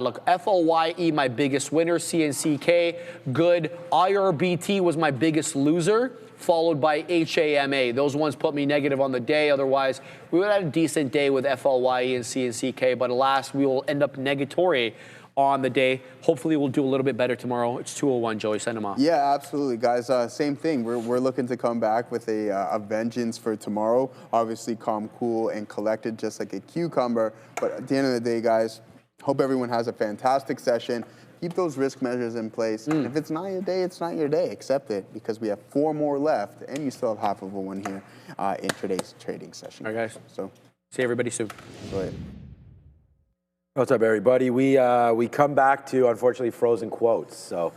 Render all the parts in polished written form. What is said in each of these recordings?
Look, FLYE, my biggest winner. CNCK, good. IRBT was my biggest loser, followed by HAMA. Those ones put me negative on the day. Otherwise, we would have had a decent day with FLYE and CNCK, but alas, we will end up negatory on the day. Hopefully, we'll do a little bit better tomorrow. It's 2:01, Joey. Send them off. Yeah, absolutely, guys. Same thing. We're looking to come back with a vengeance for tomorrow. Obviously, calm, cool, and collected, just like a cucumber. But at the end of the day, guys, hope everyone has a fantastic session. Keep those risk measures in place. And if it's not your day, it's not your day. Accept it, because we have 4 more left, and you still have half of a win here in today's trading session. All right, guys. So, see everybody soon. go ahead. What's up, everybody? We come back to, unfortunately, frozen quotes. So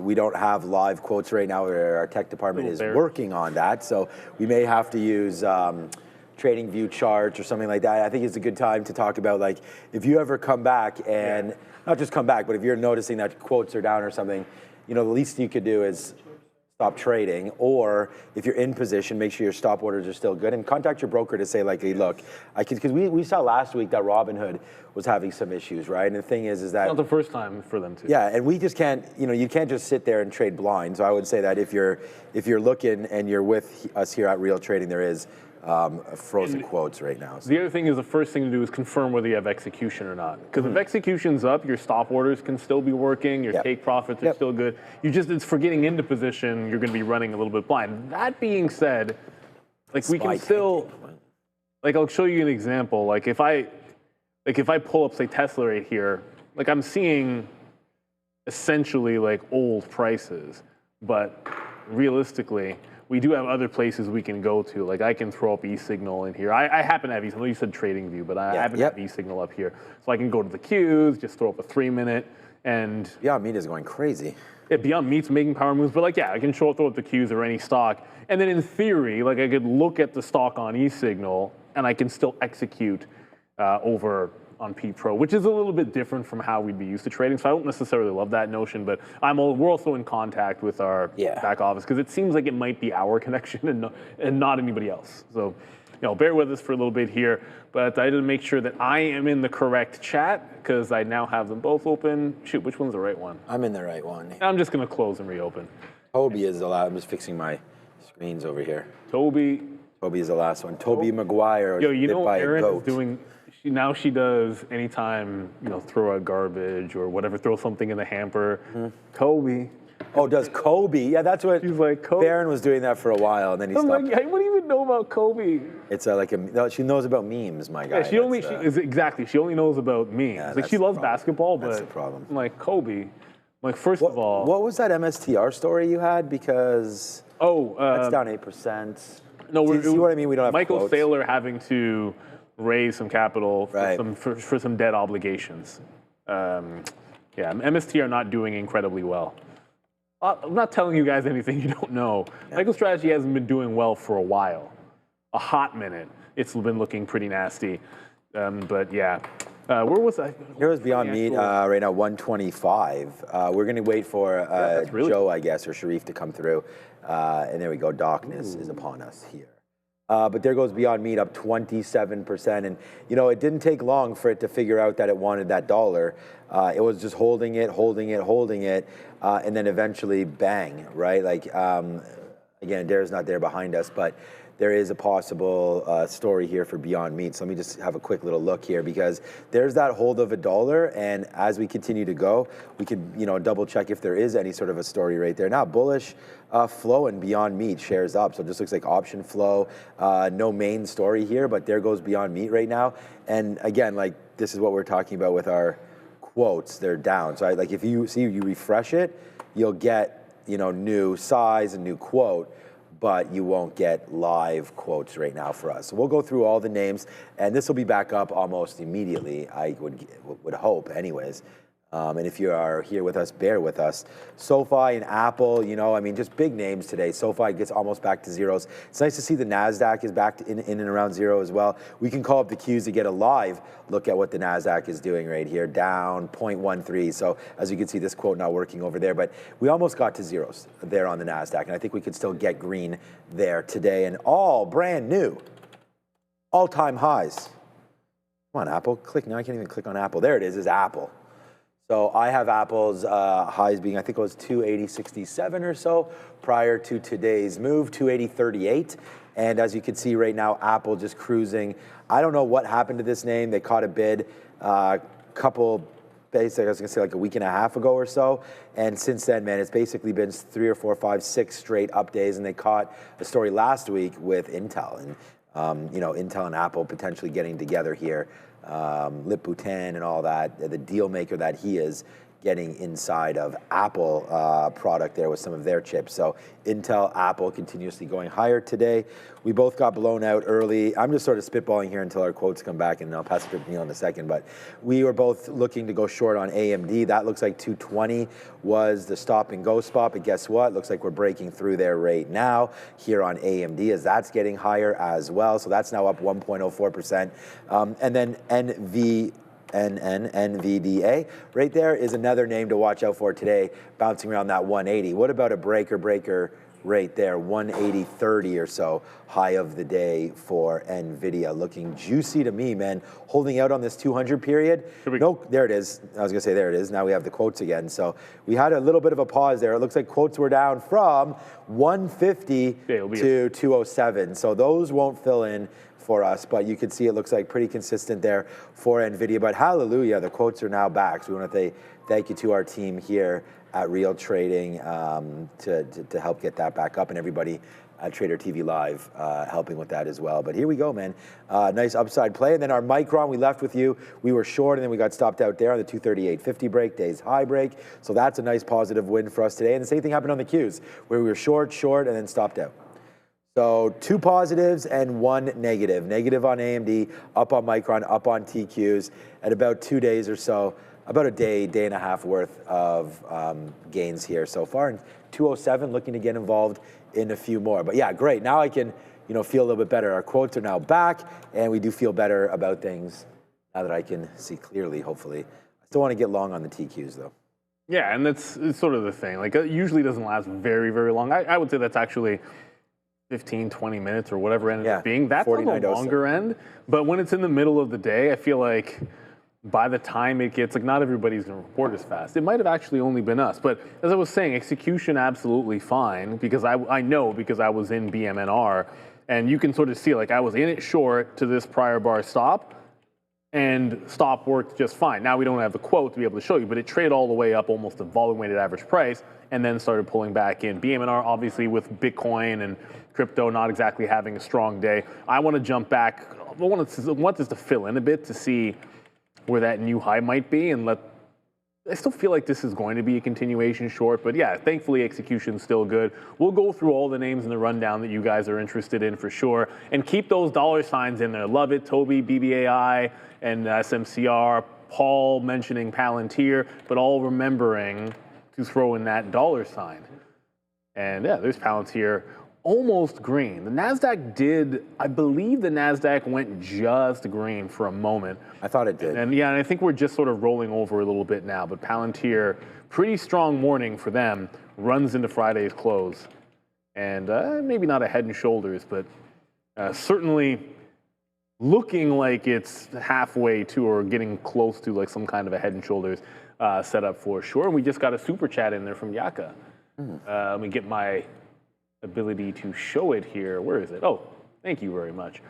we don't have live quotes right now. Our tech department is working on that. So we may have to use trading view charts or something like that. I think it's a good time to talk about, like, if you ever come back and, not just come back, but if you're noticing that quotes are down or something, you know, the least you could do is stop trading, or if you're in position, make sure your stop orders are still good, and contact your broker to say, like, hey, look, I can, because we saw last week that Robinhood was having some issues, right? And the thing is that it's not the first time for them to. Yeah, and we just can't, you know, you can't just sit there and trade blind. So I would say that if you're looking and you're with us here at Real Trading, there is frozen quotes right now. So. The other thing is, the first thing to do is confirm whether you have execution or not. Because if execution's up, your stop orders can still be working, your take profits are still good. You just, it's for getting into position, you're going to be running a little bit blind. That being said, like, we can still, like, I'll show you an example. Like if I pull up, say, Tesla right here, like, I'm seeing essentially like old prices, but realistically, we do have other places we can go to. Like, I can throw up e-signal in here. I happen to have e-signal. You said trading view, but I happen to have e-signal up here. So I can go to the Qs, just throw up a 3-minute, and Beyond Meat is going crazy. Yeah, Beyond Meat's making power moves, but like, yeah, I can throw up the Qs or any stock. And then in theory, like, I could look at the stock on e-signal and I can still execute over on P Pro, which is a little bit different from how we'd be used to trading. So I don't necessarily love that notion, but we're also in contact with our back office, because it seems like it might be our connection and not anybody else. So, you know, bear with us for a little bit here, but I did make sure that I am in the correct chat, because I now have them both open. Shoot, which one's the right one? I'm in the right one. I'm just gonna close and reopen. Toby is the last. I'm just fixing my screens over here. Toby is the last one. Toby Maguire. Yo, you know what Erin is doing? Now she does, anytime, you know, throw out garbage or whatever, throw something in the hamper. Kobe. Oh, does Kobe? Yeah, that's what. She's like, Kobe. Baron was doing that for a while, and then he stopped. Like, hey, what do you even know about Kobe? It's no, she knows about memes, my guy. Yeah, she only knows about memes. Yeah, like, she loves basketball, but that's the problem. I'm like, Kobe. Like, first of all, what was that MSTR story you had? Because that's down 8%. No, see what I mean? We don't have Michael quotes. Saylor having to raise some capital for some debt obligations. Yeah, MSTR not doing incredibly well. I'm not telling you guys anything you don't know. Yeah. MicroStrategy hasn't been doing well for a while, a hot minute. It's been looking pretty nasty, but yeah. Where was I? Here was Beyond Meat right now, 125. We're going to wait for Joe, I guess, or Sharif to come through. And there we go. Darkness is upon us here. But there goes Beyond Meat, up 27%. And, you know, it didn't take long for it to figure out that it wanted that dollar. It was just holding it. And then eventually, bang, right? Like, again, Dara's not there behind us, but there is a possible story here for Beyond Meat. So let me just have a quick little look here, because there's that hold of a dollar, and as we continue to go, we can, you know, double check if there is any sort of a story right there. Now, bullish flow and Beyond Meat shares up, so it just looks like option flow. No main story here, but there goes Beyond Meat right now. And again, like, this is what we're talking about with our quotes. They're down. So like, if you see, you refresh it, you'll get, you know, new size and new quote, but you won't get live quotes right now for us. So we'll go through all the names, and this will be back up almost immediately, I would hope anyways. And if you are here with us, bear with us. SoFi and Apple, you know, I mean, just big names today. SoFi gets almost back to zeros. It's nice to see the Nasdaq is back in and around zero as well. We can call up the Qs to get a live look at what the Nasdaq is doing right here, down 0.13. So as you can see, this quote not working over there, but we almost got to zeros there on the Nasdaq, and I think we could still get green there today, and all brand new, all-time highs. Come on, Apple, click. Now I can't even click on Apple. There it is Apple. So I have Apple's highs being, I think it was 280.67 or so prior to today's move, 280.38. And as you can see right now, Apple just cruising. I don't know what happened to this name. They caught a bid couple, basically, I was gonna say like a week and a half ago or so. And since then, man, it's basically been 3 or 4, 5, 6 straight up days. And they caught a story last week with Intel. And you know, Intel and Apple potentially getting together here. Lip-Bhutan and all that, the deal maker that he is, getting inside of Apple product there with some of their chips. So Intel, Apple continuously going higher today. We both got blown out early. I'm just sort of spitballing here until our quotes come back, and I'll pass it to Neil in a second. But we were both looking to go short on AMD. That looks like 220 was the stop and go spot. But guess what? Looks like we're breaking through there right now here on AMD as that's getting higher as well. So that's now up 1.04%. And then NVDA right there is another name to watch out for today, bouncing around that 180. What about a breaker right there, 180.30 or so, high of the day for NVIDIA. Looking juicy to me, man. Holding out on this 200 period. No, there it is. I was gonna say there it is. Now we have the quotes again. So we had a little bit of a pause there. It looks like quotes were down from 150 to 207. So those won't fill in for us, but you can see it looks like pretty consistent there for NVIDIA. But hallelujah, the quotes are now back. So we want to say thank you to our team here at Real Trading to help get that back up, and everybody at Trader TV Live helping with that as well. But here we go, man. Nice upside play. And then our Micron, we left with you. We were short, and then we got stopped out there on the 238.50 break, day's high break. So that's a nice positive win for us today. And the same thing happened on the Qs, where we were short, and then stopped out. So 2 positives and 1 negative. Negative on AMD, up on Micron, up on TQs at about 2 days or so. About a day and a half worth of gains here so far. And 207 looking to get involved in a few more. But yeah, great. Now I can, feel a little bit better. Our quotes are now back, and we do feel better about things now that I can see clearly, hopefully. I still want to get long on the TQs though. Yeah, and that's sort of the thing. Like, it usually doesn't last very, very long. I would say that's actually 15, 20 minutes or whatever ended up being. That's on the longer end. But when it's in the middle of the day, I feel like by the time it gets, like, not everybody's going to report as fast. It might have actually only been us. But as I was saying, execution absolutely fine, because I know because I was in BMNR, and you can sort of see, like, I was in it short to this prior bar stop, and stop worked just fine. Now we don't have the quote to be able to show you, but it traded all the way up almost to volume-weighted average price, and then started pulling back in. BMNR, obviously, with Bitcoin and crypto not exactly having a strong day. I want to jump back. I want this to fill in a bit to see where that new high might be, and I still feel like this is going to be a continuation short, but yeah, thankfully execution's still good. We'll go through all the names in the rundown that you guys are interested in for sure, and keep those dollar signs in there. Love it, Toby, BBAI, and SMCR, Paul mentioning Palantir, but all remembering to throw in that dollar sign. And yeah, there's Palantir. Almost green. The Nasdaq did, I believe the Nasdaq went just green for a moment. I thought it did. And yeah, and I think we're just sort of rolling over a little bit now, but Palantir, pretty strong morning for them, runs into Friday's close. And maybe not a head and shoulders, but certainly looking like it's halfway to or getting close to like some kind of a head and shoulders setup for sure. And we just got a super chat in there from Yaka. Let me get my ability to show it here. Where is it? Oh, thank you very much.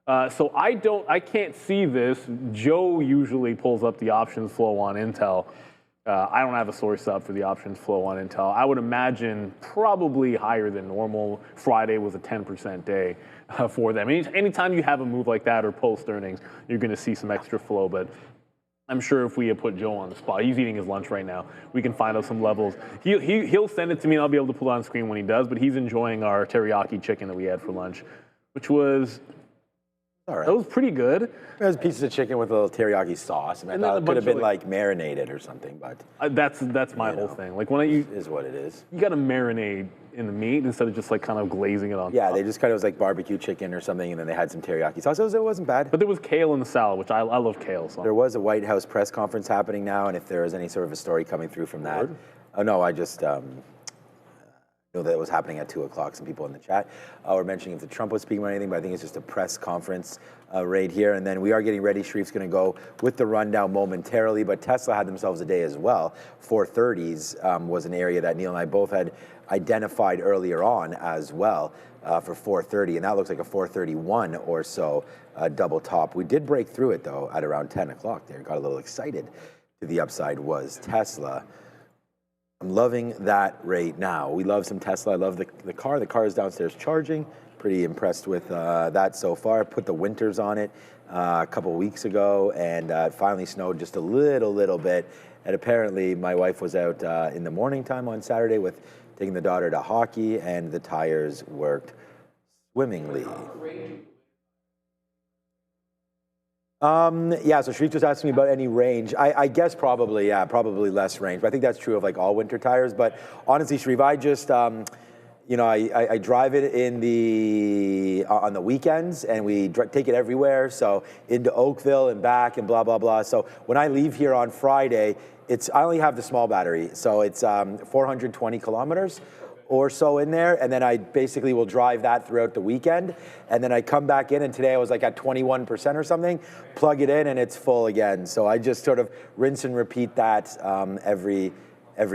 So I can't see this. Joe usually pulls up the options flow on Intel. I don't have a source up for the options flow on Intel. I would imagine probably higher than normal. Friday was a 10% day for them. Anytime you have a move like that or post earnings, you're going to see some extra flow, but I'm sure if we had put Joe on the spot, he's eating his lunch right now, we can find out some levels. He'll send it to me, and I'll be able to pull it on screen when he does, but he's enjoying our teriyaki chicken that we had for lunch, which was, all right. That was pretty good. There's pieces of chicken with a little teriyaki sauce, and I thought it could have been like marinated or something, but that's my whole thing. Like when is what it is. You got to marinate in the meat instead of just like kind of glazing it on. Yeah, top. They just kind of was like barbecue chicken or something, and then they had some teriyaki sauce. It wasn't bad. But there was kale in the salad, which I love kale. So there was a White House press conference happening now, and if there is any sort of a story coming through from that, oh no, I just know that it was happening at 2 o'clock. Some people in the chat were mentioning if the Trump was speaking about anything, but I think it's just a press conference right here. And then we are getting ready. Sharif's going to go with the rundown momentarily, but Tesla had themselves a day as well. 430s was an area that Neil and I both had identified earlier on as well for 430, and that looks like a 431 or so double top. We did break through it though at around 10 o'clock there. Got a little excited to the upside was Tesla. I'm loving that right now. We love some Tesla. I love the car. The car is downstairs charging. Pretty impressed with that so far. Put the winters on it a couple weeks ago, and it finally snowed just a little bit. And apparently my wife was out in the morning time on Saturday with taking the daughter to hockey, and the tires worked swimmingly. Yeah, so Sharif just asked me about any range. I guess probably, yeah, probably less range. But I think that's true of like all winter tires. But honestly, Sharif, I just, you know, I drive it in on the weekends, and we take it everywhere. So into Oakville and back and blah, blah, blah. So when I leave here on Friday, I only have the small battery. So it's 420 kilometers or so in there, and then I basically will drive that throughout the weekend, and then I come back in, and today I was like at 21% or something, plug it in, and it's full again. So I just sort of rinse and repeat that every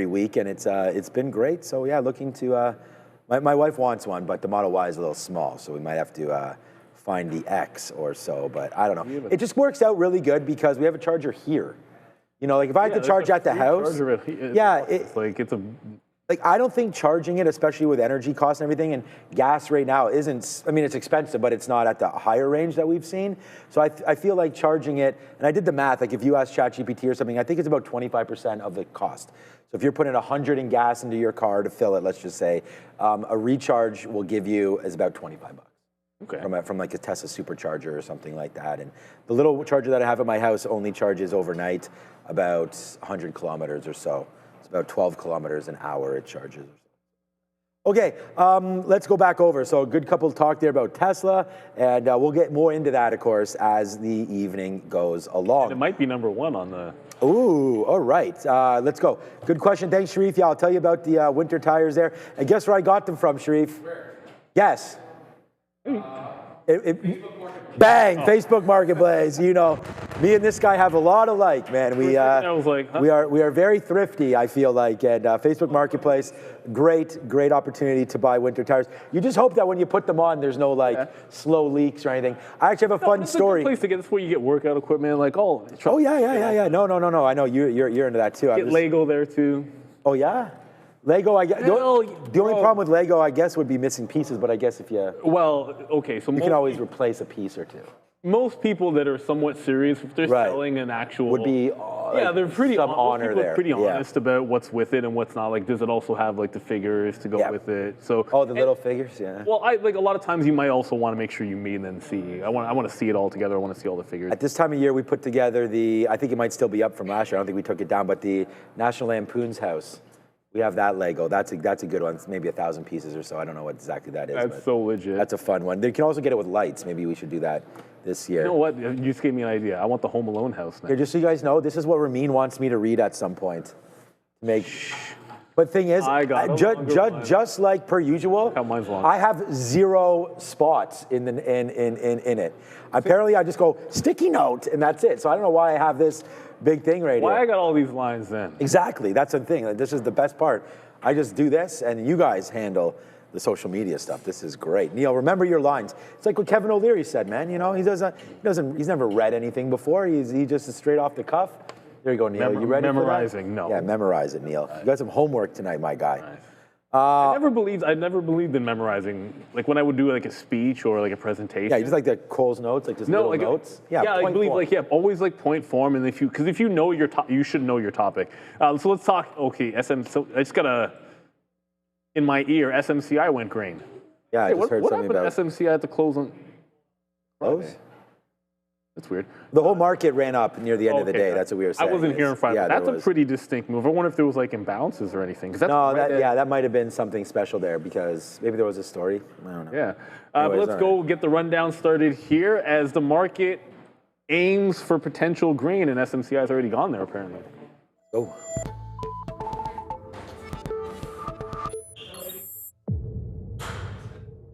week, and it's been great. So yeah, looking to, my wife wants one, but the Model Y is a little small, so we might have to find the X or so, but I don't know. It just works out really good because we have a charger here. You know, like if I had to charge at the house, like, I don't think charging it, especially with energy costs and everything, and gas right now isn't, I mean, it's expensive, but it's not at the higher range that we've seen. So I feel like charging it, and I did the math, like if you ask ChatGPT or something, I think it's about 25% of the cost. So if you're putting 100 in gas into your car to fill it, let's just say, a recharge will give you is about 25 bucks. Okay. From like a Tesla supercharger or something like that. And the little charger that I have at my house only charges overnight about 100 kilometers or so. It's about 12 kilometers an hour it charges. Okay, let's go back over. So a good couple talk there about Tesla, and we'll get more into that, of course, as the evening goes along. And it might be number one on the... Ooh, all right, let's go. Good question, thanks, Sharif. Yeah, I'll tell you about the winter tires there. And guess where I got them from, Sharif? Where? Yes. Bang, Facebook Marketplace. You know, me and this guy have a lot alike, man. We I was like, huh? we are very thrifty, I feel like, and Facebook Marketplace, great opportunity to buy winter tires. You just hope that when you put them on, there's no like slow leaks or anything. I actually have a fun story. That's a good place to get. That's where you get workout equipment, like Oh yeah. No. I know you're into that too. Get Lego there too. Oh yeah. Lego, I guess. The only problem with Lego, I guess, would be missing pieces. But I guess if you okay, so you can always replace a piece or two. Most people that are somewhat serious, if they're selling an actual, would be they're pretty some honor there. Pretty honest about what's with it and what's not. Like, does it also have like the figures to go with it? So the little figures, yeah. Well, like a lot of times you might also want to make sure you meet and then see. I want to see it all together. I want to see all the figures. At this time of year, we put together I think it might still be up from last year. I don't think we took it down, but the National Lampoon's House. We have that Lego. That's a good one. It's maybe 1,000 pieces or so. I don't know what exactly that is. That's so legit. That's a fun one. You can also get it with lights. Maybe we should do that this year. You know what? You just gave me an idea. I want the Home Alone house now. Here, just so you guys know, this is what Ramin wants me to read at some point. But thing is, just like per usual, I have 0 spots in it. Apparently, I just go sticky note, and that's it. So I don't know why I have this big thing right here. Why I got all these lines then? Exactly, that's the thing. Like, this is the best part. I just do this, and you guys handle the social media stuff. This is great. Neil, remember your lines. It's like what Kevin O'Leary said, man. You know, he's never read anything before. He just is straight off the cuff. There you go, Neil. You ready memorizing? For that? No. Yeah, memorize it, Neil. You got some homework tonight, my guy. Nice. I never believed in memorizing. Like when I would do like a speech or like a presentation. Yeah, you just like the Cole's notes, like just little notes. Yeah, I believe form. Always like point form, and because if you know your you should know your topic. So let's talk. Okay, So I just got in my ear. SMCI went green. Yeah, I just heard something about. What happened to SMCI at the close on? Close? That's weird. The whole market ran up near the end of the day. That's what we were saying. I wasn't here in front. Yeah, that's a pretty distinct move. I wonder if there was like imbalances or anything. That might have been something special there because maybe there was a story. I don't know. Yeah. But let's go get the rundown started here as the market aims for potential green, and SMCI has already gone there apparently. Oh.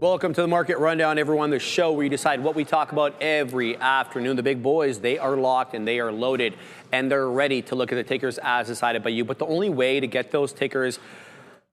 Welcome to the Market Rundown, everyone, the show where you decide what we talk about every afternoon. The big boys, they are locked and they are loaded and they're ready to look at the tickers as decided by you. But the only way to get those tickers,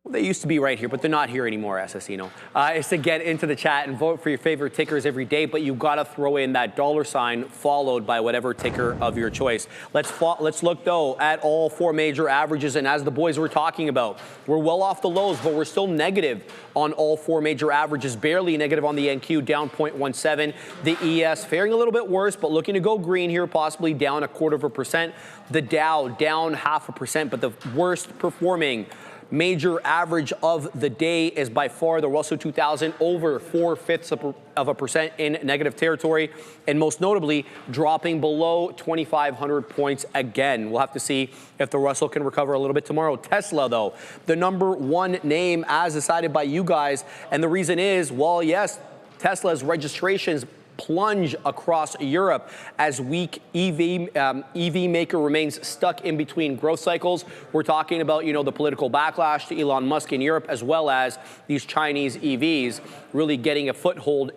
well, they used to be right here, but they're not here anymore, Assassino, is to get into the chat and vote for your favorite tickers every day, but you got to throw in that $ followed by whatever ticker of your choice. Let's look, though, at all four major averages, and as the boys were talking about, we're well off the lows, but we're still negative on all four major averages, barely negative on the NQ, down 0.17. The ES faring a little bit worse, but looking to go green here, possibly down 1/4%. The Dow down 0.5%, but the worst performing major average of the day is by far the Russell 2000, over 0.4% in negative territory, and most notably dropping below 2,500 points again. We'll have to see if the Russell can recover a little bit tomorrow. Tesla, though, the #1 name as decided by you guys, and the reason is, well, yes, Tesla's registrations plunge across Europe as weak EV maker remains stuck in between growth cycles. We're talking about, the political backlash to Elon Musk in Europe, as well as these Chinese EVs really getting a foothold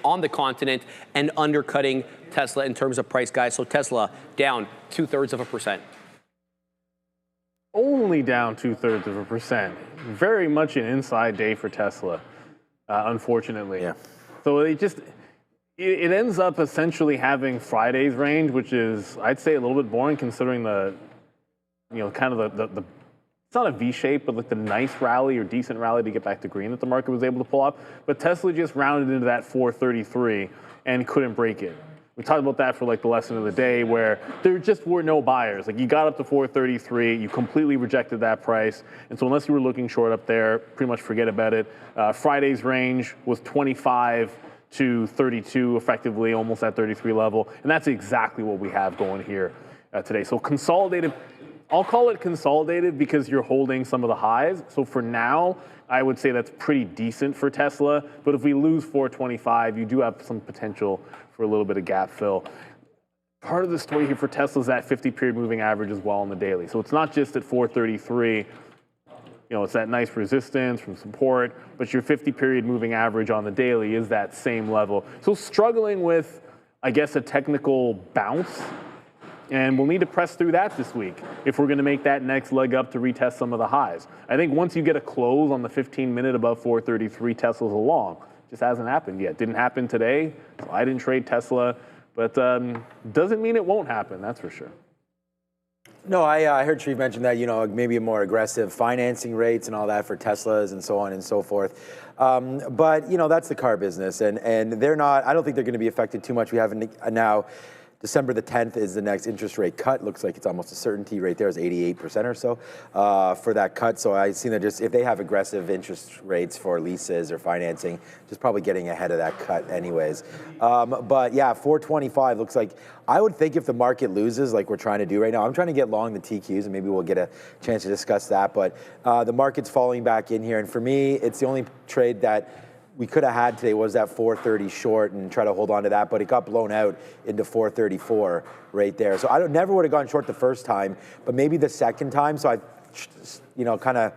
on the continent and undercutting Tesla in terms of price, guys. So Tesla down 2/3%. Only down 2/3%. Very much an inside day for Tesla, unfortunately. Yeah. So it ends up essentially having Friday's range, which is, I'd say, a little bit boring considering the kind of the it's not a V shape, but like the nice rally or decent rally to get back to green that the market was able to pull up. But Tesla just rounded into that 433 and couldn't break it. We talked about that for like the lesson of the day, where there just were no buyers. Like, you got up to 433, you completely rejected that price. And so unless you were looking short up there, pretty much forget about it. Friday's range was 25 to 32, effectively almost at 33 level. And that's exactly what we have going here today. So consolidated, I'll call it consolidated because you're holding some of the highs. So for now, I would say that's pretty decent for Tesla. But if we lose 425, you do have some potential for a little bit of gap fill. Part of the story here for Tesla is that 50-period moving average as well on the daily. So it's not just at 433. It's that nice resistance from support, but your 50-period moving average on the daily is that same level. So struggling with, I guess, a technical bounce, and we'll need to press through that this week if we're going to make that next leg up to retest some of the highs. I think once you get a close on the 15-minute above 433, Tesla's along. Just hasn't happened yet. Didn't happen today, so I didn't trade Tesla, but doesn't mean it won't happen, that's for sure. No, I heard Sharif mention that, maybe a more aggressive financing rates and all that for Teslas and so on and so forth. But, that's the car business, and they're not, I don't think they're going to be affected too much. We have now December the 10th is the next interest rate cut. Looks like it's almost a certainty right there is 88% or so for that cut. So I see that just if they have aggressive interest rates for leases or financing, just probably getting ahead of that cut anyways. But yeah, 425 looks like, I would think if the market loses like we're trying to do right now, I'm trying to get long the TQs and maybe we'll get a chance to discuss that. But the market's falling back in here. And for me, it's the only trade that we could have had today was that 430 short and try to hold on to that, but it got blown out into 434 right there. So I never would have gone short the first time, but maybe the second time. So I, kind of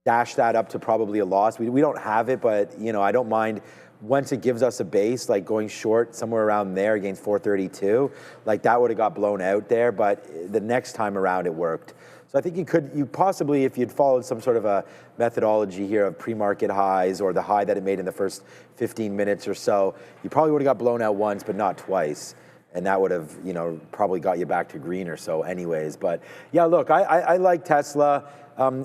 dashed that up to probably a loss. We don't have it, but I don't mind once it gives us a base, like going short somewhere around there against 432, like that would have got blown out there. But the next time around it worked. So I think you possibly, if you'd followed some sort of a methodology here of pre-market highs or the high that it made in the first 15 minutes or so, you probably would have got blown out once, but not twice. And that would have, probably got you back to green or so anyways. But yeah, look, I like Tesla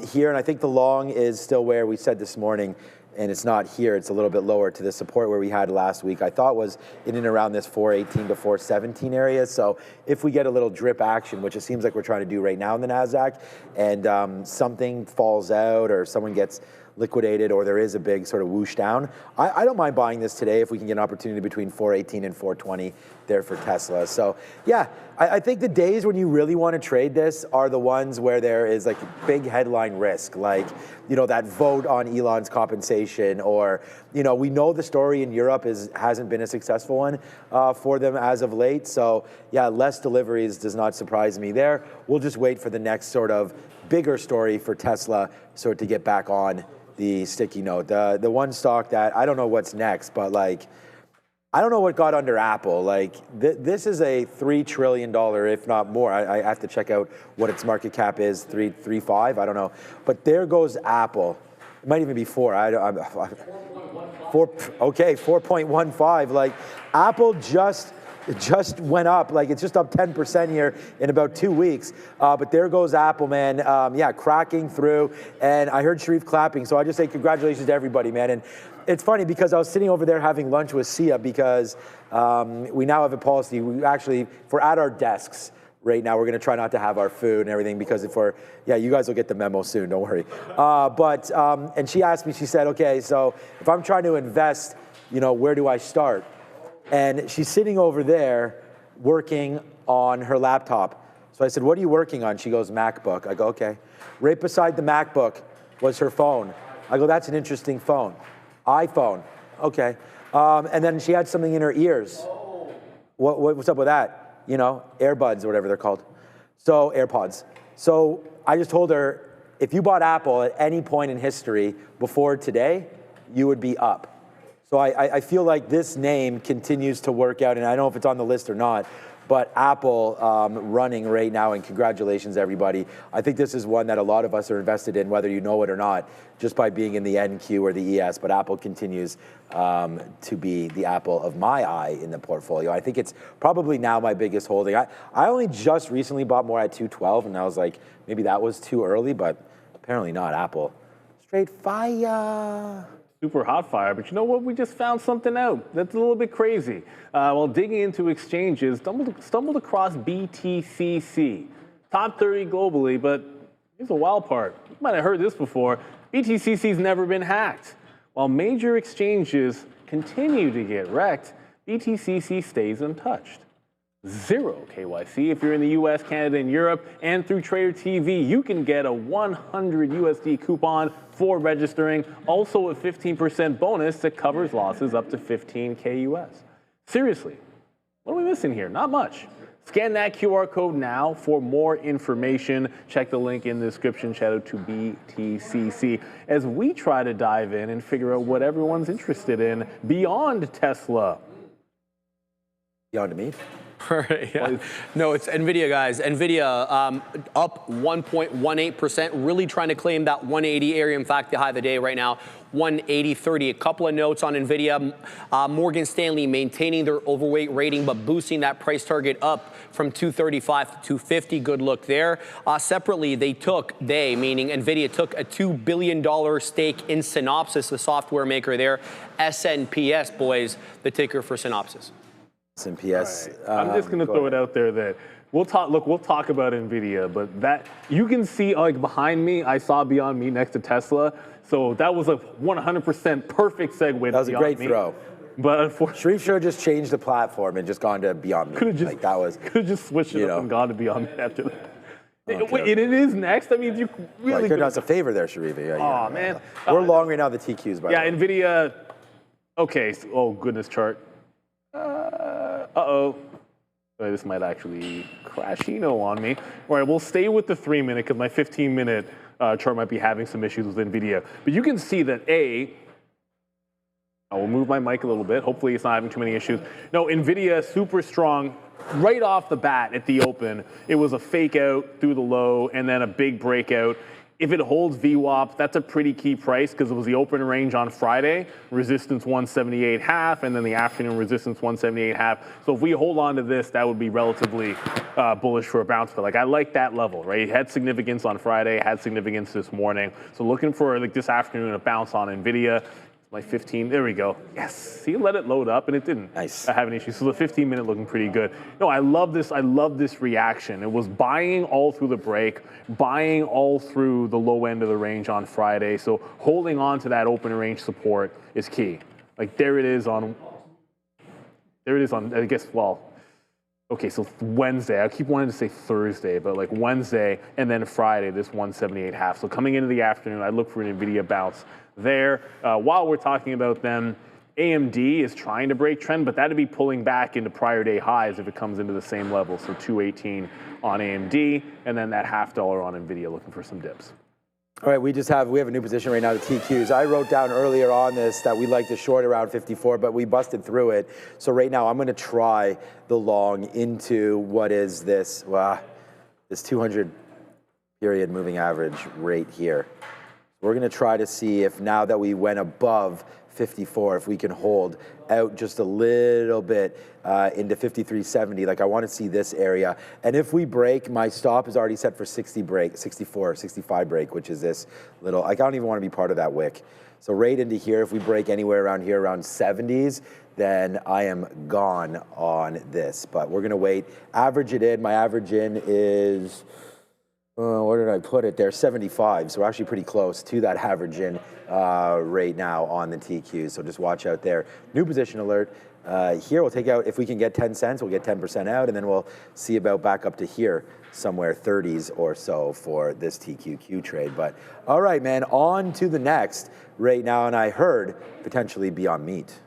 here, and I think the long is still where we said this morning, and it's not here, it's a little bit lower to the support where we had last week. I thought was in and around this 418 to 417 area. So if we get a little drip action, which it seems like we're trying to do right now in the Nasdaq, and something falls out or someone gets liquidated or there is a big sort of whoosh down, I don't mind buying this today if we can get an opportunity between 418 and 420 there for Tesla. So yeah, I think the days when you really want to trade this are the ones where there is like big headline risk, like, that vote on Elon's compensation, or, we know the story in Europe hasn't been a successful one for them as of late. So yeah, less deliveries does not surprise me there. We'll just wait for the next sort of bigger story for Tesla sort of to get back on the sticky note. The one stock that I don't know what's next, but like, I don't know what got under Apple. Like, this is a $3 trillion, if not more. I have to check out what its market cap is, 3.5, I don't know. But there goes Apple. It might even be 4. 4.15. Like, Apple just went up. Like, it's just up 10% here in about 2 weeks. But there goes Apple, man. Yeah, cracking through. And I heard Sharif clapping, so I just say congratulations to everybody, man. And it's funny because I was sitting over there having lunch with Sia because we now have a policy. We actually, if we're at our desks right now, we're going to try not to have our food and everything because if we're, yeah, you guys will get the memo soon, don't worry. And she asked me, she said, okay, so if I'm trying to invest, you know, where do I start? And she's sitting over there working on her laptop. So I said, what are you working on? She goes, MacBook. I go, okay. Right beside the MacBook was her phone. I go, that's an interesting phone. iPhone, okay. And then she had something in her ears. What's up with that? You know, earbuds or whatever they're called. So, AirPods. So I just told her, if you bought Apple at any point in history before today, you would be up. So I feel like this name continues to work out, and I don't know if it's on the list or not, but Apple running right now, and congratulations, everybody. I think this is one that a lot of us are invested in, whether you know it or not, just by being in the NQ or the ES, but Apple continues to be the apple of my eye in the portfolio. I think it's probably now my biggest holding. I only just recently bought more at 212, and I was like, maybe that was too early, but apparently not. Apple. Straight fire. Super hot fire, but you know what? We just found something out that's a little bit crazy. While digging into exchanges, stumbled across BTCC. Top 30 globally, but here's the wild part. You might have heard this before. BTCC's never been hacked. While major exchanges continue to get wrecked, BTCC stays untouched. Zero KYC. If you're in the US, Canada, and Europe, and through Trader TV, you can get a 100 USD coupon for registering. Also a 15% bonus that covers losses up to 15K US. Seriously, what are we missing here? Not much. Scan that QR code now for more information. Check the link in the description. Shout out to BTCC as we try to dive in and figure out what everyone's interested in beyond Tesla. Beyond me? Yeah. No, it's NVIDIA, guys. NVIDIA up 1.18%, really trying to claim that 180 area. In fact, the high of the day right now, 180.30. A couple of notes on NVIDIA. Morgan Stanley maintaining their overweight rating, but boosting that price target up from 235 to 250. Good look there. Separately, meaning NVIDIA took a $2 billion stake in Synopsys, the software maker there. SNPS, boys, the ticker for Synopsys. SNPS. Right. I'm just going to throw it out there that we'll talk about NVIDIA, but that you can see like behind me, I saw Beyond Meat next to Tesla. So that was a 100% perfect segue. That was a great throw. But unfortunately, Sharif should have just changed the platform and just gone to Beyond Meat. Could have just switched it up and gone to Beyond Meat after that. Okay. Wait, it is next? I mean, you really could have done us a favor there, Sharif. Oh, man. We're long right now, the TQs, by the way. Yeah, NVIDIA. Okay. Oh, goodness, chart. This might actually crashino on me. All right, we'll stay with the 3-minute because my 15-minute chart might be having some issues with NVIDIA. But you can see that I will move my mic a little bit. Hopefully it's not having too many issues. No, NVIDIA super strong right off the bat at the open. It was a fake out through the low and then a big breakout. If it holds VWAP, that's a pretty key price because it was the open range on Friday, resistance 178.5, and then the afternoon resistance 178.5. So if we hold on to this, that would be relatively bullish for a bounce. But like I like that level, right? It had significance on Friday, had significance this morning. So looking for like this afternoon a bounce on NVIDIA. Like 15, there we go. Yes, see, let it load up and it didn't have an issue. So the 15-minute looking pretty good. No, I love this reaction. It was buying all through the break, buying all through the low end of the range on Friday. So holding on to that open range support is key. Like there it is on, I guess, well, okay, so Wednesday. I keep wanting to say Thursday, but like Wednesday and then Friday, this 178.5. So coming into the afternoon, I look for an NVIDIA bounce there. While we're talking about them, AMD is trying to break trend, but that'd be pulling back into prior day highs if it comes into the same level. So 218 on AMD, and then that $0.50 on NVIDIA looking for some dips. All right, we have a new position right now, the TQs. I wrote down earlier on this that we'd like to short around 54, but we busted through it. So right now I'm gonna try the long into what is this, this 200 period moving average right here. We're gonna try to see if now that we went above 54, if we can hold out just a little bit into 53.70. Like I want to see this area. And if we break, my stop is already set for 64, 65 break, which is this little, like I don't even want to be part of that wick. So right into here, if we break anywhere around here, around 70s, then I am gone on this. But we're going to wait, average it in. My average in is, where did I put it there? 75. So we're actually pretty close to that average in right now on the TQs. So just watch out there. New position alert. Here we'll take out, if we can get 10 cents, we'll get 10% out, and then we'll see about back up to here, somewhere 30s or so for this TQQ trade. But all right, man, on to the next right now. And I heard potentially Beyond Meat.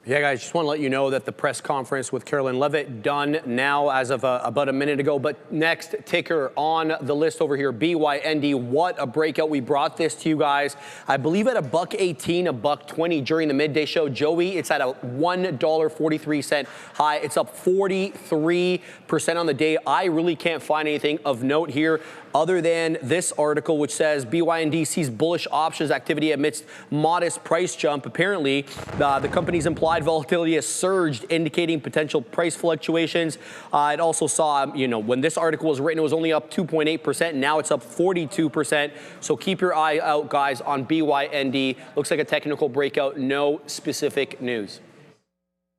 Yeah, guys, just want to let you know that the press conference with Carolyn Levitt done now as of about a minute ago. But next ticker on the list over here, BYND. What a breakout. We brought this to you guys, I believe at $1.18, $1.20 during the midday show. Joey, it's at a $1.43 high. It's up 43% on the day. I really can't find anything of note here other than this article, which says BYND sees bullish options activity amidst modest price jump. Apparently, the company's implied volatility has surged, indicating potential price fluctuations. It also saw, when this article was written, it was only up 2.8%. Now it's up 42%. So keep your eye out, guys, on BYND. Looks like a technical breakout. No specific news.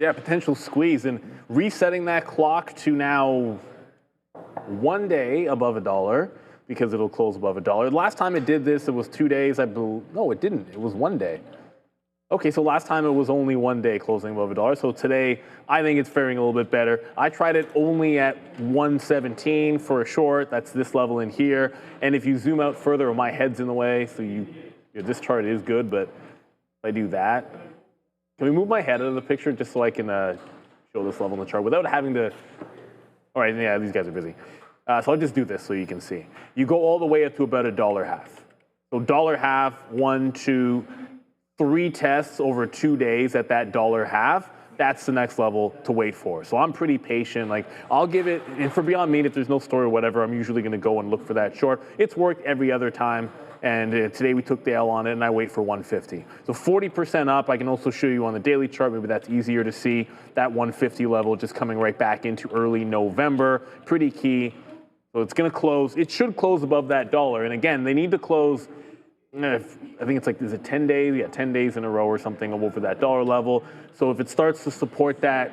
Yeah, potential squeeze, and resetting that clock to now 1 day above $1 because it'll close above $1. Last time it did this, it was 2 days. No, it didn't. It was 1 day. Okay, so last time it was only 1 day closing above $1. So today, I think it's faring a little bit better. I tried it only at 117 for a short. That's this level in here. And if you zoom out further, my head's in the way. So this chart is good, but if I do that, can we move my head out of the picture just so I can show this level in the chart without having to? All right, yeah, these guys are busy. So I'll just do this so you can see. You go all the way up to about $1.50. So $1.50, 1, 2, 3 tests over 2 days at that $1.50. That's the next level to wait for. So I'm pretty patient. Like I'll give it, and for Beyond Meat, if there's no story or whatever, I'm usually going to go and look for that short. It's worked every other time. And today we took the L on it, and I wait for 150. So 40% up. I can also show you on the daily chart. Maybe that's easier to see. That 150 level just coming right back into early November. Pretty key. So it's going to close. It should close above that $1. And again, they need to close. I think it's like, is it 10 days? Yeah, 10 days in a row or something over that $1 level. So if it starts to support that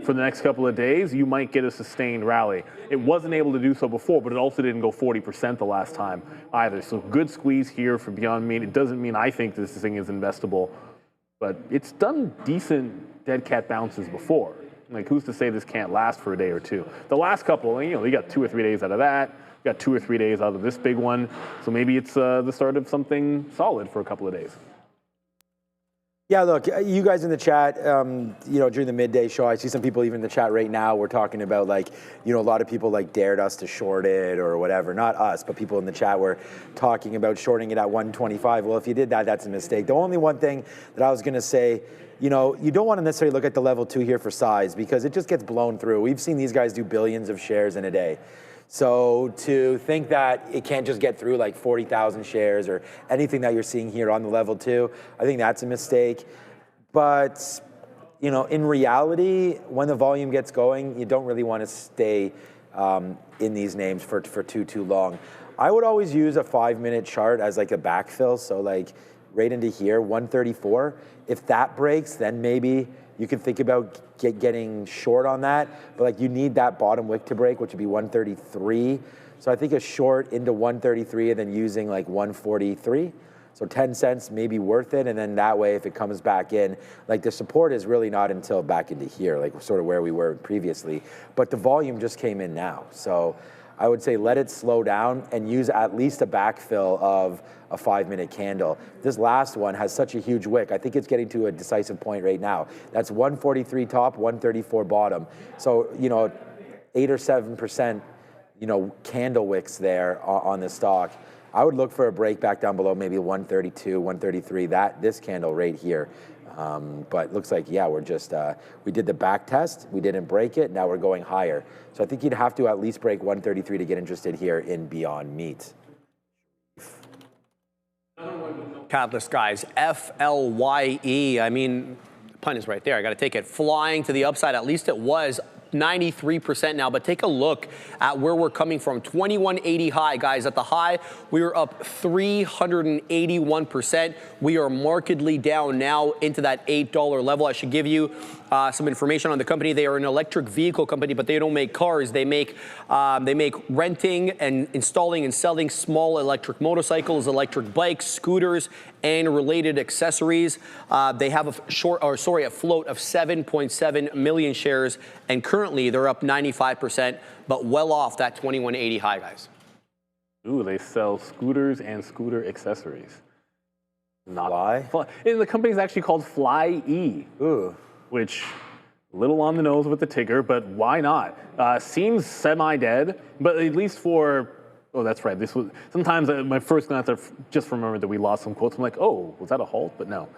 for the next couple of days, you might get a sustained rally. It wasn't able to do so before, but it also didn't go 40% the last time either. So good squeeze here for Beyond Meat. It doesn't mean I think this thing is investable, but it's done decent dead cat bounces before. Like who's to say this can't last for a day or two? The last couple, you got 2 or 3 days out of that. You got 2 or 3 days out of this big one. So maybe it's the start of something solid for a couple of days. Yeah, look, you guys in the chat, during the midday show, I see some people even in the chat right now. We're talking about a lot of people dared us to short it or whatever. Not us, but people in the chat were talking about shorting it at 125. Well, if you did that, that's a mistake. The only one thing that I was going to say, you don't want to necessarily look at the level 2 here for size because it just gets blown through. We've seen these guys do billions of shares in a day. So to think that it can't just get through 40,000 shares or anything that you're seeing here on the level 2, I think that's a mistake. But, in reality, when the volume gets going, you don't really want to stay in these names for too long. I would always use a 5-minute chart as a backfill. So right into here, 134. If that breaks, then maybe you can think about getting short on that, but you need that bottom wick to break, which would be 133. So I think a short into 133 and then using 143. So 10 cents may be worth it, and then that way, if it comes back in, the support is really not until back into here, sort of where we were previously. But the volume just came in now. So I would say let it slow down and use at least a backfill of a 5-minute candle. This last one has such a huge wick. I think it's getting to a decisive point right now. That's 143 top, 134 bottom. So, 8 or 7%, candle wicks there on the stock. I would look for a break back down below maybe 132, 133, this candle right here. But looks like, yeah, we're just, we did the back test, we didn't break it, now we're going higher. So I think you'd have to at least break 133 to get interested here in Beyond Meat. Catalyst, guys, FLYE. I mean, the pun is right there. I got to take it. Flying to the upside. At least it was 93% now, but take a look at where we're coming from. 2180 high, guys. At the high, we are up 381%. We are markedly down now into that $8 level. I should give you some information on the company. They are an electric vehicle company, but they don't make cars. They make renting and installing and selling small electric motorcycles, electric bikes, scooters, and related accessories. They have a float of 7.7 million shares, and currently they're up 95%, but well off that 2180 high, guys. Ooh, they sell scooters and scooter accessories. Not FLYE? And the company's actually called FLYE. Ooh. Which, a little on the nose with the ticker, but why not? Seems semi-dead, but at least for, oh, that's right. This was, sometimes my first glance, I just remembered that we lost some quotes. I'm like, oh, was that a halt? But no.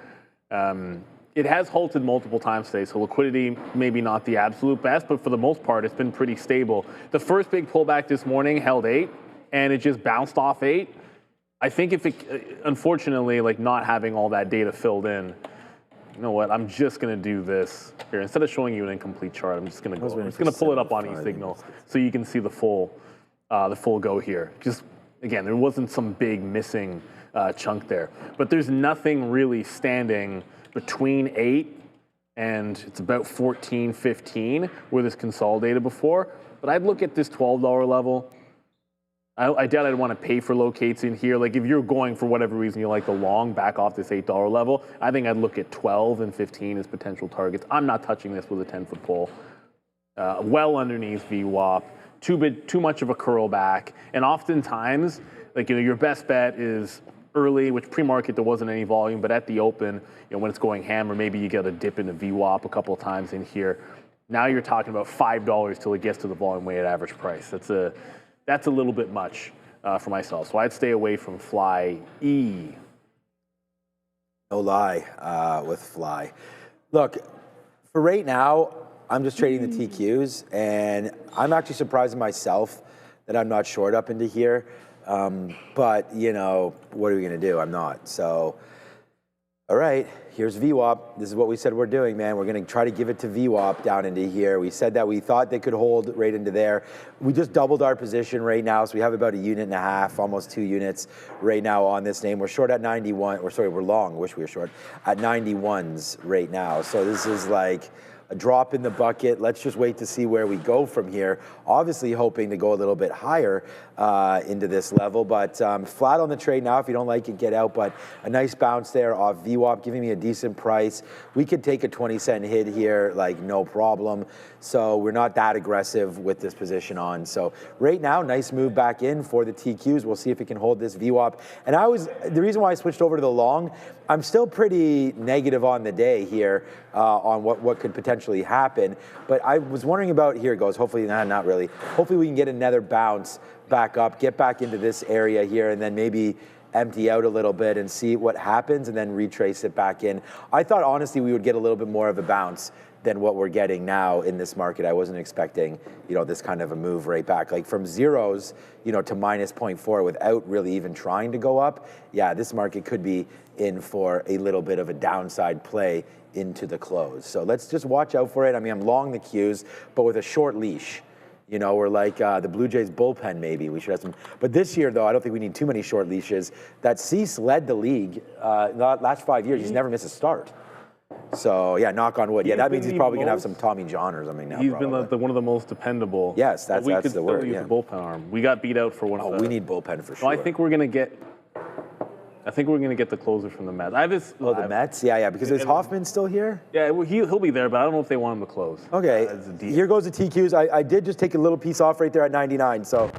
It has halted multiple times today, so liquidity maybe not the absolute best, but for the most part, it's been pretty stable. The first big pullback this morning held 8, and it just bounced off 8. I think if it, unfortunately, like not having all that data filled in, you know what? I'm just gonna do this here. Instead of showing you an incomplete chart, I'm just gonna pull it up on eSignal so you can see the full go here. Just again, there wasn't some big missing chunk there, but there's nothing really standing between 8 and it's about 14, 15 where this consolidated before. But I'd look at this $12 level. I doubt I'd want to pay for locates in here. Like if you're going for whatever reason you like the long back off this $8 level, I think I'd look at 12 and 15 as potential targets. I'm not touching this with a 10-foot pole. Well underneath VWAP, too much of a curl back, and oftentimes, like your best bet is early, which pre-market there wasn't any volume, but at the open, when it's going hammer, maybe you get a dip into VWAP a couple of times in here. Now you're talking about $5 till it gets to the volume weighted average price. That's a little bit much for myself. So I'd stay away from FLYE. No lie with FLYE. Look, for right now, I'm just trading the TQs, and I'm actually surprised myself that I'm not short up into here. But, what are we going to do? I'm not. So, all right, here's VWAP. This is what we said we're doing, man. We're going to try to give it to VWAP down into here. We said that we thought they could hold right into there. We just doubled our position right now, so we have about 1.5 units, almost 2 units right now on this name. We're short at 91, or sorry, we're long. Wish we were short at 91s right now. So this is like a drop in the bucket. Let's just wait to see where we go from here. Obviously hoping to go a little bit higher into this level, but flat on the trade now. If you don't like it, get out, but a nice bounce there off VWAP, giving me a decent price. We could take a 20-cent hit here, like no problem. So we're not that aggressive with this position on. So right now, nice move back in for the TQs. We'll see if it can hold this VWAP. And the reason why I switched over to the long, I'm still pretty negative on the day here on what could potentially happen. But I was wondering about, here it goes, hopefully, not really. Hopefully we can get another bounce back up, get back into this area here, and then maybe empty out a little bit and see what happens and then retrace it back in. I thought, honestly, we would get a little bit more of a bounce than what we're getting now in this market. I wasn't expecting, this kind of a move right back. Like from zeros, to minus 0.4 without really even trying to go up. Yeah, this market could be in for a little bit of a downside play into the close. So let's just watch out for it. I mean, I'm long the Qs, but with a short leash. We're like the Blue Jays bullpen maybe. We should have some. But this year, though, I don't think we need too many short leashes. That Cease led the league the last 5 years. He's never missed a start. So, yeah, knock on wood. Yeah, that means he's probably going to have some Tommy John or something now. He's been one of the most dependable. Yes, that's the word. We could still use the bullpen arm. We got beat out for one of the. We need bullpen for sure. I think we're going to get the closer from the Mets. The Mets? Yeah, because is Hoffman still here? Yeah, he'll be there, but I don't know if they want him to close. Okay, here goes the TQs. I did just take a little piece off right there at 99, so.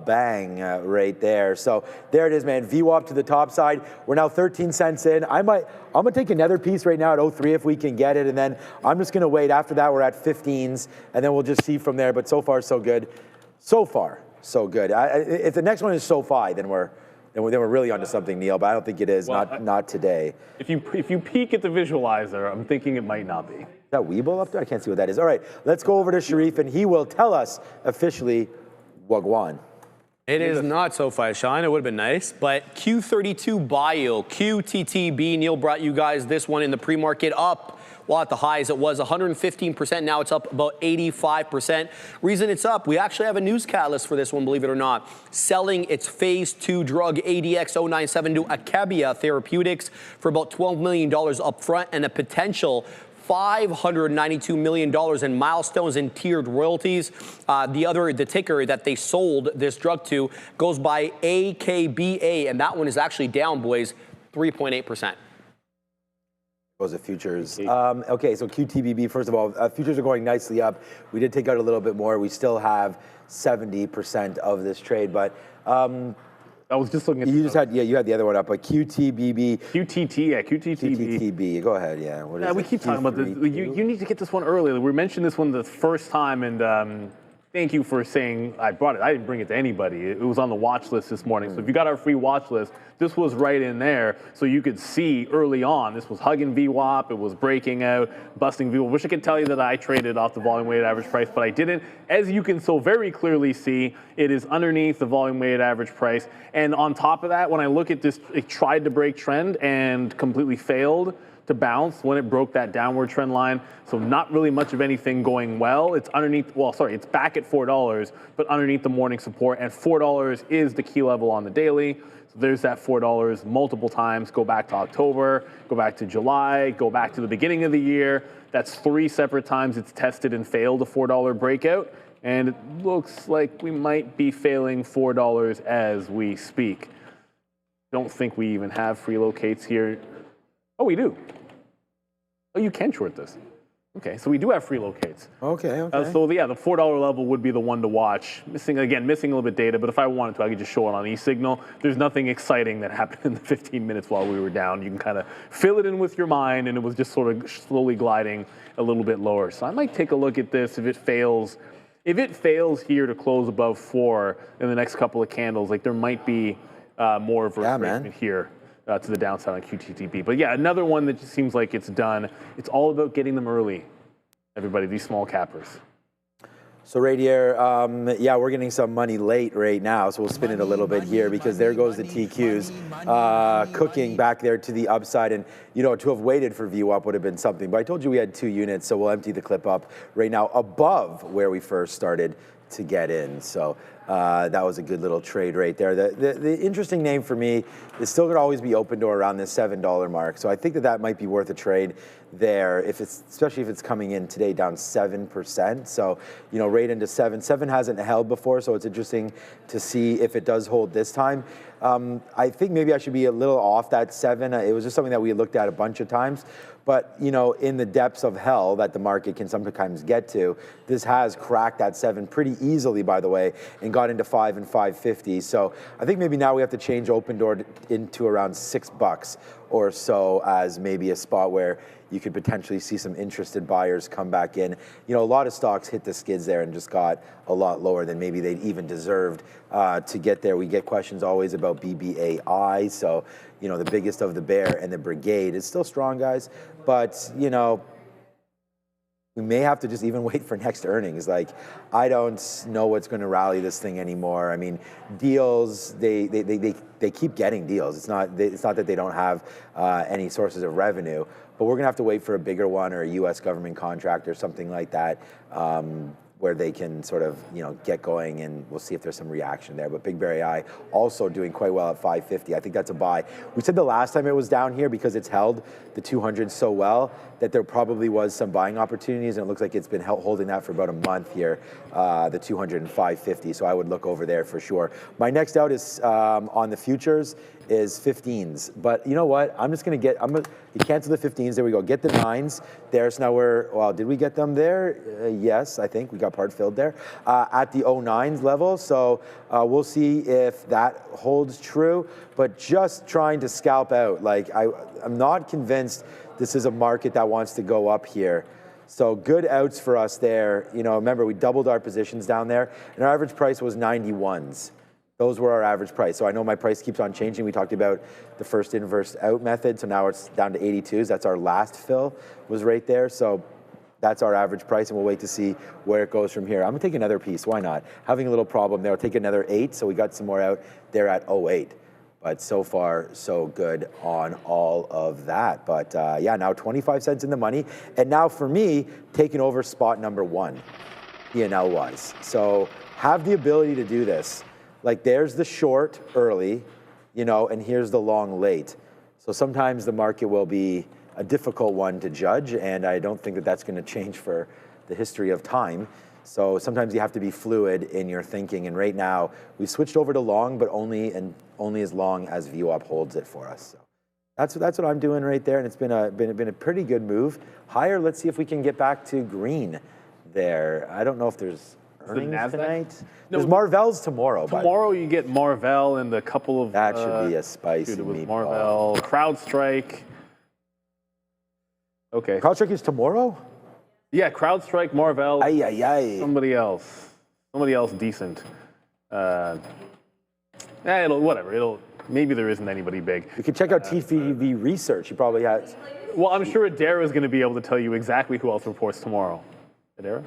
Bang, right there. So there it is, man. VWAP to the top side. We're now 13 cents in. I'm gonna take another piece right now at 03 if we can get it, and then I'm just gonna wait. After that, we're at 15s, and then we'll just see from there. But so far, so good. So far, So good. If the next one is SoFi, then we're really onto something, Neil. But I don't think it is. Well, not today. If you peek at the visualizer, I'm thinking it might not be. Is that Webull up there? I can't see what that is. All right, let's go over to Sharif, and he will tell us officially Wagwan. It is not SoFi, Sean. It would have been nice. But Q32 Bio, QTTB. Neil brought you guys this one in the pre-market up. Well, at the highs, it was 115%. Now it's up about 85%. Reason it's up, we actually have a news catalyst for this one, believe it or not. Selling its phase 2 drug ADX097 to Akebia Therapeutics for about $12 million up front and a potential $592 million in milestones and tiered royalties. The ticker that they sold this drug to goes by AKBA, and that one is actually down, boys, 3.8%. Those are futures. Okay, so QTBB, first of all, futures are going nicely up. We did take out a little bit more. We still have 70% of this trade, but I was just looking at. You had the other one up, but QTBB. QTTB. Go ahead, yeah. What is we keep talking about this. You need to get this one early. We mentioned this one the first time, and thank you for saying I brought it. I didn't bring it to anybody. It was on the watch list this morning. So if you got our free watch list, this was right in there. So you could see early on, this was hugging VWAP. It was breaking out, busting VWAP. Wish I could tell you that I traded off the volume weighted average price, but I didn't. As you can so very clearly see, it is underneath the volume weighted average price. And on top of that, when I look at this, it tried to break trend and completely failed to bounce when it broke that downward trend line. So not really much of anything going well. It's underneath, it's back at $4, but underneath the morning support, and $4 is the key level on the daily. So there's that $4 multiple times. Go back to October, go back to July, go back to the beginning of the year. That's 3 separate times it's tested and failed a $4 breakout. And it looks like we might be failing $4 as we speak. Don't think we even have free locates here. Oh, we do. Oh, you can short this. Okay, so we do have free locates. Okay. So yeah, the $4 level would be the one to watch. Missing a little bit data, but if I wanted to, I could just show it on eSignal. There's nothing exciting that happened in the 15 minutes while we were down. You can kind of fill it in with your mind, and it was just sort of slowly gliding a little bit lower. So I might take a look at this if it fails. If it fails here to close above 4 in the next couple of candles, like there might be more of a retracement here. To the downside on QTTB. But yeah, another one that just seems like it's done. It's all about getting them early, everybody, these small cappers. So right here, we're getting some money late right now, so we'll spin it a little bit here because there goes the TQs cooking back there to the upside. And, to have waited for VWAP would have been something. But I told you we had 2 units, so we'll empty the clip up right now above where we first started to get in. So that was a good little trade right there. The interesting name for me is still going to always be open to around this $7 mark. So I think that might be worth a trade there, especially if it's coming in today down 7%. So, right into 7. 7 hasn't held before, so it's interesting to see if it does hold this time. I think maybe I should be a little off that 7. It was just something that we looked at a bunch of times. But, in the depths of hell that the market can sometimes get to, this has cracked that 7 pretty easily, by the way, and got into 5 and 550. So I think maybe now we have to change open door into around $6 or so as maybe a spot where you could potentially see some interested buyers come back in. A lot of stocks hit the skids there and just got a lot lower than maybe they'd even deserved to get there. We get questions always about BBAI. So, the biggest of the bear and the brigade is still strong, guys. But, we may have to just even wait for next earnings. Like, I don't know what's going to rally this thing anymore. I mean, deals, they keep getting deals. It's not that they don't have any sources of revenue, but we're going to have to wait for a bigger one or a U.S. government contract or something like that where they can sort of, get going, and we'll see if there's some reaction there. But Big Bear AI also doing quite well at 550. I think that's a buy. We said the last time it was down here because it's held the 200 so well that there probably was some buying opportunities, and it looks like it's been holding that for about a month here, the 200 and 550. So I would look over there for sure. My next out is on the futures is 15s. But you know what? I'm going to cancel the 15s. There we go. Get the 9s there. So now did we get them there? Yes, I think we got part filled there at the 09s level. So we'll see if that holds true. But just trying to scalp out. Like, I'm not convinced this is a market that wants to go up here. So good outs for us there. You know, remember we doubled our positions down there, and our average price was 91s. Those were our average price. So I know my price keeps on changing. We talked about the first in, first out method. So now it's down to 82s. That's our last fill was right there. So that's our average price, and we'll wait to see where it goes from here. I'm gonna take another piece, why not? Having a little problem there, I'll take another 8, so we got some more out there at 08. But so far, so good on all of that. But yeah, now 25 cents in the money. And now for me, taking over spot number 1, P&L-wise. So have the ability to do this. Like there's the short early, you know, and here's the long late. So sometimes the market will be a difficult one to judge, and I don't think that that's going to change for the history of time. So sometimes you have to be fluid in your thinking, and right now we switched over to long, but only as long as VWAP holds it for us. So that's what I'm doing right there, and it's been a pretty good move. Higher, let's see if we can get back to green there. I don't know if there's earnings tonight. No, there's Marvell's tomorrow. Tomorrow you get Marvell and a couple of... That should be a spicy meatball. Marvell, CrowdStrike. Okay. CrowdStrike is tomorrow? Yeah, CrowdStrike, Marvell, somebody else decent. Maybe there isn't anybody big. You can check out TQQQ research. He probably has. Well, I'm sure Adara is going to be able to tell you exactly who else reports tomorrow. Adara?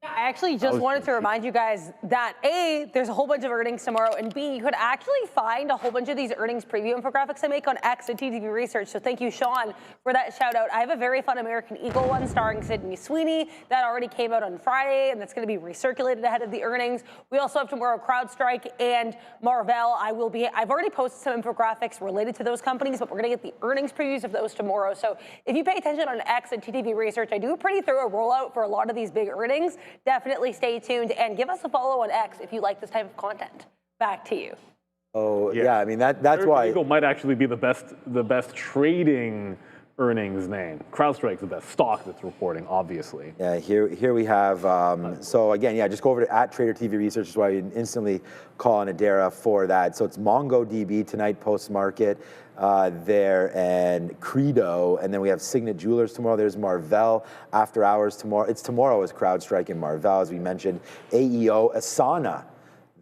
I actually just wanted to remind you guys that A, there's a whole bunch of earnings tomorrow, and B, you could actually find a whole bunch of these earnings preview infographics I make on X at TTV Research. So thank you, Sean, for that shout out. I have a very fun American Eagle one starring Sydney Sweeney that already came out on Friday, and that's going to be recirculated ahead of the earnings. We also have tomorrow CrowdStrike and Marvell. I've already posted some infographics related to those companies, but we're going to get the earnings previews of those tomorrow. So if you pay attention on X at TTV Research, I do a pretty thorough rollout for a lot of these big earnings. Definitely stay tuned and give us a follow on X if you like this type of content. Back to you. Oh yeah, I mean that's why Eagle might actually be the best trading earnings name. CrowdStrike's the best stock that's reporting, obviously. Yeah, here we have. So again, yeah, just go over to @tradertv Research. Is why you instantly call on Adara for that. So it's MongoDB tonight post market. There and Credo, and then we have Signet Jewelers tomorrow. There's Marvell after hours tomorrow. It's tomorrow is CrowdStrike and Marvell, as we mentioned. AEO, Asana.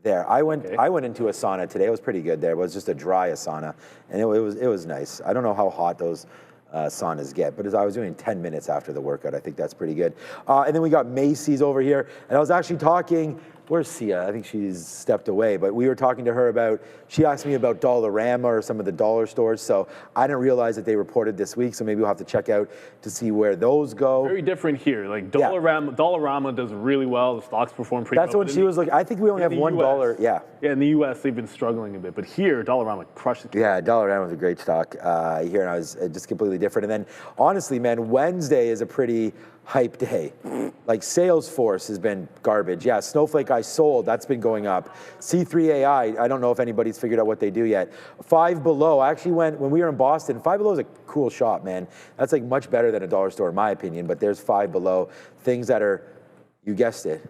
There, I went into Asana today. It was pretty good. There it was just a dry Asana, and it was nice. I don't know how hot those saunas get, but as I was doing 10 minutes after the workout, I think that's pretty good. And then we got Macy's over here, and I was actually talking. Where's Sia? I think she's stepped away, but we were talking to her about, she asked me about Dollarama or some of the dollar stores, so I didn't realize that they reported this week, so maybe we'll have to check out to see where those go. Very different here. Like Dollarama does really well. The stocks perform pretty well. That's what she was looking. I think we only have $1. Yeah. Yeah, in the US, they've been struggling a bit, but here, Dollarama crushed it. Yeah, Dollarama was a great stock here, and I was just completely different. And then, honestly, man, Wednesday is a pretty hype day. Like Salesforce has been garbage. Yeah, Snowflake I sold, that's been going up. C3AI, I don't know if anybody's figured out what they do yet. Five Below, I actually went, when we were in Boston, Five Below is a cool shop, man. That's like much better than a dollar store in my opinion, but there's Five Below. Things that are, you guessed it,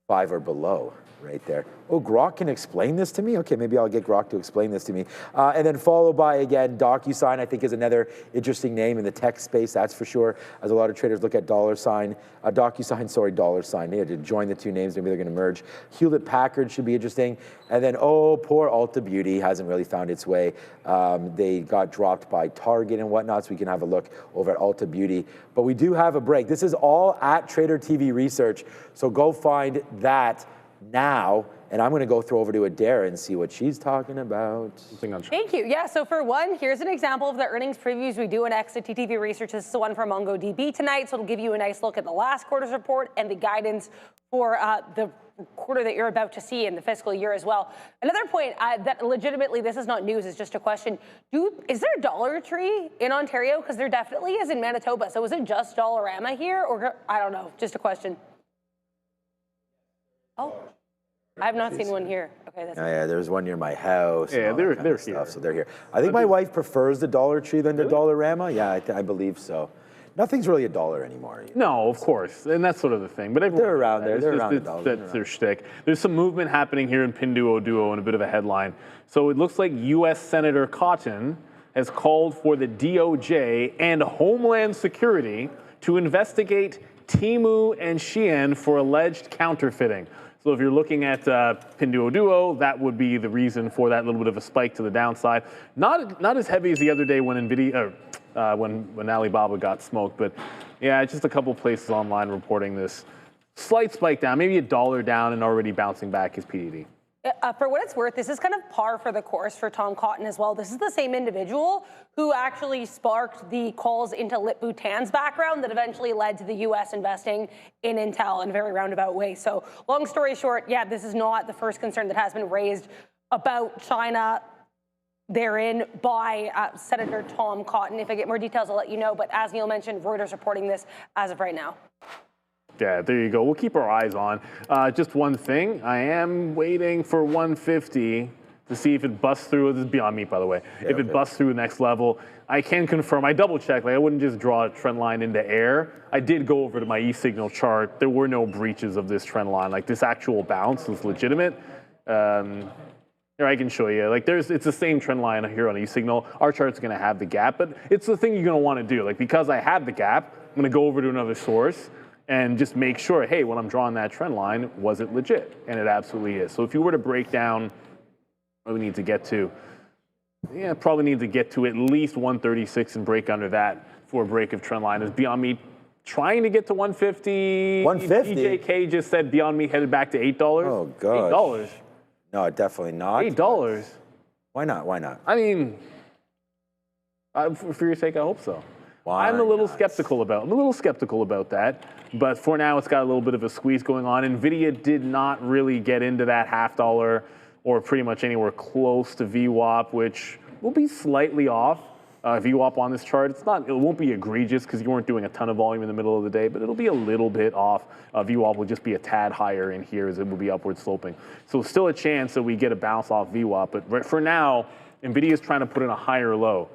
5 or below right there. Oh, Grok can explain this to me? Okay, maybe I'll get Grok to explain this to me. And then followed by, again, DocuSign, I think is another interesting name in the tech space, that's for sure, as a lot of traders look at DocuSign. They had to join the two names, maybe they're gonna merge. Hewlett Packard should be interesting. And then, oh, poor Ulta Beauty hasn't really found its way. They got dropped by Target and whatnot, so we can have a look over at Ulta Beauty. But we do have a break. This is all at Trader TV Research, so go find that now, and I'm going to go throw over to Adara and see what she's talking about. Thank you. Yeah, so for one, here's an example of the earnings previews we do in X at TTV Research. This is the one from MongoDB tonight, so it'll give you a nice look at the last quarter's report and the guidance for the quarter that you're about to see in the fiscal year as well. Another point that legitimately, this is not news, it's just a question. Is there a Dollar Tree in Ontario? Because there definitely is in Manitoba. So is it just Dollarama here? Or I don't know, just a question. Oh, I have not seen one here. Okay, that's yeah, there's one near my house. Yeah, they're here. So they're here. I think my wife prefers the Dollar Tree than the Dollarama. Yeah, I believe so. Nothing's really $1 anymore. No, of course, and that's sort of the thing. But they're around there. They're around $1. That's their shtick. There's some movement happening here in Pinduoduo and a bit of a headline. So it looks like U.S. Senator Cotton has called for the DOJ and Homeland Security to investigate Temu and Shein for alleged counterfeiting. So if you're looking at Pinduoduo, that would be the reason for that little bit of a spike to the downside. Not as heavy as the other day when when Alibaba got smoked, but yeah, just a couple places online reporting this slight spike down, maybe $1 down and already bouncing back his PDD. For what it's worth, this is kind of par for the course for Tom Cotton as well. This is the same individual who actually sparked the calls into Lip-Bu Tan's background that eventually led to the U.S. investing in Intel in a very roundabout way. So long story short, yeah, this is not the first concern that has been raised about China therein by Senator Tom Cotton. If I get more details, I'll let you know. But as Neil mentioned, Reuters reporting this as of right now. Yeah, there you go. We'll keep our eyes on. Just one thing. I am waiting for 150 to see if it busts through. This is Beyond Meat, by the way. Yeah, if it busts through the next level, I can confirm. I double checked. Like, I wouldn't just draw a trend line into air. I did go over to my e-signal chart. There were no breaches of this trend line. Like, this actual bounce is legitimate. Here, I can show you. Like, it's the same trend line here on e-signal. Our chart's going to have the gap, but it's the thing you're going to want to do. Like, because I have the gap, I'm going to go over to another source and just make sure, hey, when I'm drawing that trend line, was it legit? And it absolutely is. So if you were to break down what we need to get to, yeah, probably need to get to at least 136 and break under that for a break of trend line. Is Beyond Meat trying to get to 150? 150? DJK just said Beyond Meat headed back to $8. Oh, gosh. $8. No, definitely not. $8. Why not? Why not? I mean, for your sake, I hope so. Why I'm a little not? skeptical about that. But for now, it's got a little bit of a squeeze going on. NVIDIA did not really get into that $0.50 or pretty much anywhere close to VWAP, which will be slightly off. VWAP on this chart, it won't be egregious because you weren't doing a ton of volume in the middle of the day, but it'll be a little bit off. VWAP will just be a tad higher in here as it will be upward sloping. So still a chance that we get a bounce off VWAP, but for now, NVIDIA is trying to put in a higher low.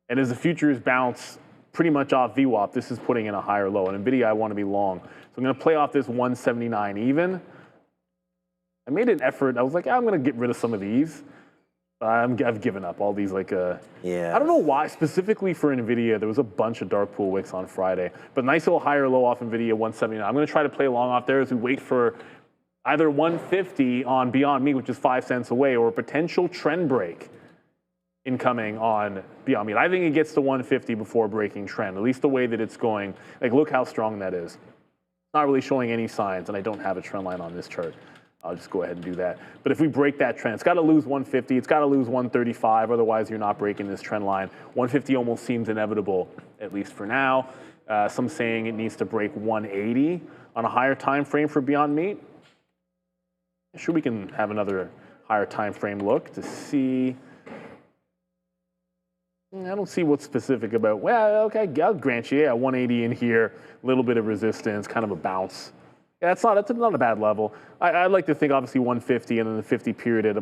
And as the futures bounce pretty much off VWAP, this is putting in a higher low. And NVIDIA, I want to be long. So I'm going to play off this 179 even. I made an effort. I was like, I'm going to get rid of some of these. I've given up all these, yeah. I don't know why, specifically for NVIDIA, there was a bunch of dark pool wicks on Friday. But nice little higher low off NVIDIA, 179. I'm going to try to play long off there as we wait for either 150 on Beyond Meat, which is 5 cents away, or a potential trend break incoming on Beyond Meat. I think it gets to 150 before breaking trend, at least the way that it's going. Like, look how strong that is. Not really showing any signs, and I don't have a trend line on this chart. I'll just go ahead and do that. But if we break that trend, it's got to lose 150. It's got to lose 135. Otherwise, you're not breaking this trend line. 150 almost seems inevitable, at least for now. Some saying it needs to break 180 on a higher time frame for Beyond Meat. Sure, we can have another higher time frame look to see. I don't see what's specific about, well, okay, I'll grant you, yeah, 180 in here, a little bit of resistance, kind of a bounce. Yeah, that's not a bad level. I'd like to think, obviously, 150 and then the 50 period at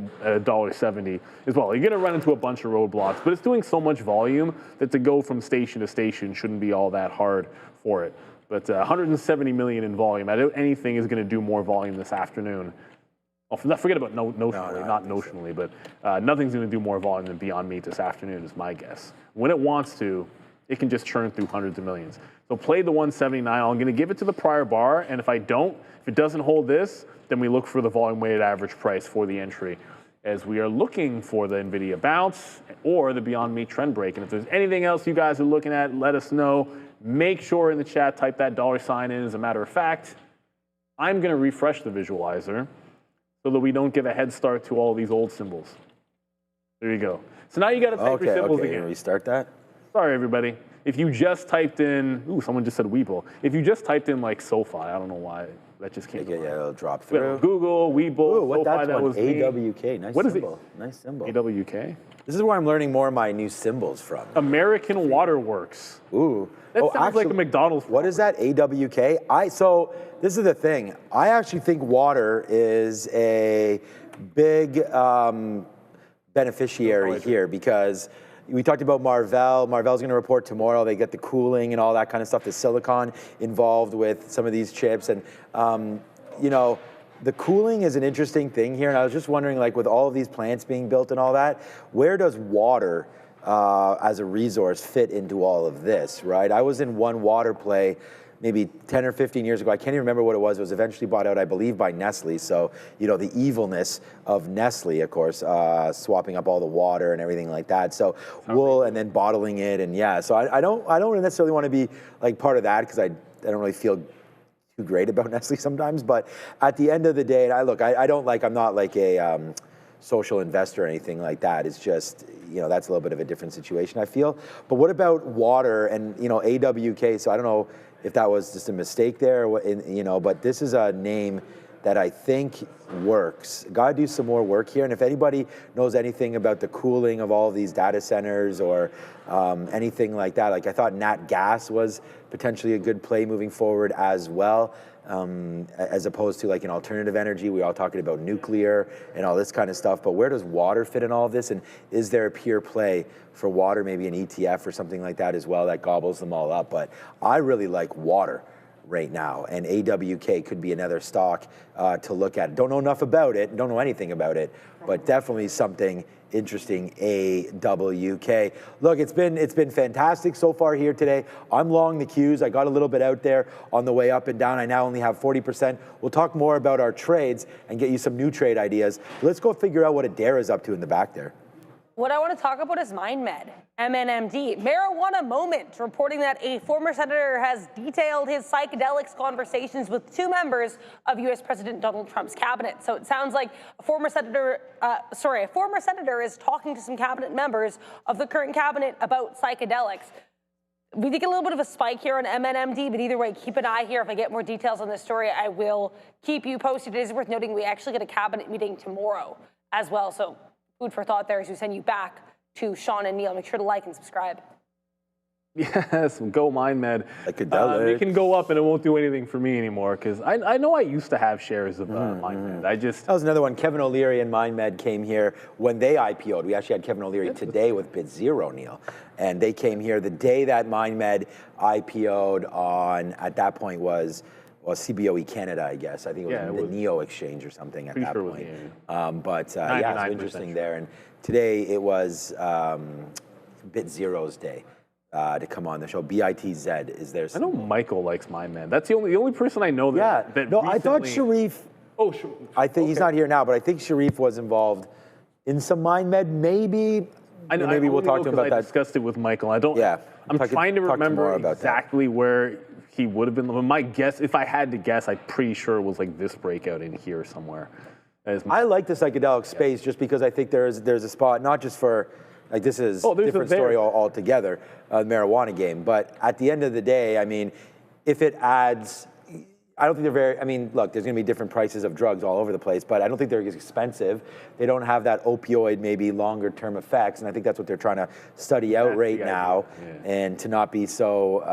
$1.70 as well. You're going to run into a bunch of roadblocks, but it's doing so much volume that to go from station to station shouldn't be all that hard for it. But 170 million in volume. I don't anything is going to do more volume this afternoon. Forget about notionally, not notionally, but nothing's going to do more volume than Beyond Meat this afternoon is my guess. When it wants to, it can just churn through hundreds of millions. So play the 179. I'm going to give it to the prior bar, and if it doesn't hold this, then we look for the volume weighted average price for the entry as we are looking for the NVIDIA bounce or the Beyond Meat trend break. And if there's anything else you guys are looking at, let us know. Make sure in the chat, type that $sign in. As a matter of fact, I'm going to refresh the visualizer so that we don't give a head start to all these old symbols. There you go. So now you got to type your symbols again. Can we restart that? Sorry, everybody. If you just typed in, someone just said Weeble. If you just typed in like SoFi, I don't know why that just came. Yeah, it'll drop through. Google, Weeble, what SoFi, that was me. AWK, nice what symbol. Is it? Nice symbol. AWK? This is where I'm learning more of my new symbols from. American Waterworks. Ooh. That sounds like a McDonald's. What is that, AWK? So this is the thing. I actually think water is a big beneficiary here because we talked about Marvell. Marvell's going to report tomorrow. They get the cooling and all that kind of stuff, the silicon involved with some of these chips. And, the cooling is an interesting thing here. And I was just wondering, like, with all of these plants being built and all that, where does water as a resource fit into all of this, right? I was in one water play maybe 10 or 15 years ago. I can't even remember what it was. It was eventually bought out, I believe, by Nestle. So, you know, the evilness of Nestle, of course, swapping up all the water and everything like that. So and then bottling it. And yeah, so I don't necessarily want to be like part of that, because I don't really feel too great about Nestle sometimes. But at the end of the day, I'm not like a social investor or anything like that. It's just, you know, that's a little bit of a different situation, I feel. But what about water and, you know, AWK? So I don't know if that was just a mistake there, you know, but this is a name that I think works. Got to do some more work here. And if anybody knows anything about the cooling of all of these data centers or anything like that, like I thought nat gas was potentially a good play moving forward as well, as opposed to like an alternative energy. We all talking about nuclear and all this kind of stuff, but where does water fit in all of this? And is there a pure play for water, maybe an ETF or something like that as well that gobbles them all up? But I really like water right now, and AWK could be another stock to look at. Don't know enough about it, don't know anything about it, but definitely something interesting. AWK. Look, it's been fantastic so far here today. I'm long the Qs. I got a little bit out there on the way up and down. I now only have 40%. We'll talk more about our trades and get you some new trade ideas. Let's go figure out what Adair is up to in the back there. What I want to talk about is MindMed, MNMD. Marijuana Moment, reporting that a former senator has detailed his psychedelics conversations with two members of U.S. President Donald Trump's cabinet. So it sounds like a former senator is talking to some cabinet members of the current cabinet about psychedelics. We think a little bit of a spike here on MNMD, but either way, keep an eye here. If I get more details on this story, I will keep you posted. It is worth noting we actually get a cabinet meeting tomorrow as well. So food for thought there as we send you back to Sean and Neil. Make sure to like and subscribe. Yes, go MindMed. Psychedelics. It can go up and it won't do anything for me anymore, because I know I used to have shares of MindMed. That was another one. Kevin O'Leary and MindMed came here when they IPO'd. We actually had Kevin O'Leary today with BitZero, Neil. And they came here the day that MindMed IPO'd on, at that point was CBOE Canada, I guess. I think it was the NEO exchange or something at that point. But yeah, so interesting there. And today it was BitZero's day to come on the show. BITZ is there. I know Michael likes MindMed. That's the only person I know that. Yeah. No, recently, I thought Sharif. Oh, I think he's not here now, but I think Sharif was involved in some MindMed. Maybe. Maybe we'll talk to him about that. I discussed it with Michael. I'm trying to remember exactly where he would have been. My guess, if I had to guess, I'm pretty sure it was like this breakout in here somewhere. I like the psychedelic space just because I think there's a spot, not just for, like this is a different story altogether, marijuana game. But at the end of the day, I mean, if it adds, I don't think they're very, I mean, look, there's going to be different prices of drugs all over the place, but I don't think they're as expensive. They don't have that opioid, maybe longer term effects. And I think that's what they're trying to study out right now, and to not be so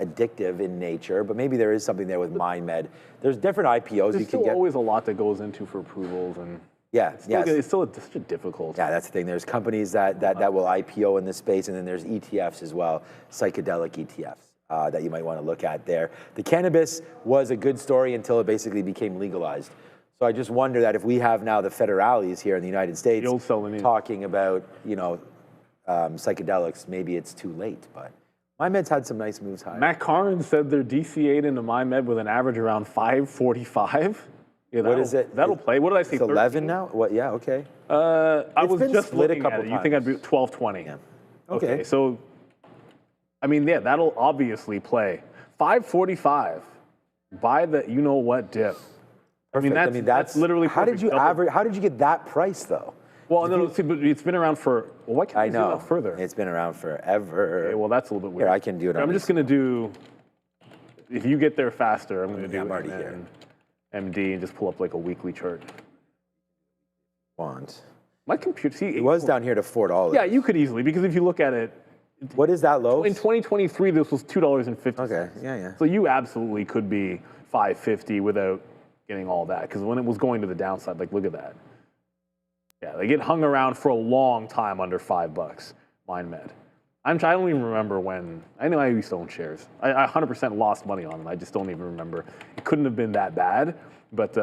addictive in nature. But maybe there is something there with MindMed. There's different IPOs you can get. There's always a lot that goes into for approvals. And it's still difficult. Yeah, that's the thing. There's companies that will IPO in this space, and then there's ETFs as well, psychedelic ETFs. That you might want to look at there. The cannabis was a good story until it basically became legalized. So I just wonder that if we have now the federales here in the United States talking about, psychedelics, maybe it's too late. But MindMed's had some nice moves higher. Matt Carnes said they're DCA'd into MindMed with an average around 545. Yeah, what is it? That'll play. What did I say? It's 11 now? What? Yeah, okay. I was just looking at it. You think I'd be 1220? Yeah. Okay, so I mean, yeah, that'll obviously play. 545 by the what dip. Perfect. I mean, that's literally. How did you get that price though? Well, but it's been around for. Well, why can't I zoom out further? It's been around forever. Okay, well, that's a little bit weird. Here, I can do it. I'm just gonna do. If you get there faster, I'm gonna do MD and just pull up like a weekly chart. My computer. See, it was down here to $4. Yeah, you could easily, because if you look at it. What is that low? In 2023, this was $2.50. Okay, yeah. So you absolutely could be $5.50 without getting all that, because when it was going to the downside, like look at that. Yeah, like it hung around for a long time under $5. MindMed. I don't even remember when. I know I used to own shares. I 100% lost money on them. I just don't even remember. It couldn't have been that bad, but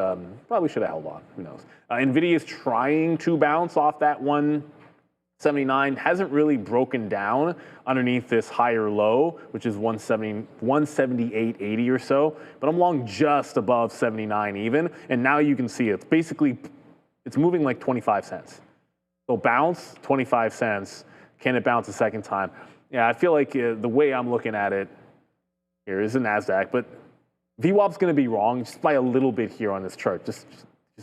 probably should have held on. Who knows? NVIDIA is trying to bounce off that 1 79 hasn't really broken down underneath this higher low, which is 178.80 or so, but I'm long just above 79 even, and now you can see it's basically, it's moving like 25 cents. So bounce, 25 cents. Can it bounce a second time? Yeah, I feel like the way I'm looking at it here is the Nasdaq, but VWAP's going to be wrong just by a little bit here on this chart, just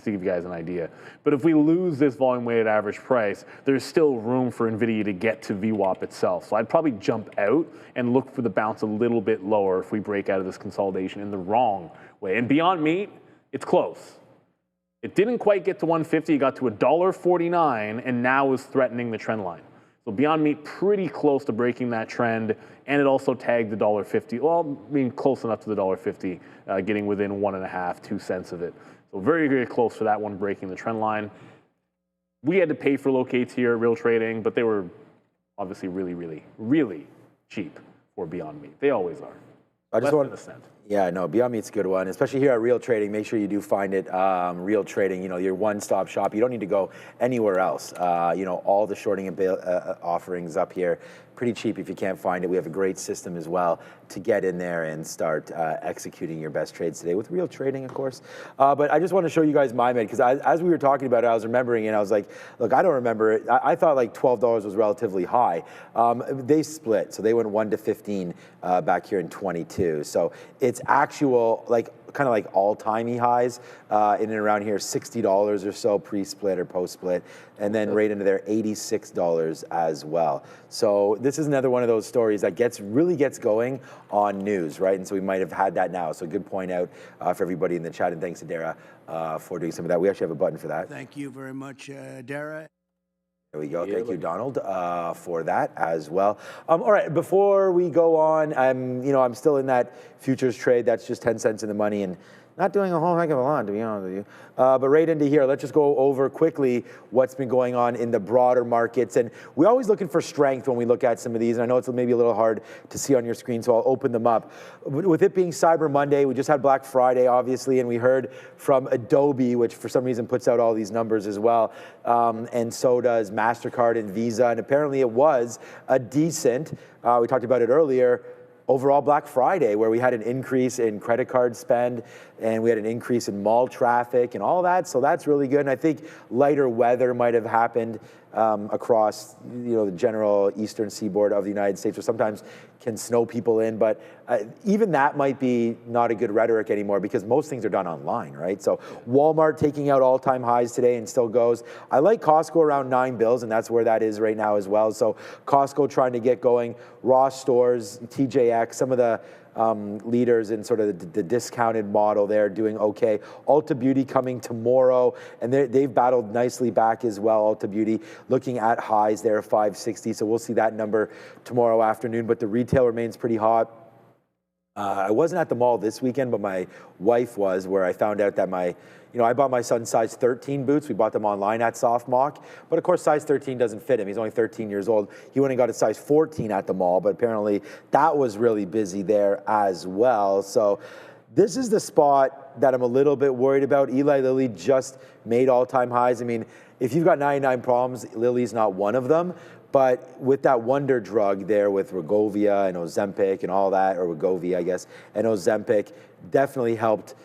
to give you guys an idea. But if we lose this volume weighted average price, there's still room for NVIDIA to get to VWAP itself. So I'd probably jump out and look for the bounce a little bit lower if we break out of this consolidation in the wrong way. And Beyond Meat, it's close. It didn't quite get to 150, it got to $1.49, and now is threatening the trend line. So Beyond Meat pretty close to breaking that trend, and it also tagged the $1.50. Well, I mean, close enough to the $1.50, getting within 1.5, 2 cents of it. So very, very close for that one breaking the trend line. We had to pay for locates here at Real Trading, but they were obviously really, really, really cheap for Beyond Meat. They always are. I just want to cent. Yeah, no, Beyond Meat's a good one, especially here at Real Trading. Make sure you do find it. Real Trading, you know, your one-stop shop. You don't need to go anywhere else. You know, all the shorting and offerings up here, pretty cheap if you can't find it. We have a great system as well to get in there and start executing your best trades today with Real Trading, of course. But I just want to show you guys my med, because as we were talking about it, I was remembering, and I was like, look, I don't remember it. I thought like $12 was relatively high. They split, so they went 1 to 15 back here in 22. So it's actual, like, kind of like all-timey highs in and around here, $60 or so pre-split or post-split, and then right into there, $86 as well. So this is another one of those stories that really gets going on news, right? And so we might have had that now. So good point out for everybody in the chat, and thanks to Dara for doing some of that. We actually have a button for that. Thank you very much, Dara. There we go. Thank you, Donald, for that as well. All right, before we go on, I'm still in that futures trade. That's just 10 cents in the money and not doing a whole heck of a lot, to be honest with you. But right into here, let's just go over quickly what's been going on in the broader markets. And we're always looking for strength when we look at some of these. And I know it's maybe a little hard to see on your screen, so I'll open them up. With it being Cyber Monday, we just had Black Friday, obviously, and we heard from Adobe, which for some reason puts out all these numbers as well. And so does MasterCard and Visa. And apparently it was a decent, we talked about it earlier, overall Black Friday, where we had an increase in credit card spend and we had an increase in mall traffic and all that. So that's really good. And I think lighter weather might have happened across, the general eastern seaboard of the United States, where sometimes can snow people in. But even that might be not a good rhetoric anymore, because most things are done online, right? So Walmart taking out all-time highs today and still goes. I like Costco around $9, and that's where that is right now as well. So Costco trying to get going. Ross Stores, TJX, some of the leaders in sort of the discounted model there doing okay. Ulta Beauty coming tomorrow, and they've battled nicely back as well. Ulta Beauty looking at highs there, 560, so we'll see that number tomorrow afternoon, but the retail remains pretty hot. I wasn't at the mall this weekend, but my wife was, where I found out that I bought my son size 13 boots. We bought them online at SoftBank, but of course size 13 doesn't fit him. He's only 13 years old. He went and got a size 14 at the mall, but apparently that was really busy there as well. So this is the spot that I'm a little bit worried about. Eli Lilly just made all-time highs. I mean, if you've got 99 problems, Lilly's not one of them. But with that wonder drug there with Wegovy and Ozempic and all that, or Wegovy, I guess, and Ozempic definitely helped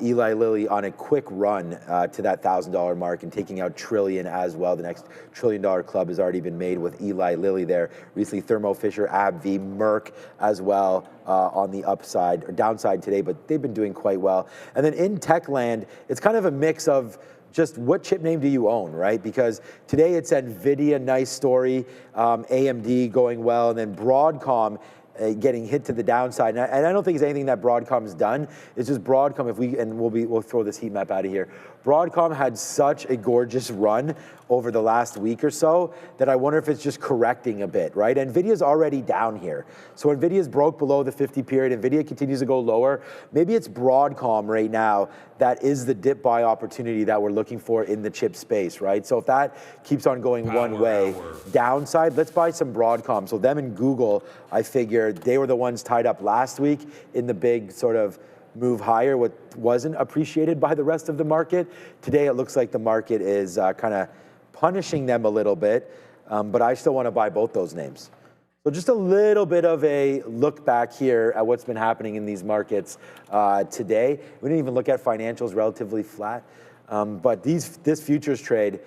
Eli Lilly on a quick run to that $1,000 mark and taking out Trillion as well. The next $1 trillion club has already been made with Eli Lilly there. Recently, Thermo Fisher, AbbVie, Merck as well on the upside or downside today, but they've been doing quite well. And then in tech land, it's kind of a mix of just what chip name do you own, right? Because today it's NVIDIA, nice story, AMD going well, and then Broadcom getting hit to the downside. And I don't think it's anything that Broadcom's done. It's just Broadcom, we'll throw this heat map out of here. Broadcom had such a gorgeous run over the last week or so that I wonder if it's just correcting a bit, right? NVIDIA's already down here. So NVIDIA's broke below the 50 period. NVIDIA continues to go lower. Maybe it's Broadcom right now that is the dip buy opportunity that we're looking for in the chip space, right? So if that keeps on going one way, downside, let's buy some Broadcom. So them and Google, I figured they were the ones tied up last week in the big sort of move higher, what wasn't appreciated by the rest of the market. Today, it looks like the market is kind of punishing them a little bit. but I still want to buy both those names. So just a little bit of a look back here at what's been happening in these markets today. We didn't even look at financials, relatively flat. But this futures trade,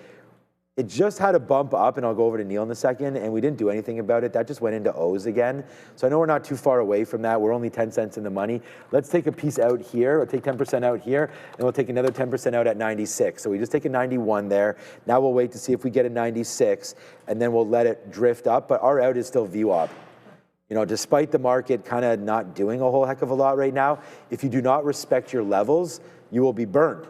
it just had a bump up, and I'll go over to Neil in a second, and we didn't do anything about it. That just went into O's again. So I know we're not too far away from that. We're only 10 cents in the money. Let's take a piece out here. We'll take 10% out here, and we'll take another 10% out at 96. So we just take a 91 there. Now we'll wait to see if we get a 96, and then we'll let it drift up. But our out is still VWAP. You know, despite the market kind of not doing a whole heck of a lot right now, if you do not respect your levels, you will be burned.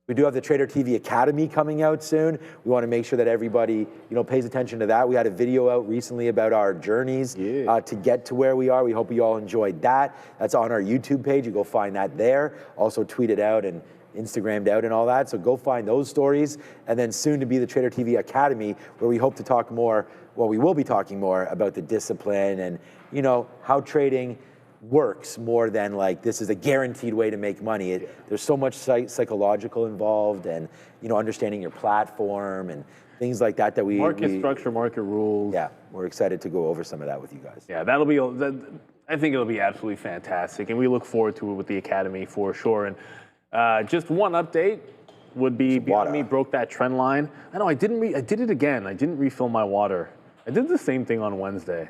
We do have the Trader TV Academy coming out soon. We want to make sure that everybody, pays attention to that. We had a video out recently about our journeys to get to where we are. We hope you all enjoyed that. That's on our YouTube page. You go find that there. Also tweeted out and Instagrammed out and all that. So go find those stories. And then soon to be the Trader TV Academy, where we hope to talk more, well, we will be talking more about the discipline and, how trading works more than like this is a guaranteed way to make money. There's so much psychological involved, and understanding your platform and things like that we market structure, market rules. Yeah, we're excited to go over some of that with you guys. Yeah, I think it'll be absolutely fantastic, and we look forward to it with the Academy for sure. And just one update would be Beyond Meat broke that trend line. I know I did it again. I didn't refill my water. I did the same thing on Wednesday.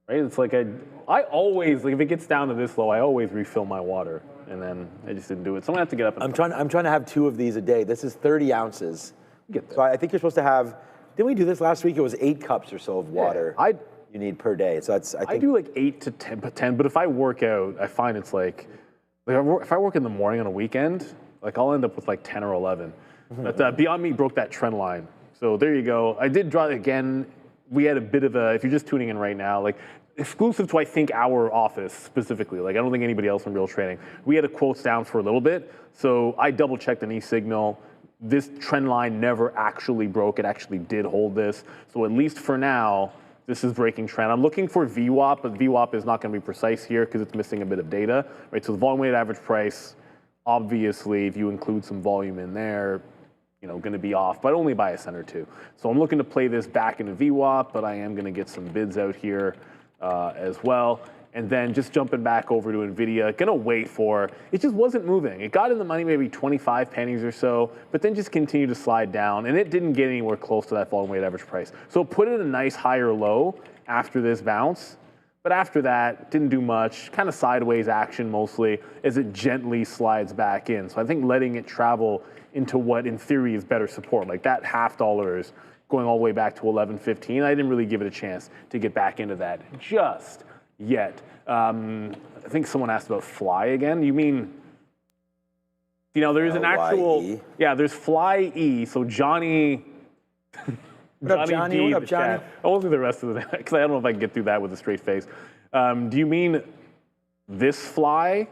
Right? It's like I always, like if it gets down to this low, I always refill my water, and then I just didn't do it. So I'm gonna have to get up. I'm trying to have 2 of these a day. This is 30 ounces. So I think you're supposed to have. Didn't we do this last week? It was 8 cups or so of water you need per day. So that's I do like 8 to 10, but if I work out, I find it's like if I work in the morning on a weekend, like I'll end up with like 10 or 11. But Beyond Meat broke that trend line. So there you go. I did draw again. We had a bit of if you're just tuning in right now, like exclusive to, I think, our office specifically. Like, I don't think anybody else in real trading. We had a quotes down for a little bit. So I double checked an e-signal. This trend line never actually broke. It actually did hold this. So at least for now, this is breaking trend. I'm looking for VWAP, but VWAP is not going to be precise here because it's missing a bit of data, right? So the volume weighted average price, obviously, if you include some volume in there, going to be off, but only by a cent or 2. So I'm looking to play this back into VWAP, but I am going to get some bids out here as well. And then just jumping back over to NVIDIA, going to wait for, it just wasn't moving. It got in the money maybe 25 pennies or so, but then just continued to slide down, and it didn't get anywhere close to that volume weighted average price. So it put in a nice higher low after this bounce, but after that, didn't do much, kind of sideways action mostly, as it gently slides back in. So I think letting it travel into what in theory is better support, like that $0.50 is going all the way back to 11.15. I didn't really give it a chance to get back into that just yet. I think someone asked about FLYE again. You mean, there's an actual, there's FLYE. So Johnny, what up, Johnny? D, what up, Johnny? I won't do the rest of the because I don't know if I can get through that with a straight face. Do you mean this FLYE?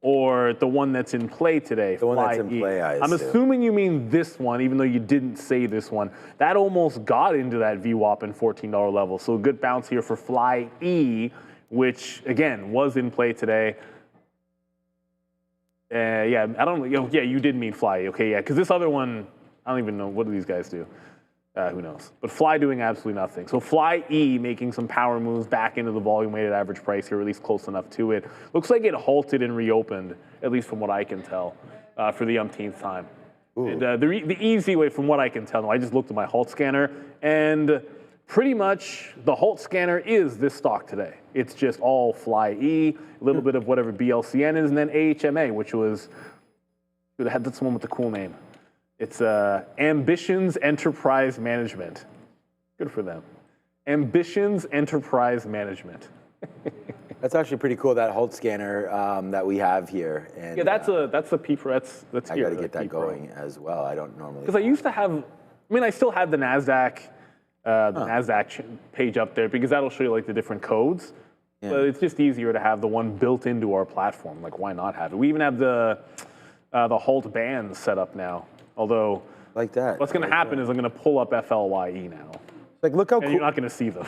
Or the one that's in play today? The one that's in play, I'm assuming you mean this one, even though you didn't say this one. That almost got into that VWAP and $14 level. So a good bounce here for FLYE, which, again, was in play today. I don't know. Yeah, you did mean FLYE. Okay, yeah, because this other one, I don't even know. What do these guys do? Who knows? But FLYE doing absolutely nothing. So FLYE making some power moves back into the volume weighted average price here, at least close enough to it. Looks like it halted and reopened, at least from what I can tell, for the umpteenth time. And the easy way, from what I can tell, I just looked at my Halt scanner, and pretty much the Halt scanner is this stock today. It's just all FLYE, a little bit of whatever BLCN is, and then AHMA, which was, that's the one with the cool name. It's Ambitions Enterprise Management. Good for them. Ambitions Enterprise Management. That's actually pretty cool, that Halt scanner that we have here. And, yeah, that's a P Pro. That's I got to get that going as well. I don't normally. Because I used to have, I still have the Nasdaq, Nasdaq page up there because that'll show you like the different codes. Yeah. But it's just easier to have the one built into our platform. Like, why not have it? We even have the Halt bands set up now. Although, like that. What's going to happen is I'm going to pull up FLYE now. Like, look how cool. You're not going to see them.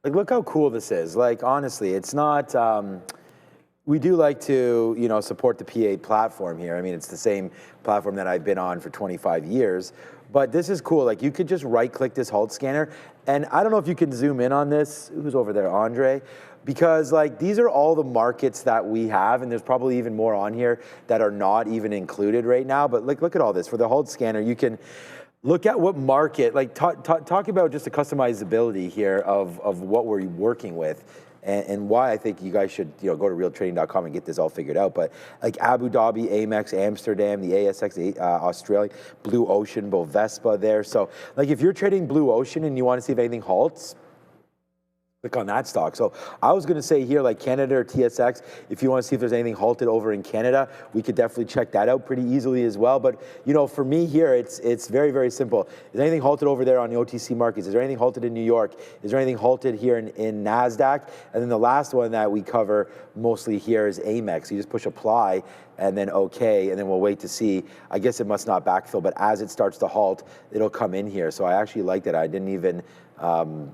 Like, look how cool this is. Like, honestly, it's not, we do like to, you know, support the P8 platform here. I mean, it's the same platform that I've been on for 25 years. But this is cool. Like, you could just right-click this Halt scanner, and I don't know if you can zoom in on this. Who's over there, Andre? Because, like, these are all the markets that we have, and there's probably even more on here that are not even included right now. But, like, look at all this. For the Halt scanner, you can look at what market, like, talk about just the customizability here of what we're working with. And why I think you guys should, you know, go to realtrading.com and get this all figured out. But like Abu Dhabi, Amex, Amsterdam, the ASX, Australia, Blue Ocean, Bovespa there. So like if you're trading Blue Ocean and you want to see if anything halts, click on that stock. So I was going to say here, like Canada or TSX, if you want to see if there's anything halted over in Canada, we could definitely check that out pretty easily as well. But, you know, for me here, it's very, very simple. Is anything halted over there on the OTC markets? Is there anything halted in New York? Is there anything halted here in Nasdaq? And then the last one that we cover mostly here is Amex. You just push apply and then okay, and then we'll wait to see. I guess it must not backfill, but as it starts to halt, it'll come in here. So I actually like that. I didn't even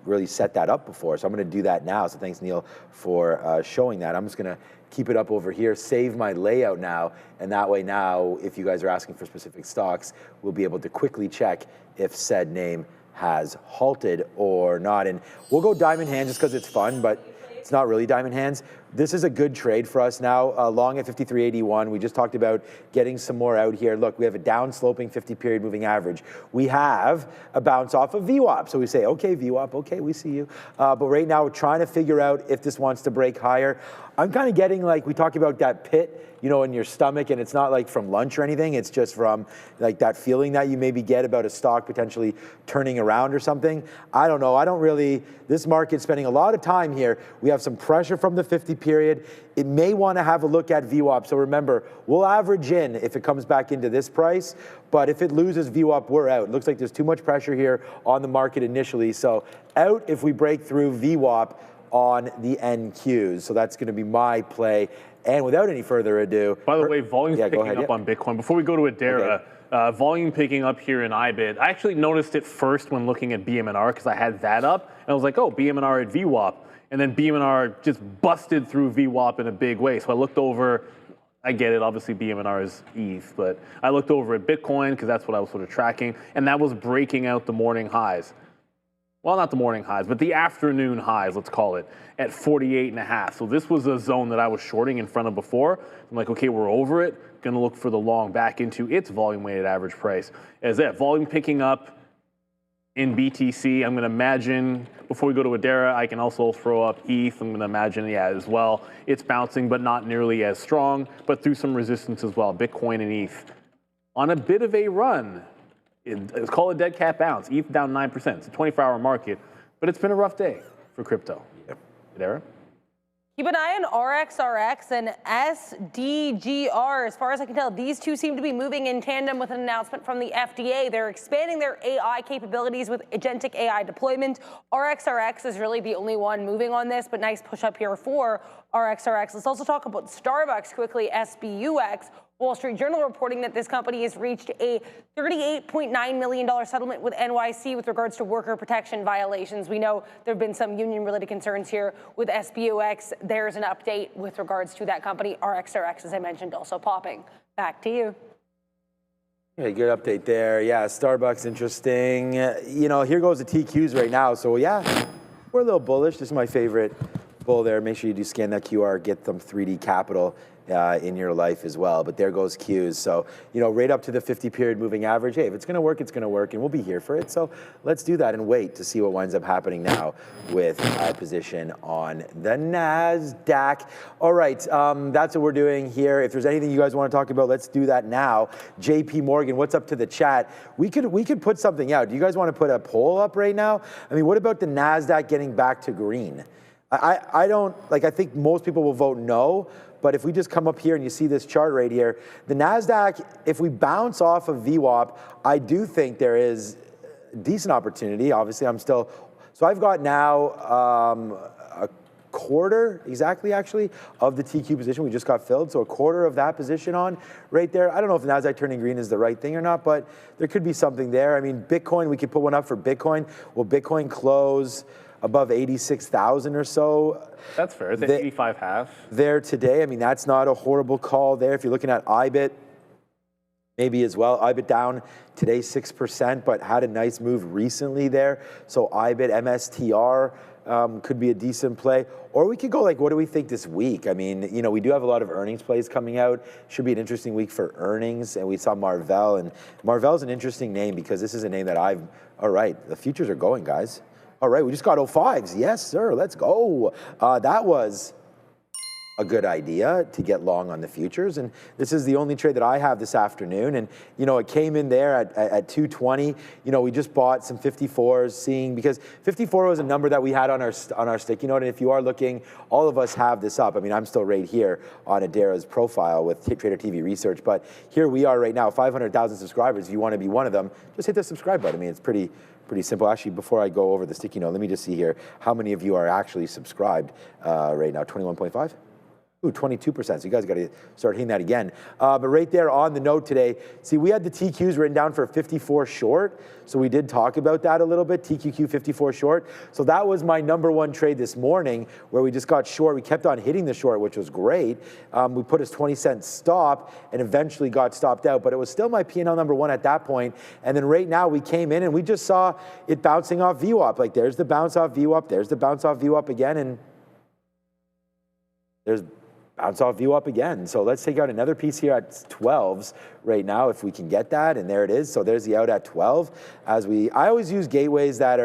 really set that up before. So I'm going to do that now. So thanks, Neil, for showing that. I'm just going to keep it up over here, save my layout now, and that way now, if you guys are asking for specific stocks, we'll be able to quickly check if said name has halted or not. And we'll go diamond hands just because it's fun, but it's not really diamond hands. This is a good trade for us now. Long at 53.81. We just talked about getting some more out here. Look, we have a down sloping 50-period moving average. We have a bounce off of VWAP. So we say, okay, VWAP, okay, we see you. But right now, we're trying to figure out if this wants to break higher. I'm kind of getting like, we talk about that pit, you know, in your stomach, and it's not like from lunch or anything. It's just from like that feeling that you maybe get about a stock potentially turning around or something. I don't know. I don't really, this market's spending a lot of time here. We have some pressure from the 50 period. It may want to have a look at VWAP. So remember, we'll average in if it comes back into this price, but if it loses VWAP, we're out. It looks like there's too much pressure here on the market initially. So out if we break through VWAP on the NQs. So that's going to be my play. And without any further ado. By the way, volume's picking up on Bitcoin. Before we go to Adara, volume picking up here in IBIT. I actually noticed it first when looking at BMNR because I had that up. And I was like, oh, BMNR at VWAP. And then BMNR just busted through VWAP in a big way. So I looked over, I get it, obviously BMNR is ETH, but I looked over at Bitcoin because that's what I was sort of tracking. And that was breaking out the morning highs. Well, not the morning highs, but the afternoon highs, let's call it, at 48.5. So this was a zone that I was shorting in front of before. I'm like, okay, we're over it. Going to look for the long back into its volume-weighted average price. As that volume picking up in BTC, I'm going to imagine, before we go to Adara, I can also throw up ETH. I'm going to imagine, yeah, as well. It's bouncing, but not nearly as strong, but through some resistance as well. Bitcoin and ETH on a bit of a run. It's called a dead cat bounce. ETH down 9%. It's a 24-hour market, but it's been a rough day for crypto. Yep. Adara? Keep an eye on RXRX and SDGR. As far as I can tell, these two seem to be moving in tandem with an announcement from the FDA. They're expanding their AI capabilities with agentic AI deployment. RXRX is really the only one moving on this, but nice push up here for RXRX. Let's also talk about Starbucks quickly, SBUX. Wall Street Journal reporting that this company has reached a $38.9 million settlement with NYC with regards to worker protection violations. We know there have been some union-related concerns here with SBUX. There's an update with regards to that company. RXRX, as I mentioned, also popping. Back to you. Yeah, good update there. Yeah, Starbucks, interesting. You know, here goes the TQs right now. So, yeah, we're a little bullish. This is my favorite bull there. Make sure you do scan that QR, get some 3D capital in your life as well. But there goes Qs. So, you know, right up to the 50-period moving average. Hey, if it's going to work, it's going to work, and we'll be here for it. So let's do that and wait to see what winds up happening now with our position on the Nasdaq. All right, that's what we're doing here. If there's anything you guys want to talk about, let's do that now. JP Morgan, what's up to the chat? We could put something out. Do you guys want to put a poll up right now? I mean, what about the Nasdaq getting back to green? I don't, like, I think most people will vote no, but if we just come up here and you see this chart right here, the Nasdaq, if we bounce off of VWAP, I do think there is a decent opportunity. Obviously, so I've got now a quarter, exactly actually, of the TQ position we just got filled, so a quarter of that position on right there. I don't know if the Nasdaq turning green is the right thing or not, but there could be something there. I mean, Bitcoin, we could put one up for Bitcoin. Will Bitcoin close above 86,000 or so. That's fair. It's at 85.5. There today. I mean, that's not a horrible call there. If you're looking at IBIT, maybe as well. IBIT down today 6%, but had a nice move recently there. So IBIT, MSTR could be a decent play. Or we could go like, what do we think this week? I mean, you know, we do have a lot of earnings plays coming out. Should be an interesting week for earnings. And we saw Marvell. And Marvell's an interesting name because this is a name that all right, the futures are going, guys. All right, we just got 05s. Yes, sir, let's go. That was a good idea to get long on the futures, and this is the only trade that I have this afternoon. And you know, it came in there at 220. You know, we just bought some 54s, because 54 was a number that we had on our sticky note. And if you are looking, all of us have this up. I mean, I'm still right here on Adara's profile with Trader TV Research, but here we are right now, 500,000 subscribers. If you want to be one of them, just hit the subscribe button. I mean, it's pretty simple. Actually, before I go over the sticky note, let me just see here how many of you are actually subscribed right now. 21.5. Ooh, 22%, so you guys got to start hitting that again. But right there on the note today, see, we had the TQs written down for 54 short, so we did talk about that a little bit, TQQ 54 short. So that was my #1 trade this morning, where we just got short. We kept on hitting the short, which was great. We put his 20-cent stop and eventually got stopped out, but it was still my P&L #1 at that point. And then right now we came in and we just saw it bouncing off VWAP. Like, there's the bounce off VWAP, there's the bounce off VWAP again, and there's bounce off view up again. So let's take out another piece here at 12s right now, if we can get that. And there it is. So there's the out at 12. I always use gateways that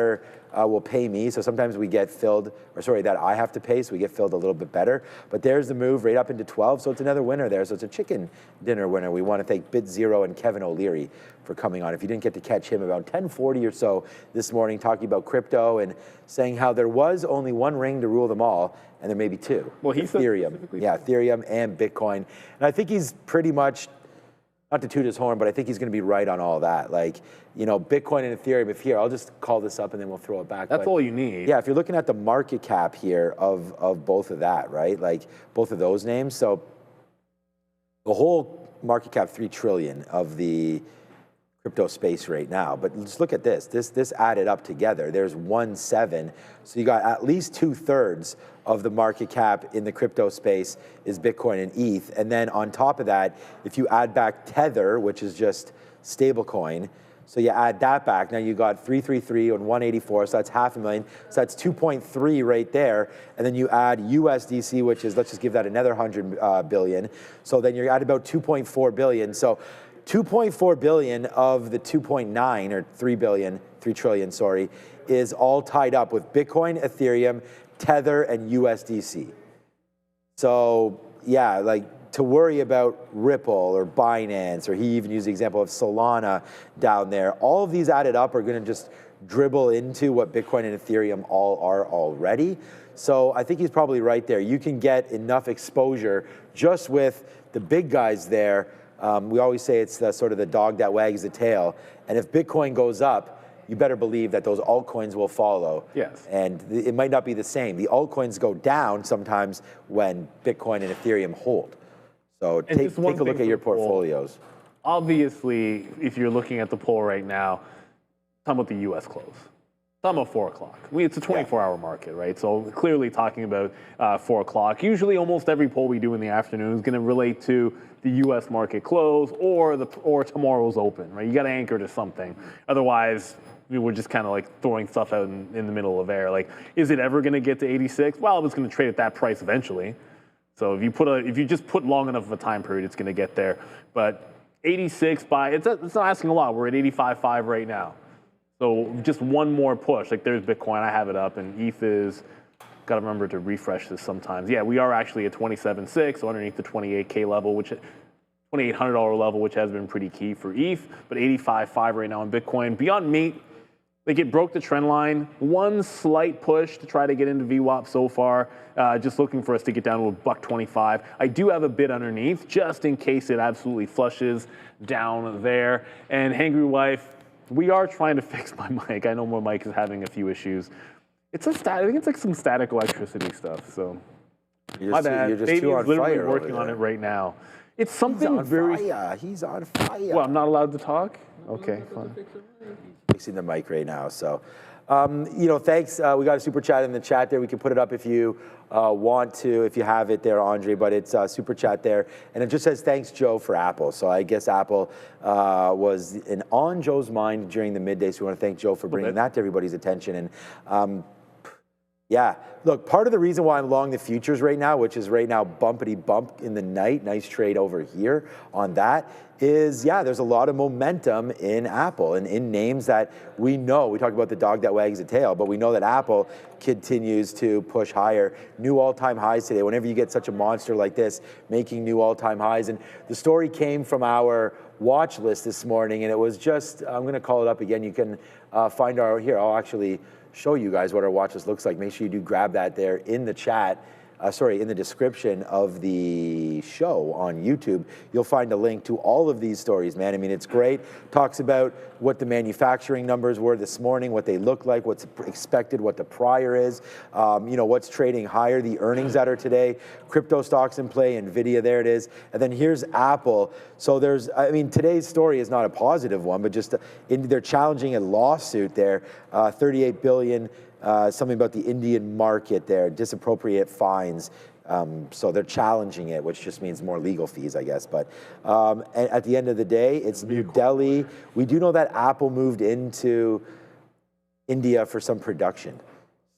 will pay me. So sometimes we get filled, that I have to pay, so we get filled a little bit better. But there's the move right up into 12. So it's another winner there. So it's a chicken dinner winner. We want to thank BitZero and Kevin O'Leary for coming on. If you didn't get to catch him about 10:40 or so this morning, talking about crypto and saying how there was only one ring to rule them all, and there may be two. Well, he's Ethereum. Yeah, Ethereum and Bitcoin. And I think he's pretty much, not to toot his horn, but I think he's going to be right on all that. Like, you know, Bitcoin and Ethereum, I'll just call this up and then we'll throw it back. That's all you need. Yeah, if you're looking at the market cap here of both of that, right? Like, both of those names. So the whole market cap, 3 trillion of the crypto space right now. But just look at this. This added up together. There's 1.7. So you got at least 2/3 of the market cap in the crypto space is Bitcoin and ETH. And then on top of that, if you add back Tether, which is just stablecoin, so you add that back, now you got 333 and 184, so that's 500,000. So that's 2.3 right there. And then you add USDC, which is, let's just give that another 100 billion. So then you're at about 2.4 billion. So 2.4 billion of the 2.9 or 3 trillion, is all tied up with Bitcoin, Ethereum, Tether, and USDC. So yeah, like, to worry about Ripple or Binance, or he even used the example of Solana down there, all of these added up are going to just dribble into what Bitcoin and Ethereum all are already. So I think he's probably right there. You can get enough exposure just with the big guys there. We always say it's the sort of the dog that wags the tail. And if Bitcoin goes up, you better believe that those altcoins will follow. Yes. And it might not be the same. The altcoins go down sometimes when Bitcoin and Ethereum hold. So take a look at your portfolios. Obviously, if you're looking at the poll right now, talking about the U.S. close. Talking about 4 o'clock. It's a 24-hour market, right? So clearly talking about 4 o'clock. Usually almost every poll we do in the afternoon is going to relate to the U.S. market close or tomorrow's open, right? You got to anchor to something. Otherwise, we're just kind of like throwing stuff out in the middle of air. Like, is it ever going to get to 86? Well, it's going to trade at that price eventually. So if you just put long enough of a time period, it's going to get there. But 86 it's not asking a lot. We're at 85.5 right now. So just one more push. Like, there's Bitcoin. I have it up, and ETH is, got to remember to refresh this sometimes. Yeah, we are actually at 27.6, so underneath the 28K level, which $2,800 level, which has been pretty key for ETH. But 85.5 right now in Bitcoin. Beyond Meat, like, it broke the trend line. One slight push to try to get into VWAP so far. Just looking for us to get down to $1.25. I do have a bid underneath, just in case it absolutely flushes down there. And Hangry Wife, we are trying to fix my mic. I know my mic is having a few issues. I think it's like some static electricity stuff. So my bad. You're just Baby too on is literally fire working on it right now. It's something He's on very. fire. He's on fire. Well, I'm not allowed to talk? Okay, fine. Fixing the mic right now. So, thanks. We got a super chat in the chat there. We can put it up if you want to, if you have it there, Andre, but it's super chat there. And it just says, thanks, Joe, for Apple. So I guess Apple was on Joe's mind during the midday. So we want to thank Joe for bringing that to everybody's attention. And yeah, look, part of the reason why I'm long the futures right now, which is right now bumpity bump in the night, nice trade over here on that, is, yeah, there's a lot of momentum in Apple and in names that we know. We talk about the dog that wags the tail, but we know that Apple continues to push higher. New all-time highs today. Whenever you get such a monster like this, making new all-time highs. And the story came from our watch list this morning, and it was just, I'm going to call it up again. You can find our, here, I'll actually show you guys what our watch list looks like. Make sure you do grab that there in the chat. In the description of the show on YouTube, you'll find a link to all of these stories, man. I mean, it's great. Talks about what the manufacturing numbers were this morning, what they look like, what's expected, what the prior is, what's trading higher, the earnings that are today, crypto stocks in play, NVIDIA, there it is. And then here's Apple. So today's story is not a positive one, but just they're challenging a lawsuit there, 38 billion. Something about the Indian market there, disappropriate fines. So they're challenging it, which just means more legal fees, I guess. But at the end of the day, it's New Delhi. We do know that Apple moved into India for some production.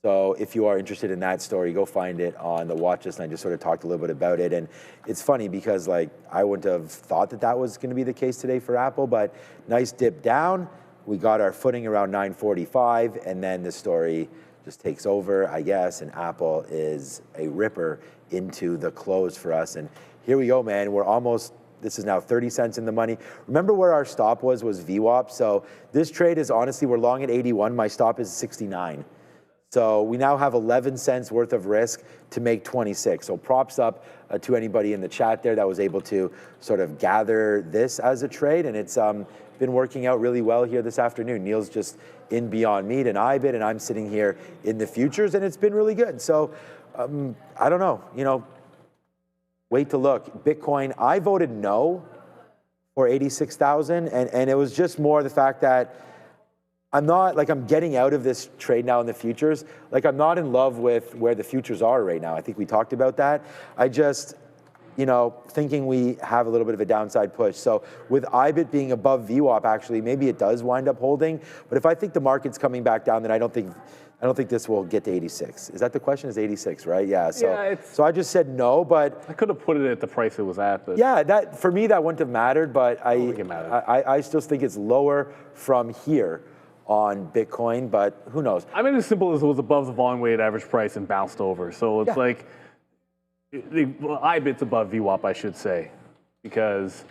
So if you are interested in that story, go find it on the watch list. And I just sort of talked a little bit about it. And it's funny because I wouldn't have thought that was going to be the case today for Apple, but nice dip down. We got our footing around 945, and then the story just takes over, I guess, and Apple is a ripper into the close for us. And here we go, man. We're almost, this is now 30 cents in the money. Remember where our stop was VWAP? So this trade is honestly, we're long at 81. My stop is 69. So we now have 11 cents worth of risk to make 26. So props up to anybody in the chat there that was able to sort of gather this as a trade. And it's been working out really well here this afternoon. Neil's just in Beyond Meat and IBIT, and I'm sitting here in the futures, and it's been really good. So I don't know, wait to look. Bitcoin, I voted no for 86,000, and it was just more the fact that I'm not, I'm getting out of this trade now in the futures. I'm not in love with where the futures are right now. I think we talked about that. I just, thinking we have a little bit of a downside push. So with IBIT being above VWAP, actually, maybe it does wind up holding. But if I think the market's coming back down, then I don't think this will get to 86. Is that the question? Is 86, right? Yeah. So I just said no, but I could have put it at the price it was at. But yeah, that for me that wouldn't have mattered. But I don't think it mattered. I still think it's lower from here on Bitcoin, but who knows? I mean, as simple as it was above the volume weighted average price and bounced over. So it's IBIT's above VWAP, I should say, because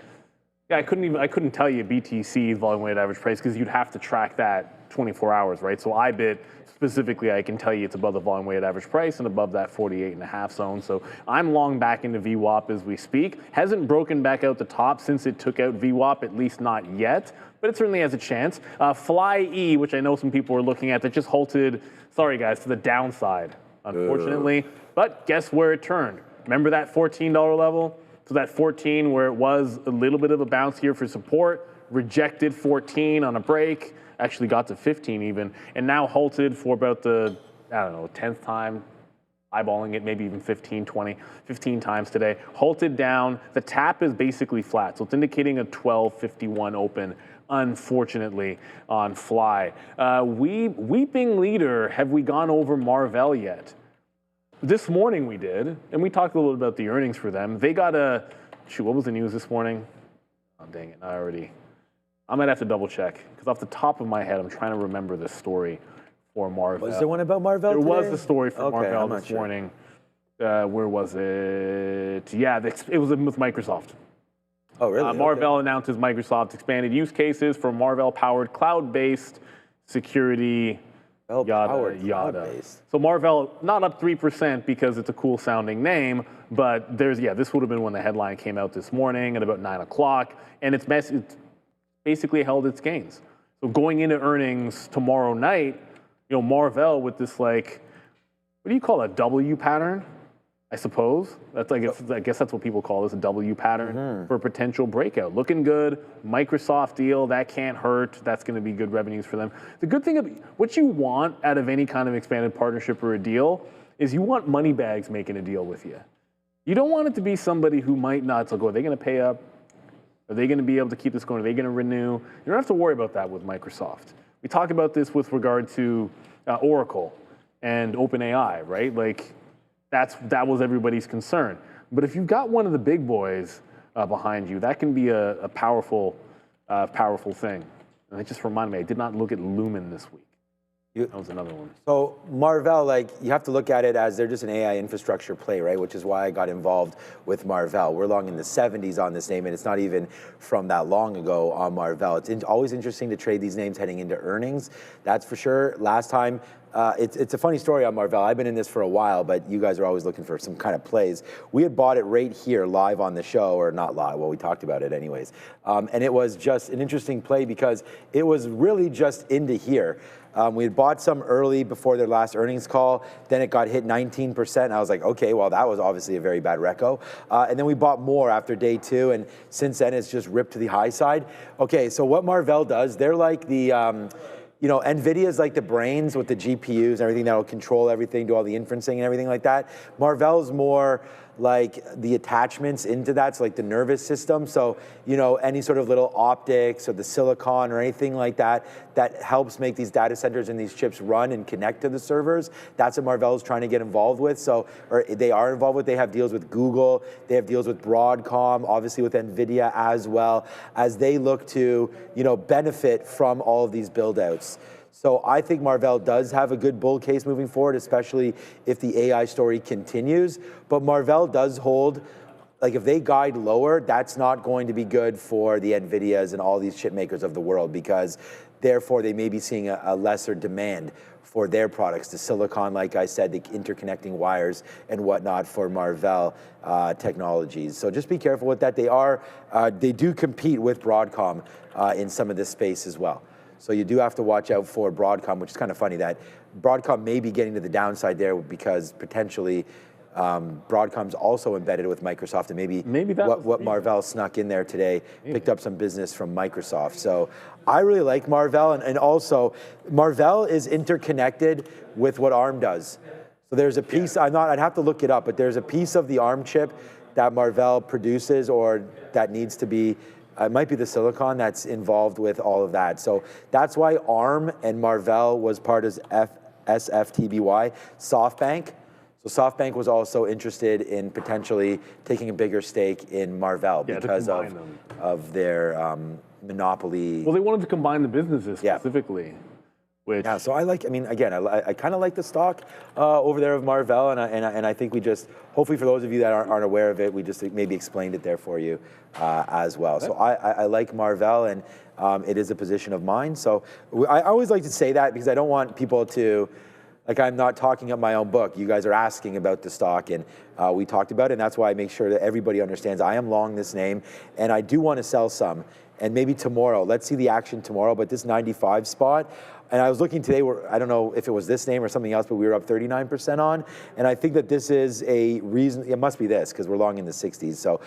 I couldn't tell you BTC's volume weighted average price because you'd have to track that 24 hours, right? So IBIT specifically, I can tell you it's above the volume weighted average price and above that 48.5 zone. So I'm long back into VWAP as we speak. Hasn't broken back out the top since it took out VWAP, at least not yet, but it certainly has a chance. FLYE, which I know some people are looking at, that just halted, sorry guys, to the downside, unfortunately. But guess where it turned? Remember that $14 level? So that 14 where it was a little bit of a bounce here for support, rejected 14 on a break, actually got to 15 even, and now halted for about the, 10th time, eyeballing it, maybe even 15 times today. Halted down. The tap is basically flat, so it's indicating a 12.51 open, unfortunately, on FLYE. Weeping leader, have we gone over MARL yet? This morning we did, and we talked a little bit about the earnings for them. They got what was the news this morning? Oh, dang it, I might have to double check, because off the top of my head, I'm trying to remember this story for MARL. Was there one about MARL today? There was the story for MARL this morning. Where was it? Yeah, it was with Microsoft. Oh, really? MARL announces Microsoft expanded use cases for MARL-powered cloud-based security, yada, yada. So MARL, not up 3% because it's a cool sounding name, but this would have been when the headline came out this morning at about 9 o'clock, and it's basically held its gains. So going into earnings tomorrow night, MARL with this what do you call a W pattern? I suppose. That's I guess that's what people call this a W pattern for a potential breakout. Looking good, Microsoft deal, that can't hurt. That's going to be good revenues for them. The good thing, what you want out of any kind of expanded partnership or a deal is you want money bags making a deal with you. You don't want it to be somebody who might not. So, are they going to pay up? Are they going to be able to keep this going? Are they going to renew? You don't have to worry about that with Microsoft. We talk about this with regard to Oracle and OpenAI, right? Like, that was everybody's concern. But if you've got one of the big boys behind you, that can be a powerful thing. And it just reminded me, I did not look at Lumen this week. That was another one. So Marvell, like, you have to look at it as they're just an AI infrastructure play, right? Which is why I got involved with Marvell. We're long in the 70s on this name, and it's not even from that long ago on Marvell. It's always interesting to trade these names heading into earnings. That's for sure. Last time, it's a funny story on Marvell. I've been in this for a while, but you guys are always looking for some kind of plays. We had bought it right here live on the show, or not live, well, we talked about it anyways. And it was just an interesting play because it was really just into here. We had bought some early before their last earnings call. Then it got hit 19%. I was like, okay, well, that was obviously a very bad reco. And then we bought more after day 2. And since then, it's just ripped to the high side. Okay, so what Marvell does, they're like the, NVIDIA is like the brains with the GPUs and everything that'll control everything, do all the inferencing and everything like that. Marvell's more like the attachments into that, so like the nervous system. So, any sort of little optics or the silicon or anything like that, that helps make these data centers and these chips run and connect to the servers. That's what Marvell is trying to get involved with. So, or they are involved with, they have deals with Google, they have deals with Broadcom, obviously with NVIDIA as well, as they look to, benefit from all of these build outs. So I think Marvell does have a good bull case moving forward, especially if the AI story continues. But Marvell does hold, like if they guide lower, that's not going to be good for the NVIDIAs and all these chip makers of the world, because therefore they may be seeing a lesser demand for their products, the silicon, like I said, the interconnecting wires and whatnot for Marvell technologies. So just be careful with that. They do compete with Broadcom in some of this space as well. So you do have to watch out for Broadcom, which is kind of funny that Broadcom may be getting to the downside there because potentially Broadcom's also embedded with Microsoft, and maybe what Marvell snuck in there today, picked up some business from Microsoft. So I really like Marvell, and also Marvell is interconnected with what ARM does. So there's a piece, I'd have to look it up, but there's a piece of the ARM chip that Marvell produces or that needs to be, it might be the silicon that's involved with all of that. So that's why ARM and Marvell was part of SFTBY, SoftBank. So SoftBank was also interested in potentially taking a bigger stake in Marvell because of their monopoly. Well, they wanted to combine the businesses specifically. Yeah, so I kind of like the stock over there of Marvell, and I think we just, hopefully for those of you that aren't aware of it, we just maybe explained it there for you as well. So I like Marvell, and it is a position of mine. So I always like to say that because I don't want people to, like, I'm not talking up my own book. You guys are asking about the stock, and we talked about it, and that's why I make sure that everybody understands I am long this name, and I do want to sell some. And maybe tomorrow, let's see the action tomorrow, but this 95 spot, and I was looking today, I don't know if it was this name or something else, but we were up 39% on, and I think that this is a reason, it must be this, because we're long in the 60s. So,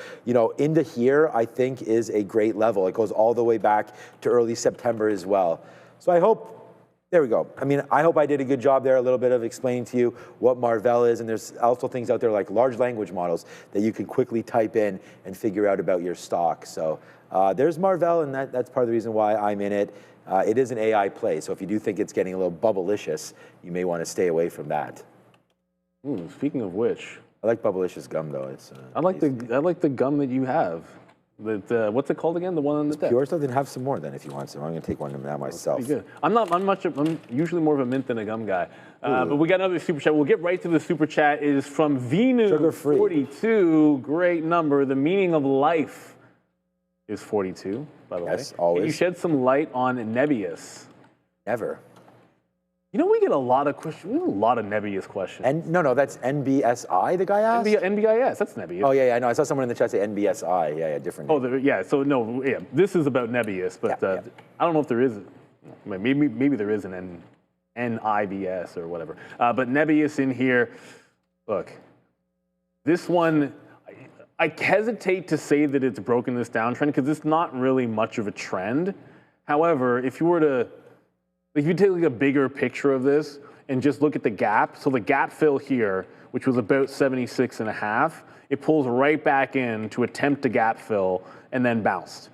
into here, I think is a great level. It goes all the way back to early September as well. So I hope, there we go. I hope I did a good job there, a little bit of explaining to you what Marvell is, and there's also things out there like large language models that you can quickly type in and figure out about your stock. So there's Marvell, and that's part of the reason why I'm in it. It is an AI play, so if you do think it's getting a little bubblicious, you may want to stay away from that. Speaking of which, I like bubblicious gum though. It's I like the gum that you have. What's it called again? The one on the deck. Pure stuff. Then have some more then if you want some. I'm going to take one of them myself. Pretty good. I'm usually more of a mint than a gum guy. But we got another super chat. We'll get right to the super chat. It is from Venu42. Great number. The meaning of life is 42, by the way. Yes, always. Can you shed some light on Nebius? Never. We get a lot of questions. We have a lot of Nebius questions. And no, that's NBSI. The guy asked. NBIS. That's Nebius. Oh yeah, I know. I saw someone in the chat say NBSI. Yeah, different. Oh, So no, this is about Nebius, but I don't know if there is. Maybe there is an NIBS or whatever. But Nebius in here. Look, This one, I hesitate to say that it's broken this downtrend because it's not really much of a trend. However, if you take like a bigger picture of this and just look at the gap, so the gap fill here, which was about 76.5, it pulls right back in to attempt to gap fill and then bounced.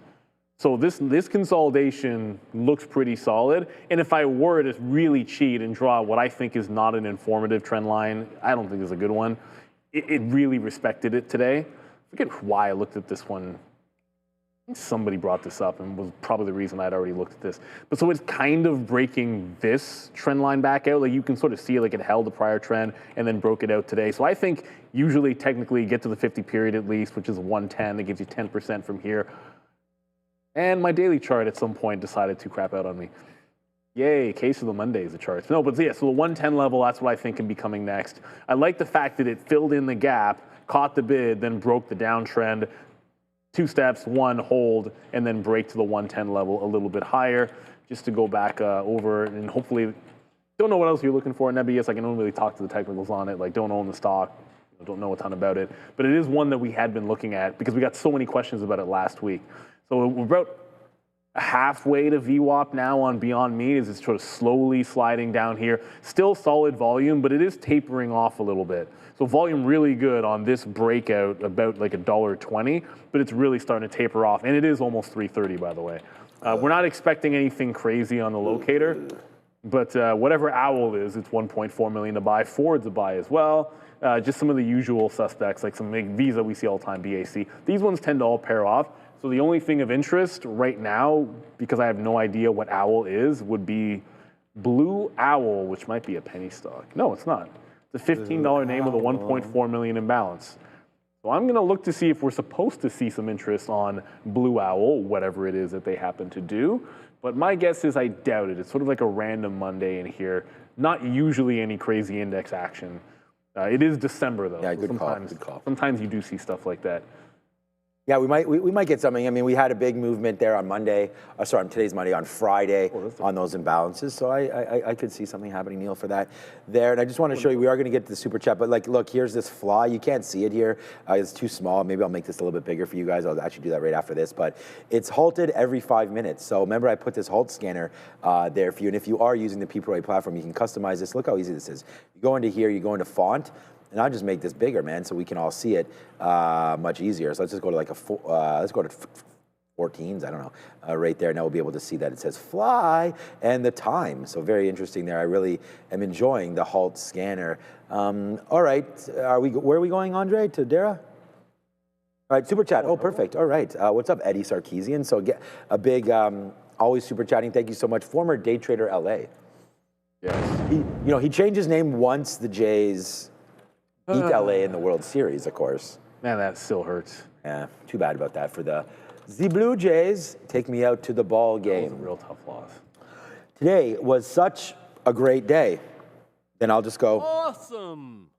So this consolidation looks pretty solid. And if I were to really cheat and draw what I think is not an informative trend line, I don't think it's a good one, it really respected it today. I forget why I looked at this one. I think somebody brought this up and was probably the reason I'd already looked at this. But so it's kind of breaking this trend line back out. Like you can sort of see like it held the prior trend and then broke it out today. So I think usually technically get to the 50 period at least, which is 110. That gives you 10% from here. And my daily chart at some point decided to crap out on me. Yay, case of the Mondays, the charts. No, but yeah, so the 110 level, that's what I think can be coming next. I like the fact that it filled in the gap, caught the bid, then broke the downtrend. 2 steps, 1 hold, and then break to the 110 level a little bit higher, just to go back over and hopefully, don't know what else you're looking for in NBS. I can only really talk to the technicals on it, like don't own the stock, don't know a ton about it. But it is one that we had been looking at because we got so many questions about it last week. So we're about halfway to VWAP now on Beyond Meat as it's sort of slowly sliding down here. Still solid volume, but it is tapering off a little bit. So volume really good on this breakout, about like $1.20, but it's really starting to taper off. And it is almost 330, by the way. We're not expecting anything crazy on the locator, but whatever OWL is, it's 1.4 million to buy. Ford's a buy as well. Just some of the usual suspects, like some big Visa we see all the time, BAC. These ones tend to all pair off. So the only thing of interest right now, because I have no idea what OWL is, would be Blue Owl, which might be a penny stock. No, it's not. It's a $15 name with a 1.4 million imbalance. So I'm going to look to see if we're supposed to see some interest on Blue Owl, whatever it is that they happen to do. But my guess is I doubt it. It's sort of like a random Monday in here. Not usually any crazy index action. It is December, though. Yeah, so good call. Sometimes you do see stuff like that. Yeah, we might get something. I mean, we had a big movement there on Monday. Sorry, on today's Monday, on Friday on those imbalances. So I could see something happening, Neil, for that there. And I just want to show you, we are going to get to the super chat, but like, look, here's this FLYE. You can't see it here. It's too small. Maybe I'll make this a little bit bigger for you guys. I'll actually do that right after this. But it's halted every 5 minutes. So remember, I put this Halt scanner there for you. And if you are using the PPROI platform, you can customize this. Look how easy this is. You go into here, you go into font. And I'll just make this bigger, man, so we can all see it much easier. So let's just go to like let's go to 14s, I don't know, right there. Now we'll be able to see that it says FLYE and the time. So very interesting there. I really am enjoying the Halt scanner. All right, where are we going, Andre? To Dara? All right, super chat. Oh, perfect. All right. What's up, Eddie Sarkeesian? So get a big, always super chatting. Thank you so much. Former day trader LA. Yes. He changed his name once the Jays beat LA in the World Series, of course. Man, that still hurts. Yeah, too bad about that for the Blue Jays. Take me out to the ball game. That was a real tough loss. Today was such a great day. Then I'll just go. Awesome.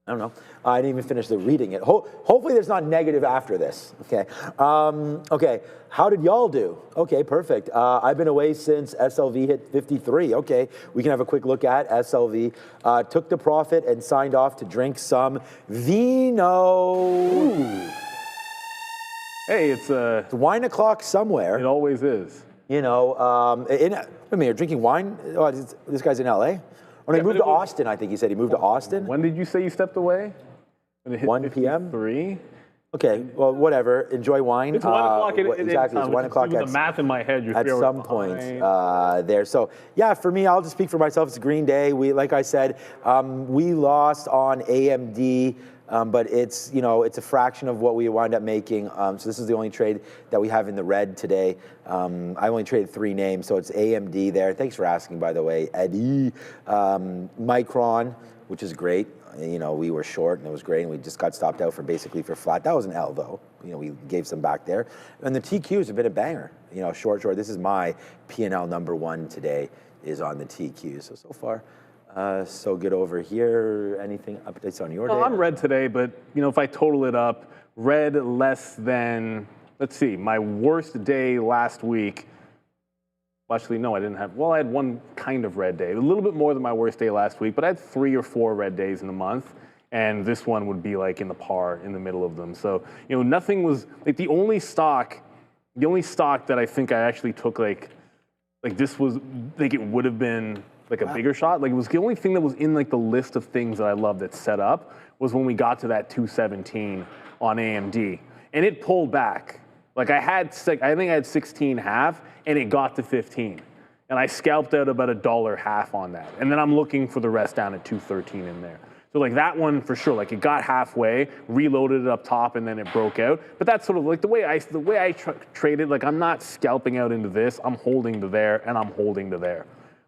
I don't know. I didn't even finish the reading it. Hopefully there's not negative after this. Okay. Okay. How did y'all do? Okay, perfect. I've been away since SLV hit 53. Okay. We can have a quick look at SLV. Took the profit and signed off to drink some vino. Ooh. Hey, it's wine o'clock somewhere. It always is. You're drinking wine? Oh, this guy's in LA? When he moved to Austin, I think he said he moved to Austin. When did you say you stepped away? When it hit 1 p.m. 3. Okay, well, whatever. Enjoy wine. It's 1 o'clock. Exactly, it's 1 o'clock. The math in my head. You're at some point there. So yeah, for me, I'll just speak for myself. It's a green day. Like I said, we lost on AMD. But it's a fraction of what we wound up making. So this is the only trade that we have in the red today. I only traded 3 names, so it's AMD there. Thanks for asking, by the way, Eddie. Micron, which is great. We were short and it was great, and we just got stopped out for flat. That was an L though. We gave some back there. And the TQs have been a banger. Short. This is my P&L number 1 today is on the TQ. So far. So good over here. Anything updates on your day? I'm red today, but if I total it up, red less than, let's see, my worst day last week. Well, actually, no, I didn't have. Well, I had one kind of red day, a little bit more than my worst day last week, but I had 3 or 4 red days in a month. and this one would be like in the par in the middle of them. So, you know, nothing was like the only stock that I think I actually took like this was like it would have been like a bigger shot. Like it was the only thing that was in like the list of things that I love that set up was when we got to that 217 on AMD, and it pulled back. Like I think I had 16.5, and it got to 15, and I scalped out about $1.50 on that, and then I'm looking for the rest down at 213 in there. So like that one for sure, like it got halfway, reloaded it up top, and then it broke out. But that's sort of like the way I traded. Like I'm not scalping out into this. I'm holding to there, and I'm holding to there.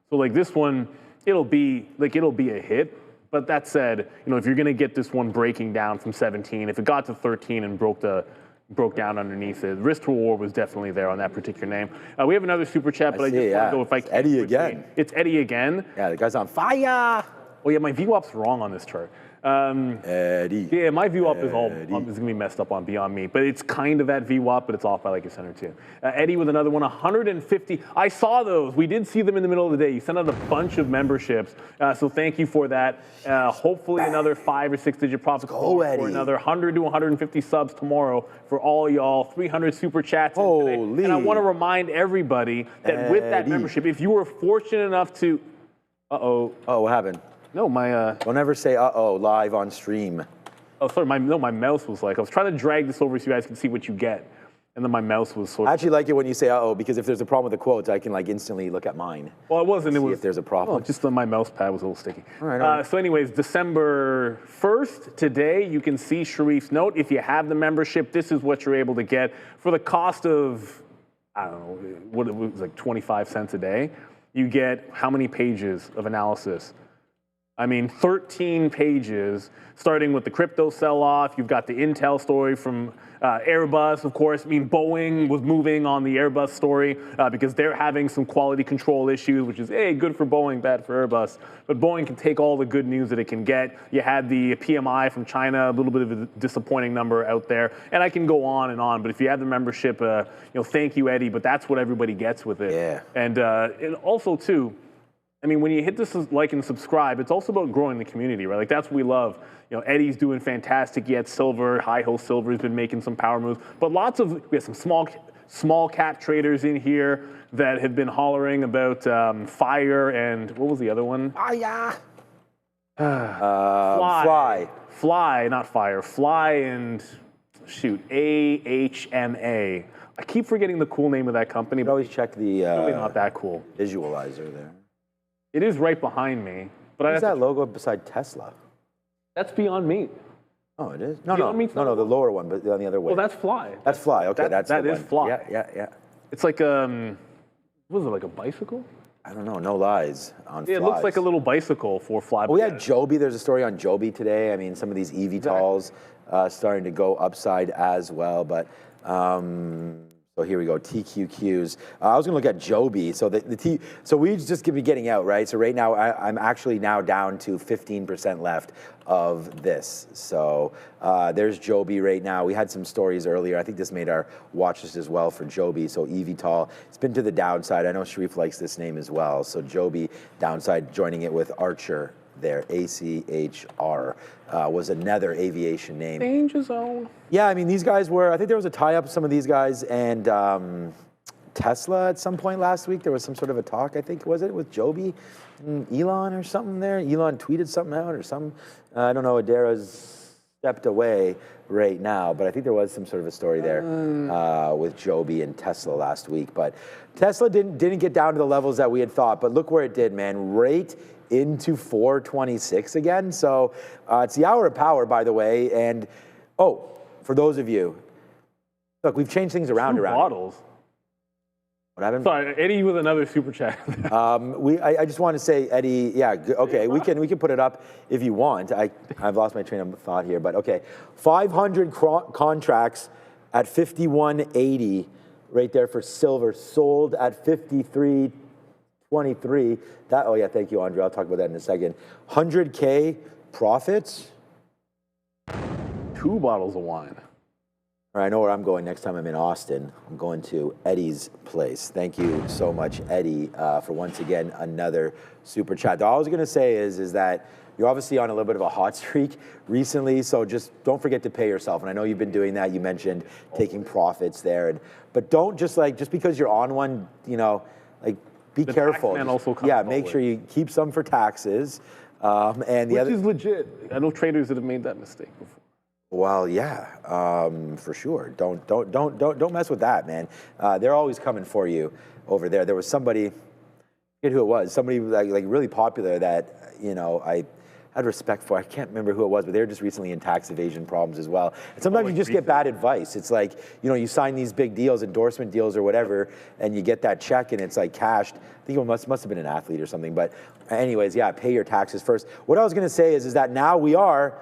So like this one, it'll be a hit. But that said, you know, if you're gonna get this one breaking down from 17, if it got to 13 and broke down underneath it, risk to reward was definitely there on that particular name. We have another super chat, but I just want to know if I can. Eddie again. It's Eddie again. Yeah, the guy's on fire. Oh yeah, my VWAP's wrong on this chart. Eddie. Yeah, my VWAP is gonna be messed up on Beyond Meat, but it's kind of at VWAP, but it's off by like a cent or two. Eddie with another one, 150. I saw those. We did see them in the middle of the day. You sent out a bunch of memberships, so thank you for that. Hopefully another 5 or 6 digit profit for another 100 to 150 subs tomorrow for all y'all. 300 super chats today. And I want to remind everybody that with that membership, if you were fortunate enough to, Oh, what happened? No, my. Don't ever say "uh-oh" live on stream. Oh, sorry. My mouse was like I was trying to drag this over so you guys can see what you get, and then my mouse was sort of. I actually like it when you say "uh-oh" because if there's a problem with the quotes, I can like instantly look at mine. Well, it wasn't. It was if there's a problem. Oh, just my mouse pad was a little sticky. All right. So, anyways, December 1st today, you can see Sharif's note. If you have the membership, this is what you're able to get for the cost of I don't know what it was like 25 cents a day. You get how many pages of analysis? I mean, 13 pages, starting with the crypto sell-off. You've got the Intel story from Airbus, of course. I mean, Boeing was moving on the Airbus story because they're having some quality control issues, which is, hey, good for Boeing, bad for Airbus. But Boeing can take all the good news that it can get. You had the PMI from China, a little bit of a disappointing number out there. And I can go on and on. But if you have the membership, you know, thank you, Eddie. But that's what everybody gets with it. Yeah. And also, too, I mean, when you hit this like and subscribe, it's also about growing the community, right? Like that's what we love. You know, Eddie's doing fantastic. Yet Silver, Hi-Ho Silver has been making some power moves. But we have some small cap traders in here that have been hollering about FIRE and what was the other one? FLYE. FLYE, not FIRE. FLYE and shoot, AHMA. I keep forgetting the cool name of that company. But always check the really not that cool visualizer there. It is right behind me. But what's that logo beside Tesla? That's Beyond Meat. Oh, it is? No, the lower one, but on the other way. Well, that's FLYE. That's FLYE. Okay, that is FLYE. Yeah. It's like what was it, like a bicycle? I don't know. No lies on Yeah, it looks like a little bicycle for FLYE. Well, we had Joby. There's a story on Joby today. I mean, some of these eVTOLs starting to go upside as well, but. So here we go, TQQs. I was gonna look at Joby. So so we just be getting out, right? So right now, I'm actually now down to 15% left of this. So there's Joby right now. We had some stories earlier. I think this made our watch list as well for Joby. So eVTOL, it's been to the downside. I know Sharif likes this name as well. So Joby, downside, joining it with Archer there, ACHR, was another aviation name. Danger zone. Yeah, I mean, these guys were, I think there was a tie-up with some of these guys and Tesla at some point last week. There was some sort of a talk, I think, was it, with Joby and Elon or something there? Elon tweeted something out or something. I don't know, Adara's stepped away right now, but I think there was some sort of a story there with Joby and Tesla last week. But Tesla didn't get down to the levels that we had thought, but look where it did, man. Right into 426 again. So it's the hour of power, by the way. And for those of you, look, we've changed things around. Bottles. What happened? Sorry, Eddie with another super chat. I just want to say, Eddie, yeah, okay, we can put it up if you want. I've lost my train of thought here, but okay, 500 contracts at 51.80 right there for silver, sold at 53.23. Oh yeah, thank you, Andre. I'll talk about that in a second. 100K profits. 2 bottles of wine. All right, I know where I'm going next time I'm in Austin. I'm going to Eddie's place. Thank you so much, Eddie, for once again another super chat. All I was going to say is that you're obviously on a little bit of a hot streak recently, so just don't forget to pay yourself. And I know you've been doing that. You mentioned taking profits there, but don't just because you're on one, be careful. Tax man also comes make sure you keep some for taxes. And Which is legit. I know traders that have made that mistake before. Well, yeah, for sure. Don't mess with that, man. They're always coming for you over there. There was somebody, I forget who it was, somebody like really popular that I had respect for. I can't remember who it was, but they were just recently in tax evasion problems as well. And sometimes you just get bad advice. It's like, you sign these big deals, endorsement deals or whatever, and you get that check and it's like cashed. I think it must have been an athlete or something. But anyways, yeah, pay your taxes first. What I was going to say is that now we are.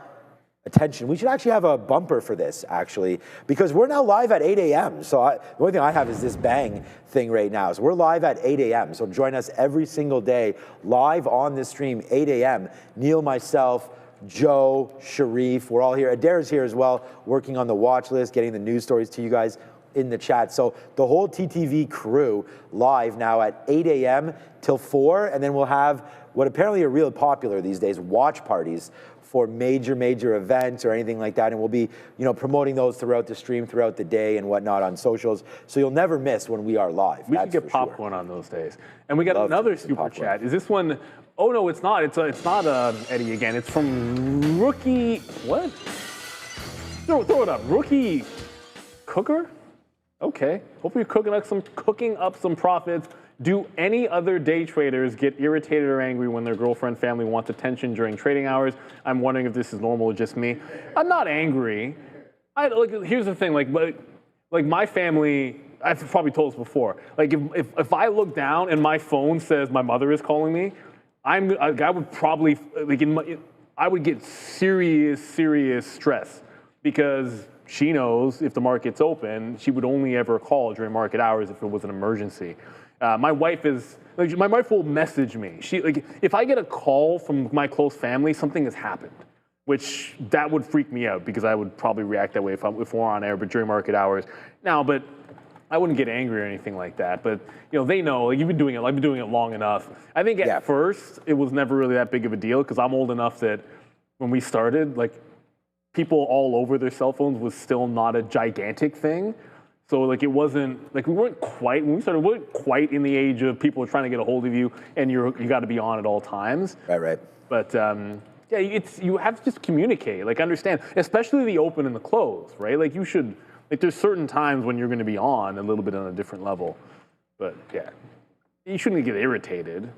Attention, we should actually have a bumper for this, actually, because we're now live at 8 a.m. So the only thing I have is this bang thing right now. So we're live at 8 a.m. So join us every single day, live on this stream, 8 a.m. Neil, myself, Joe, Sharif, we're all here. Adair's here as well, working on the watch list, getting the news stories to you guys in the chat. So the whole TTV crew live now at 8 a.m. till 4, and then we'll have what apparently are real popular these days, watch parties for major events or anything like that, and we'll be promoting those throughout the stream, throughout the day and whatnot on socials, so you'll never miss when we are live. We should get popcorn on those days. And we got another super chat. Is this one? Oh no, it's not. It's not Eddie again. It's from Rookie. What? Throw it up. Rookie Cooker. Okay. Hope you're cooking up some profits. Do any other day traders get irritated or angry when their girlfriend family wants attention during trading hours? I'm wondering if this is normal or just me. I'm not angry. Here's the thing, like my family, I've probably told this before. Like if I look down and my phone says my mother is calling me, I would probably I would get serious stress, because she knows if the market's open, she would only ever call during market hours if it was an emergency. My wife will message me. If I get a call from my close family, something has happened, which that would freak me out, because I would probably react that way if we're on air, but during market hours. But I wouldn't get angry or anything like that. But they know, you've been doing it. I've been doing it long enough. I think at first it was never really that big of a deal, because I'm old enough that when we started, people all over their cell phones was still not a gigantic thing. So it wasn't we weren't quite when we started. We weren't quite in the age of people trying to get a hold of you, and you got to be on at all times. Right. But you have to just communicate, understand, especially the open and the close, right? You should there's certain times when you're going to be on a little bit on a different level. But yeah, you shouldn't get irritated.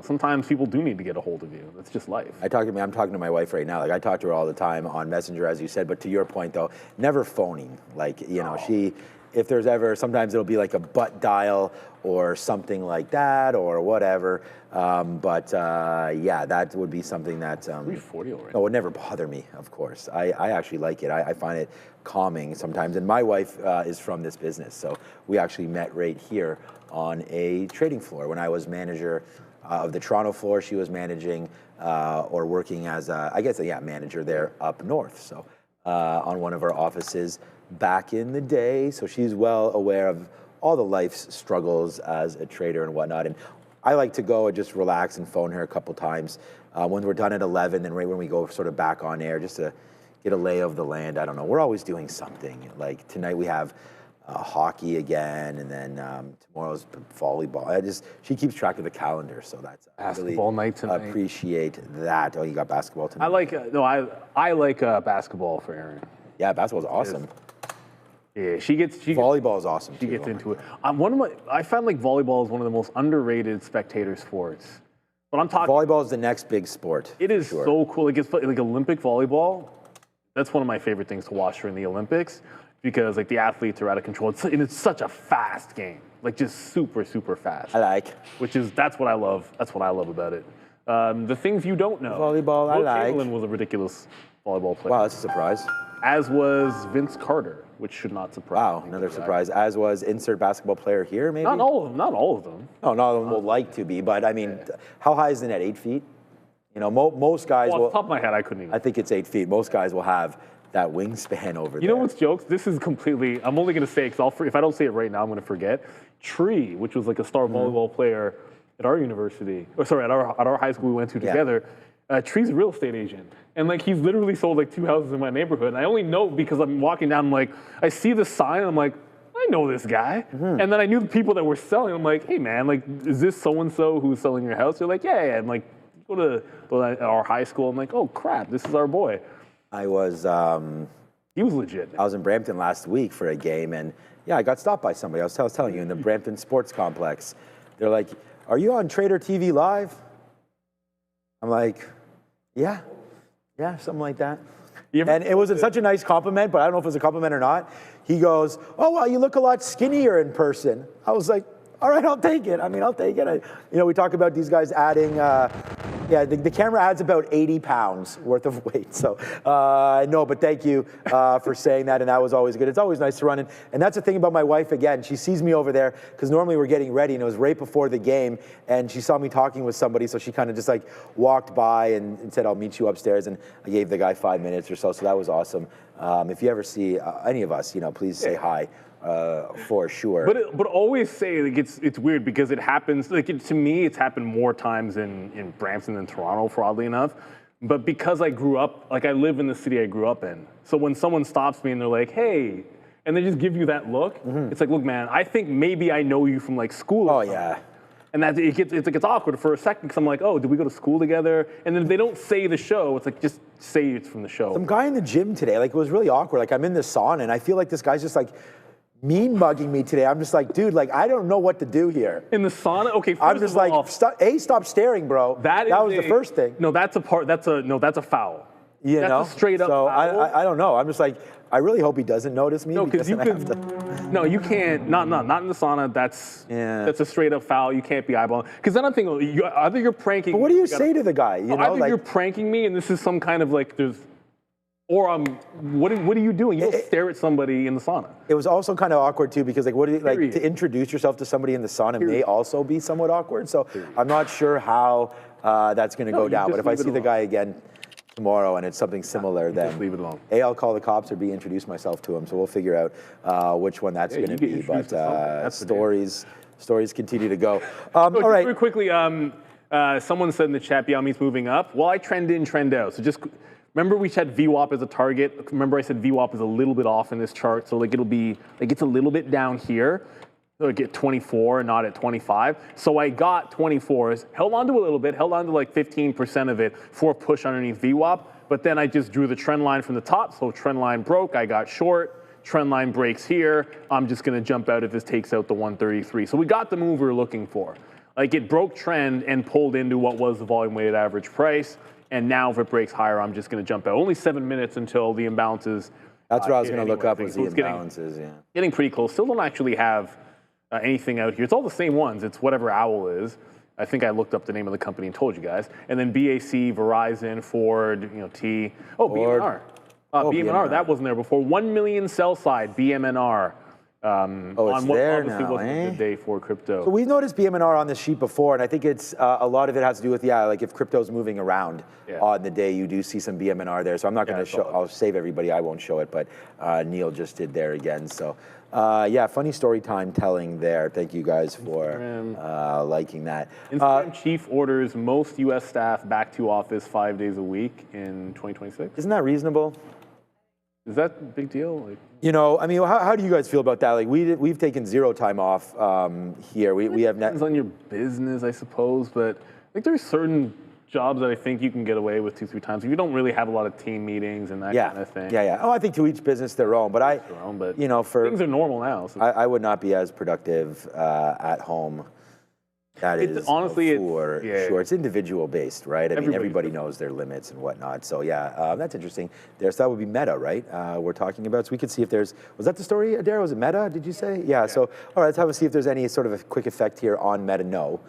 Sometimes people do need to get a hold of you. That's just life. I'm talking to my wife right now. I talk to her all the time on Messenger, as you said. But to your point, though, never phoning. If there's ever, sometimes it'll be like a butt dial or something like that or whatever. That would be something that... 340 already. No, it would never bother me, of course. I actually like it. I find it calming sometimes. And my wife is from this business. So we actually met right here on a trading floor. When I was manager of the Toronto floor, she was managing or working as, manager there up north. So on one of our offices back in the day, so she's well aware of all the life's struggles as a trader and whatnot. And I like to go and just relax and phone her a couple times when we're done at 11, then right when we go sort of back on air, just to get a lay of the land. I don't know. We're always doing something. Like tonight we have hockey again, and then tomorrow's volleyball. She keeps track of the calendar, so that's basketball really night tonight. Appreciate that. Oh, you got basketball tonight? I like basketball for Erin. Yeah, basketball's awesome. Yeah, volleyball is awesome. She gets into it. I found volleyball is one of the most underrated spectator sports. But I'm talking. Volleyball is the next big sport. It is so cool. It's like Olympic volleyball. That's one of my favorite things to watch during the Olympics, because the athletes are out of control. It's such a fast game, just super fast. That's what I love. That's what I love about it. The things you don't know. Volleyball, Will Chamberlain was a ridiculous volleyball player. Wow, that's a surprise. As was Vince Carter, which should not surprise. Wow, another surprise. As was insert basketball player here, maybe? Not all of them. Not all of them. No, not all of them will like to be, but I mean, how high is the net? 8 feet? Most guys will. Off the top of my head, I couldn't even. I think it's 8 feet. Most guys will have that wingspan over there. You know what's jokes? This is completely, I'm only going to say, because if I don't say it right now, I'm going to forget. Tree, which was like a star volleyball player at our university, or sorry, at our high school we went to together, Tree's a real estate agent. And like he's literally sold like 2 houses in my neighborhood. And I only know because I'm walking down, I'm like, I see the sign, and I'm like, I know this guy. And then I knew the people that were selling. I'm like, hey man, like, is this so-and-so who's selling your house? They're like, yeah. I'm like, go to our high school. I'm like, oh crap, this is our boy. I was, he was legit. I was in Brampton last week for a game, and yeah, I got stopped by somebody. I was telling you, in the Brampton Sports Complex. They're like, are you on TraderTv.live? I'm like, yeah, something like that. And it wasn't such a nice compliment, but I don't know if it was a compliment or not. He goes, oh, well, you look a lot skinnier in person. I was like, all right, I'll take it. I mean, I'll take it. We talk about these guys adding, the camera adds about 80 pounds worth of weight. So, no, but thank you for saying that, and that was always good. It's always nice to run in. And that's the thing about my wife, again. She sees me over there, because normally we're getting ready, and it was right before the game, and she saw me talking with somebody, so she kind of just like walked by and said, I'll meet you upstairs, and I gave the guy 5 minutes or so that was awesome. If you ever see any of us, please say hi. For sure. But always say, like, it's weird because it happens, like, to me, it's happened more times in Brampton than Toronto, oddly enough. But because I grew up, like, I live in the city I grew up in. So when someone stops me and they're like, hey, and they just give you that look, it's like, look, man, I think maybe I know you from, like, school. Oh, yeah. And that it's awkward for a second because I'm like, oh, did we go to school together? And then if they don't say the show, it's like, just say it's from the show. Some guy in the gym today, like, it was really awkward. Like, I'm in the sauna, and I feel like this guy's just like, mean mugging me today. I'm just like, dude, like, I don't know what to do here. In the sauna? Okay, I'm just like, stop staring, bro. That was the first thing. No, that's a foul. That's a straight up so foul. I don't know. I'm just like, I really hope he doesn't notice me. No, because you could. No, you can't. Not in the sauna. That's a straight up foul. You can't be eyeballing. Because then I'm thinking, either you're pranking. But what do you say to the guy? Either you're pranking me, and this is some kind of like or what are you doing? You don't stare at somebody in the sauna. It was also kind of awkward too, because like, to introduce yourself to somebody in the sauna may also be somewhat awkward. So I'm not sure how that's going to go down. But if I see the guy again tomorrow and it's something similar, then just leave it alone. A, I'll call the cops, or B, introduce myself to him. So we'll figure out which one that's going to be. But stories continue to go. All right. Very quickly, someone said in the chat, Biami's moving up. Well, I trend in, trend out. So just remember we had VWAP as a target. Remember I said VWAP is a little bit off in this chart. So like it'll be, like it's a little bit down here. So I get 24, not at 25. So I got 24s, held on to a little bit, held on to like 15% of it for a push underneath VWAP. But then I just drew the trend line from the top. So trend line broke, I got short. Trend line breaks here. I'm just gonna jump out if this takes out the 133. So we got the move we were looking for. Like it broke trend and pulled into what was the volume weighted average price. And now if it breaks higher, I'm just gonna jump out. Only 7 minutes until the imbalances. That's what I was gonna look up, was the imbalances, Getting pretty close. Still don't actually have anything out here. It's all the same ones. It's whatever OWL is. I think I looked up the name of the company and told you guys. And then BAC, Verizon, Ford, T. Oh, BMNR. BMNR, that wasn't there before. 1 million sell side, BMNR. It's there now, wasn't a good day for crypto. So we've noticed BMNR on this sheet before, and I think it's a lot of it has to do with, like if crypto's moving around on the day, you do see some BMNR there. So I'm not going to show, I'll save everybody, I won't show it, but Neil just did there again. So funny story time telling there. Thank you guys for liking that. Instagram chief orders most US staff back to office 5 days a week in 2026. Isn't that reasonable? Is that a big deal? I mean, how do you guys feel about that? Like we've taken zero time off here. We have depends on your business, I suppose, but like there's certain jobs that I think you can get away with 2-3 times if you don't really have a lot of team meetings and that kind of thing. Yeah. Oh, I think to each business their own, but for things are normal now. So. I would not be as productive at home. That is honestly for sure. It's individual based, right? I mean, everybody knows their limits and whatnot. So that's interesting. So that would be Meta, right? We're talking about. So we could see if there's. Was that the story, Adair? Was it Meta? Did you say? Yeah. So all right, let's have a see if there's any sort of a quick effect here on Meta. No.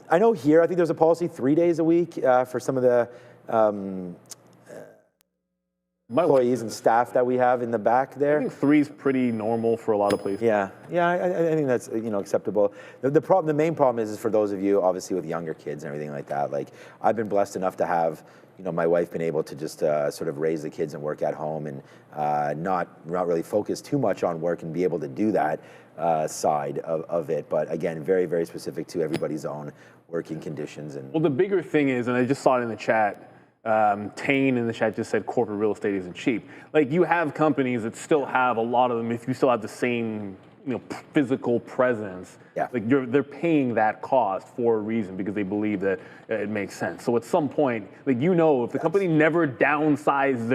I know here. I think there's a policy 3 days a week for some of the employees and staff that we have in the back there. I think 3 is pretty normal for a lot of places. Yeah, I think that's acceptable. The main problem is for those of you obviously with younger kids and everything like that. Like I've been blessed enough to have my wife been able to just sort of raise the kids and work at home and not really focus too much on work and be able to do that side of it. But again, very, very specific to everybody's own working conditions. And well, the bigger thing is, and I just saw it in the chat, Tane in the chat just said corporate real estate isn't cheap. Like you have companies that still have a lot of them, if you still have the same physical presence, like they're paying that cost for a reason because they believe that it makes sense. So at some point, like if the company never downsized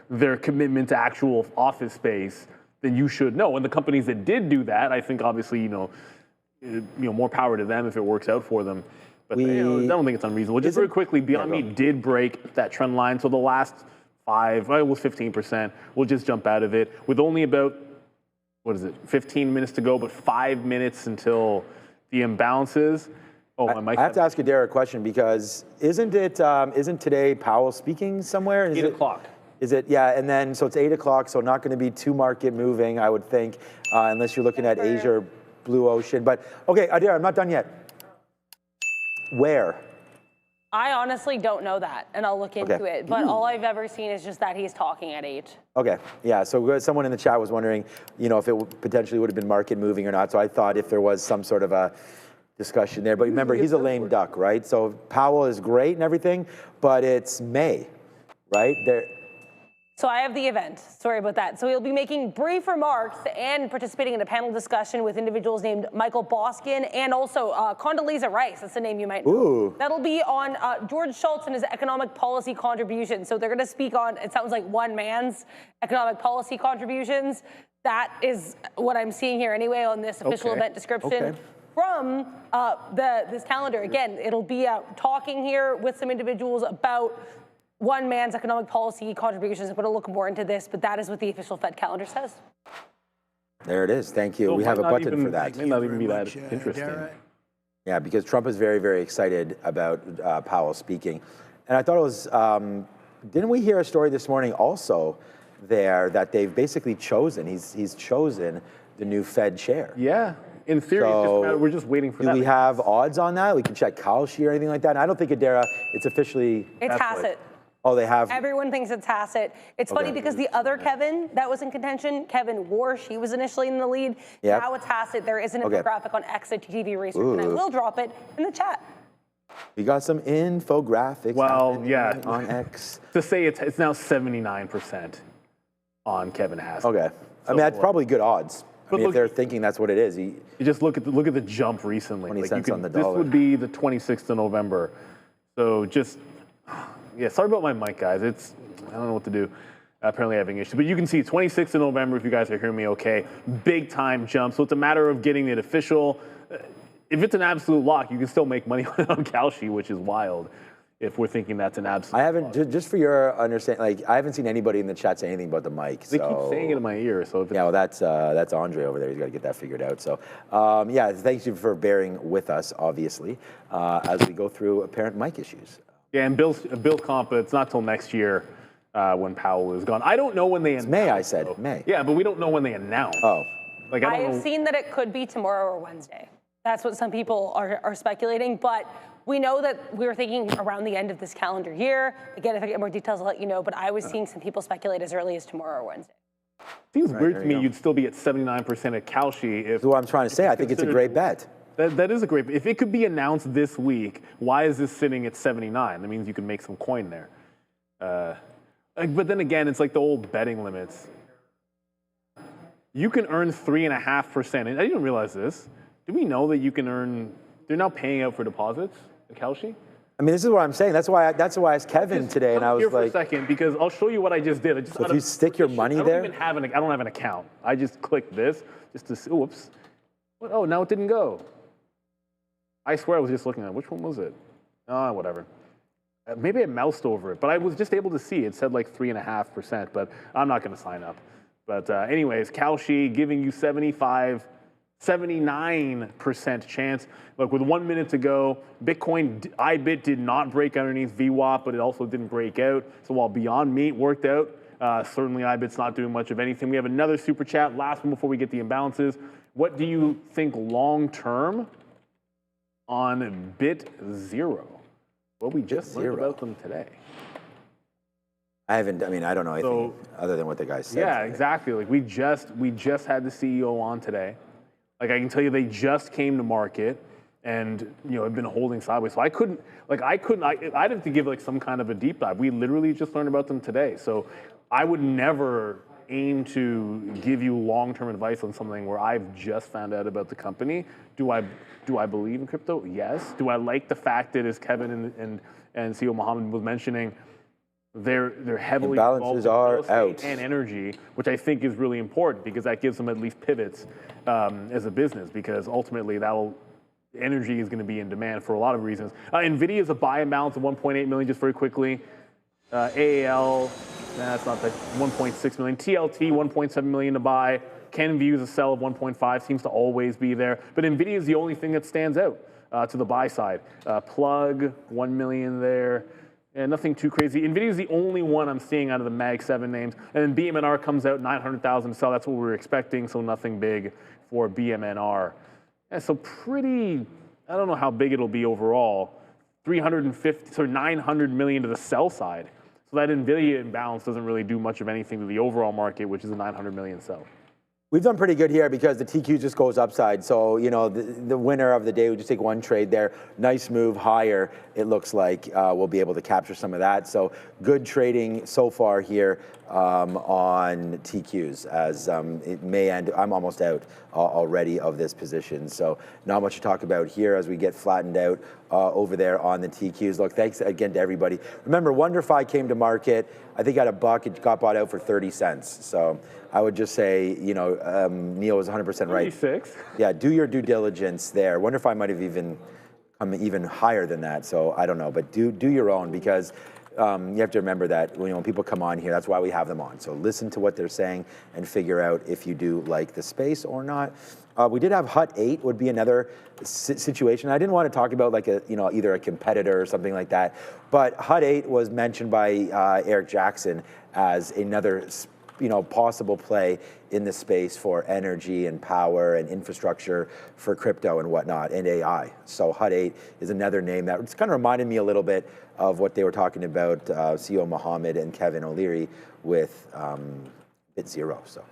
their commitment to actual office space, then you should know. And the companies that did do that, I think obviously more power to them if it works out for them. But I don't think it's unreasonable. Just very quickly, Beyond Meat did break that trend line. So the last 5, it was 15%. We'll just jump out of it with only about 15 minutes to go, but 5 minutes until the imbalances. Oh, my mic. I have to ask Adara a question because isn't today Powell speaking somewhere? 8 o'clock. Is it? Yeah, and then so it's 8 o'clock, so not going to be too market moving, I would think, unless you're looking at Asia or Blue Ocean. But okay, Adara, I'm not done yet. Where? I honestly don't know that, and I'll look into it. But all I've ever seen is just that he's talking at 8. Okay, yeah, so someone in the chat was wondering, if it potentially would have been market moving or not. So I thought if there was some sort of a discussion there. But remember, he's a lame duck, right? So Powell is great and everything, but it's May, right? So I have the event. Sorry about that. So he'll be making brief remarks and participating in a panel discussion with individuals named Michael Boskin and also Condoleezza Rice. That's a name you might know. Ooh. That'll be on George Schultz and his economic policy contributions. So they're going to speak on, it sounds like one man's economic policy contributions. That is what I'm seeing here anyway on this official event description. From this calendar. Again, it'll be talking here with some individuals about one man's economic policy contributions. I'm going to look more into this, but that is what the official Fed calendar says. There it is. Thank you. We have a button for that. It may not even be that interesting. Yeah, because Trump is very, very excited about Powell speaking. And I thought it was, didn't we hear a story this morning also there that they've basically chosen, he's chosen the new Fed chair? Yeah. In theory, we're just waiting for that. Do we have odds on that? We can check Kalshi or anything like that. And I don't think, Adara, it's officially... It's tacit. Oh, they have... Everyone thinks it's tacit. It's funny because the other Kevin that was in contention, Kevin Warsh, he was initially in the lead. Yep. Now it's tacit. There is an infographic on X at TTV Research, and I will drop it in the chat. We got some infographics on X. To say it's now 79% on Kevin Haskell. Okay. So, I mean, that's probably good odds. I mean, if they're thinking that's what it is. You just look at the jump recently. 20 cents on the dollar. This would be the 26th of November. So just... Yeah, sorry about my mic, guys. I don't know what to do. Apparently having issues. But you can see 26th of November, if you guys are hearing me okay. Big time jump. So it's a matter of getting it official. If it's an absolute lock, you can still make money on Kalshi, which is wild. If we're thinking that's an absolute lock. Just for your understanding, I haven't seen anybody in the chat say anything about the mic. They keep saying it in my ear. So well, that's Andre over there. He's got to get that figured out. So yeah, thank you for bearing with us, obviously, as we go through apparent mic issues. Yeah, and Bill's comp, it's not till next year when Powell is gone. I don't know when they announce. May, I said. May. Yeah, but we don't know when they announce. Oh. I've seen that it could be tomorrow or Wednesday. That's what some people are speculating, but we know that we were thinking around the end of this calendar year. Again, if I get more details, I'll let you know, but I was seeing some people speculate as early as tomorrow or Wednesday. Seems weird to me you'd still be at 79% at Kalshi. That's what I'm trying to say. I think it's a great bet. That is a great bet. If it could be announced this week, why is this sitting at 79? That means you can make some coin there. But then again, it's like the old betting limits. You can earn 3.5%. And I didn't realize this. Do we know that you can earn, they're now paying out for deposits at Kalshi? I mean, this is what I'm saying. That's why I asked Kevin today, and I was here for like, a second, because I'll show you what I just did. So if you stick your money there? I don't have an account. I just clicked this just to see. Oops. Oh, now it didn't go. I swear I was just looking at it. Which one was it? Whatever. Maybe I moused over it, but I was just able to see. It said like 3.5%, but I'm not going to sign up. But anyways, Kalshi giving you 79% chance. Look, with 1 minute to go, Bitcoin, IBIT did not break underneath VWAP, but it also didn't break out. So while Beyond Meat worked out Certainly IBIT's not doing much of anything. We have another super chat, last one before we get the imbalances. What do you think long term on BitZero? Well, we just learned about them today. I don't know anything other than what the guy said. Yeah, today. exactly. Like we just had the CEO on today. Like I can tell you, they just came to market and have been holding sideways. So I'd have to give like some kind of a deep dive. We literally just learned about them today. So I would never aim to give you long-term advice on something where I've just found out about the company. Do I believe in crypto? Yes. Do I like the fact that, as Kevin and CEO Mohammed was mentioning, they're heavily involved in real estate and energy, which I think is really important because that gives them at least pivots as a business, because ultimately energy is going to be in demand for a lot of reasons. NVIDIA is a buy amount of 1.8 million, just very quickly. AAPL, that's not that, 1.6 million. TLT, 1.7 million to buy. CanView is a sell of 1.5, seems to always be there. But NVIDIA is the only thing that stands out to the buy side. Plug, 1 million there. And nothing too crazy. NVIDIA is the only one I'm seeing out of the Mag 7 names. And then BMNR comes out 900,000 to sell. That's what we were expecting, so nothing big for BMNR. Yeah, so pretty, I don't know how big it'll be overall. 900 million to the sell side. So that NVIDIA imbalance doesn't really do much of anything to the overall market, which is a 900 million sell. We've done pretty good here because the TQ just goes upside. So, the winner of the day, we just take one trade there. Nice move higher. It looks like we'll be able to capture some of that. So good trading so far here on TQs, as it may end. I'm almost out already of this position. So not much to talk about here as we get flattened out over there on the TQs. Look, thanks again to everybody. Remember, WonderFi came to market, I think at $1. It got bought out for 30 cents. So I would just say, Neil was 100% right. 36. Yeah, do your due diligence there. WonderFi might have even higher than that. So I don't know, but do your own, because you have to remember that when people come on here, that's why we have them on. So listen to what they're saying and figure out if you do like the space or not. We did have Hut 8 would be another situation. I didn't want to talk about like either a competitor or something like that, but Hut 8 was mentioned by Eric Jackson as another possible play in the space for energy and power and infrastructure for crypto and whatnot, and AI. So Hut 8 is another name that it's kind of reminded me a little bit of what they were talking about, CEO Mohammed and Kevin O'Leary with BitZero. So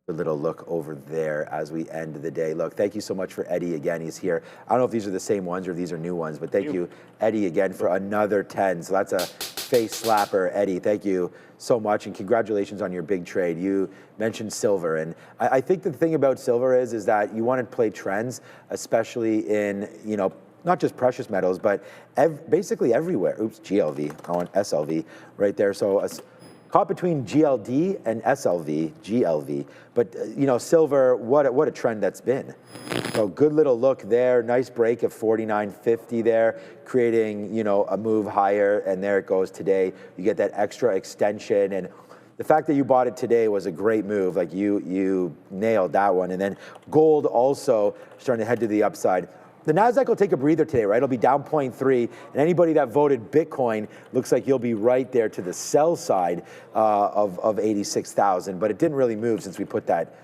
good little look over there as we end the day. Look, thank you so much for Eddie again. He's here. I don't know if these are the same ones or if these are new ones, but thank you, Eddie, again for another 10. So that's a face slapper, Eddie. Thank you so much, and congratulations on your big trade. You mentioned silver, and I think the thing about silver is that you want to play trends, especially in not just precious metals, but basically everywhere. Oops, GLV. I want SLV right there. So caught between GLD and SLV, GLV. But silver, what a trend that's been. So good little look there. Nice break of 49.50 there, creating a move higher, and there it goes today. You get that extra extension, and the fact that you bought it today was a great move. Like you nailed that one. And then gold also starting to head to the upside. The Nasdaq will take a breather today, right? It'll be down 0.3, and anybody that voted Bitcoin looks like you'll be right there to the sell side of 86,000, but it didn't really move since we put that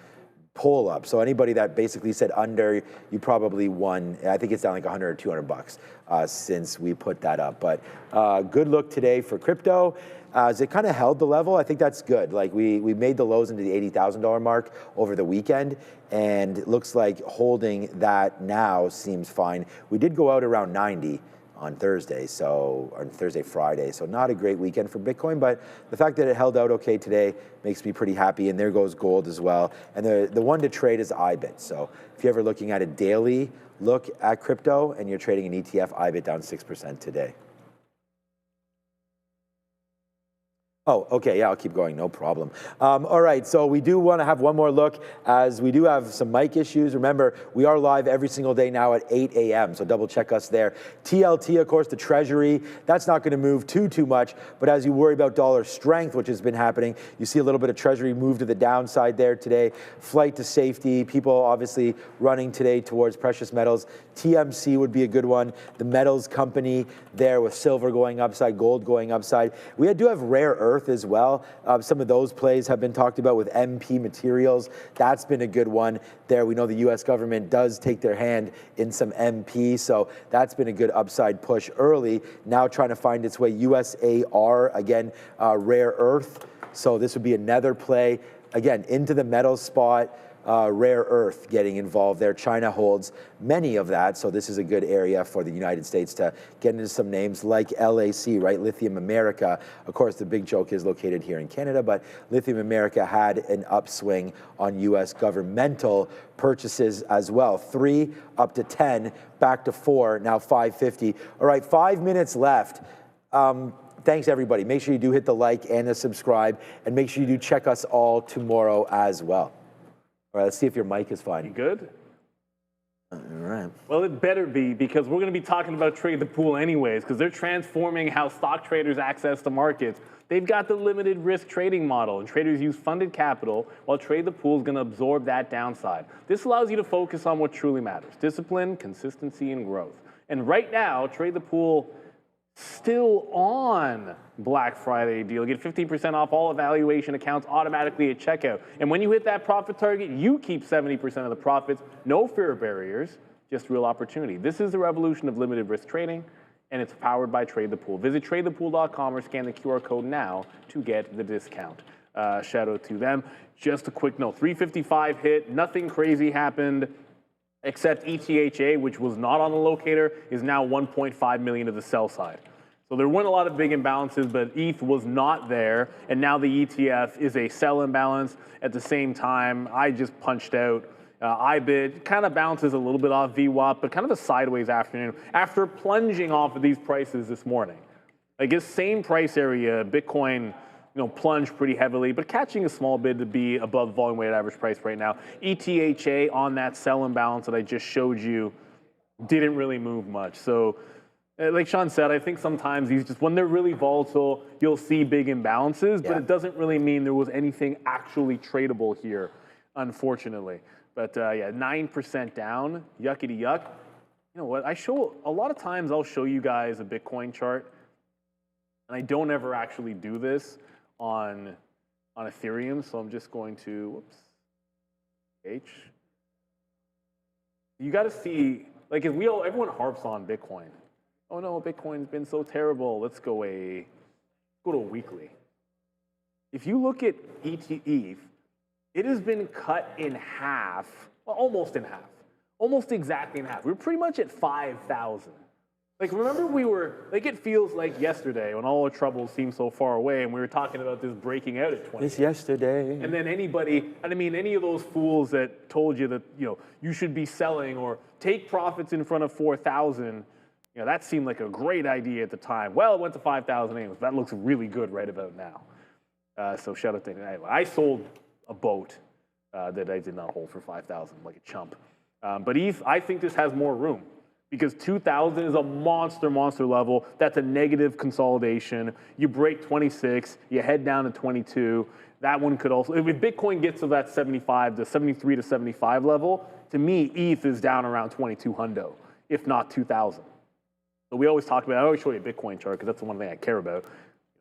poll up. So anybody that basically said under, you probably won. I think it's down like 100 or 200 bucks since we put that up. But good look today for crypto. As it kind of held the level, I think that's good. Like we made the lows into the $80,000 mark over the weekend, and it looks like holding that now seems fine. We did go out around 90 on Thursday, Friday. So not a great weekend for Bitcoin, but the fact that it held out okay today makes me pretty happy. And there goes gold as well. And the one to trade is IBIT. So if you're ever looking at a daily look at crypto and you're trading an ETF, IBIT down 6% today. Oh, okay, yeah, I'll keep going, no problem. All right, so we do want to have one more look, as we do have some mic issues. Remember, we are live every single day now at 8 a.m., so double check us there. TLT, of course, the Treasury, that's not going to move too much, but as you worry about dollar strength, which has been happening, you see a little bit of Treasury move to the downside there today. Flight to safety, people obviously running today towards precious metals. TMC would be a good one. The metals company there with silver going upside, gold going upside. We do have rare earth earth as well. Some of those plays have been talked about with MP Materials. That's been a good one there. We know the U.S. government does take their hand in some MP, so that's been a good upside push early. Now trying to find its way. USAR, again, rare earth. So this would be another play, again, into the metal spot. Rare earth getting involved there. China holds many of that, so this is a good area for the United States to get into some names like LAC, right? Lithium America. Of course, the big joke is located here in Canada, but Lithium America had an upswing on U.S. governmental purchases as well. 3 up to 10, back to 4, now 550. All right, 5 minutes left. Thanks, everybody. Make sure you do hit the like and the subscribe, and make sure you do check us all tomorrow as well. All right, let's see if your mic is fine. You good? All right. Well, it better be, because we're going to be talking about Trade the Pool anyways, because they're transforming how stock traders access the markets. They've got the limited risk trading model, and traders use funded capital, while Trade the Pool is going to absorb that downside. This allows you to focus on what truly matters: discipline, consistency, and growth. And right now, Trade the Pool still on Black Friday deal. Get 15% off all evaluation accounts automatically at checkout. And when you hit that profit target, you keep 70% of the profits. No fear barriers, just real opportunity. This is the revolution of limited risk trading, and it's powered by Trade the Pool. Visit tradethepool.com or scan the QR code now to get the discount. Shout out to them. Just a quick note, 355 hit, nothing crazy happened, except ETHA, which was not on the locator, is now 1.5 million to the sell side. So there weren't a lot of big imbalances, but ETH was not there, and now the ETF is a sell imbalance. At the same time, I just punched out IBIT, kind of bounces a little bit off VWAP, but kind of a sideways afternoon after plunging off of these prices this morning. I guess same price area, Bitcoin, plunged pretty heavily, but catching a small bid to be above volume weighted average price right now. ETHA on that sell imbalance that I just showed you didn't really move much. So like Sean said, I think sometimes when they're really volatile, you'll see big imbalances, but it doesn't really mean there was anything actually tradable here, unfortunately. But yeah, 9% down, yuckity yuck. You know what, a lot of times I'll show you guys a Bitcoin chart, and I don't ever actually do this on Ethereum, so I'm just going to, You got to see, like, everyone harps on Bitcoin. Oh no, Bitcoin's been so terrible. Let's go to a weekly. If you look at ETH, it has been cut in half, well, almost in half, almost exactly in half. We're pretty much at 5,000. Like, remember it feels like yesterday when all our troubles seemed so far away and we were talking about this breaking out at 20. It's yesterday. And then any of those fools that told you that, you should be selling or take profits in front of 4,000, that seemed like a great idea at the time. Well, it went to 5,000 anyways. That looks really good right about now. So shout out to anyway. I sold a boat that I did not hold for 5,000, like a chump. But ETH, I think this has more room, because 2,000 is a monster level. That's a negative consolidation. You break 26, you head down to 22. That one could also, if Bitcoin gets to that 73 to 75 level, to me, ETH is down around 22 hundo, if not 2,000. So we always talk about, I always show you a Bitcoin chart because that's the one thing I care about.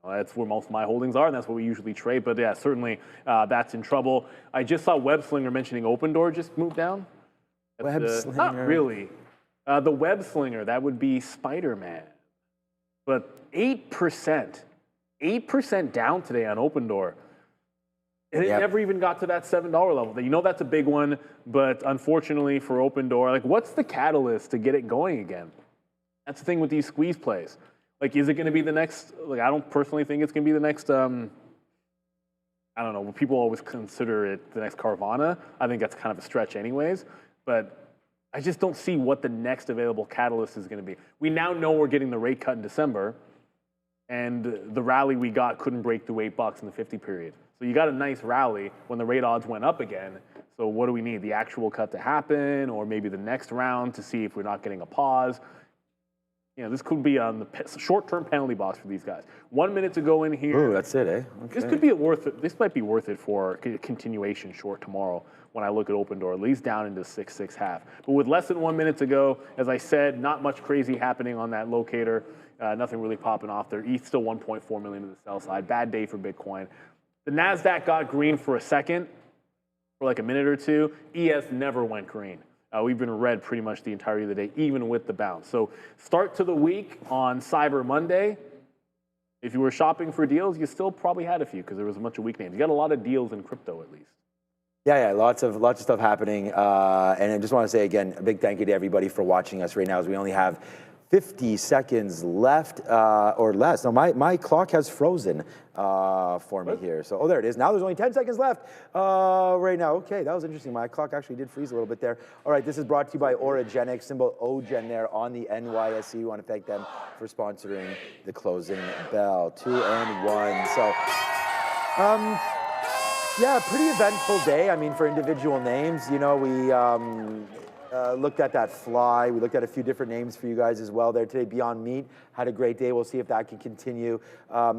That's where most of my holdings are, and that's what we usually trade. But yeah, certainly that's in trouble. I just saw Webslinger mentioning Open Door just moved down. Webslinger. Not really. The web slinger, that would be Spider-Man. But 8% down today on Open Door. And it never even got to that $7 level. That's a big one, but unfortunately for Open Door, like, what's the catalyst to get it going again? That's the thing with these squeeze plays. Like, is it going to be the next, like, I don't personally think it's going to be the next, I don't know, people always consider it the next Carvana. I think that's kind of a stretch anyways, but I just don't see what the next available catalyst is going to be. We now know we're getting the rate cut in December, and the rally we got couldn't break through $8 in the 50 period. So you got a nice rally when the rate odds went up again. So what do we need? The actual cut to happen, or maybe the next round to see if we're not getting a pause? this could be on the short-term penalty box for these guys. 1 minute to go in here. Ooh, that's it, eh? Okay. This could be worth it. This might be worth it for a continuation short tomorrow when I look at open door, at least down into 6.5. But with less than 1 minute to go, as I said, not much crazy happening on that locator. Nothing really popping off there. ETH still 1.4 million to the sell side. Bad day for Bitcoin. The Nasdaq got green for a second, for like a minute or two. ES never went green. We've been red pretty much the entirety of the day, even with the bounce. So start to the week on Cyber Monday. If you were shopping for deals, you still probably had a few because there was a bunch of weak names. You got a lot of deals in crypto at least. Yeah, lots of stuff happening. And I just want to say again, a big thank you to everybody for watching us right now, as we only have 50 seconds left or less. No, my clock has frozen for me here. So, there it is. Now there's only 10 seconds left right now. Okay, that was interesting. My clock actually did freeze a little bit there. All right, this is brought to you by Orogenic, symbol OGen there on the NYSE. We want to thank them for sponsoring the closing bell. 2 and 1. So, yeah, pretty eventful day. I mean, for individual names, we looked at that FLYE. We looked at a few different names for you guys as well there today. Beyond Meat had a great day. We'll see if that can continue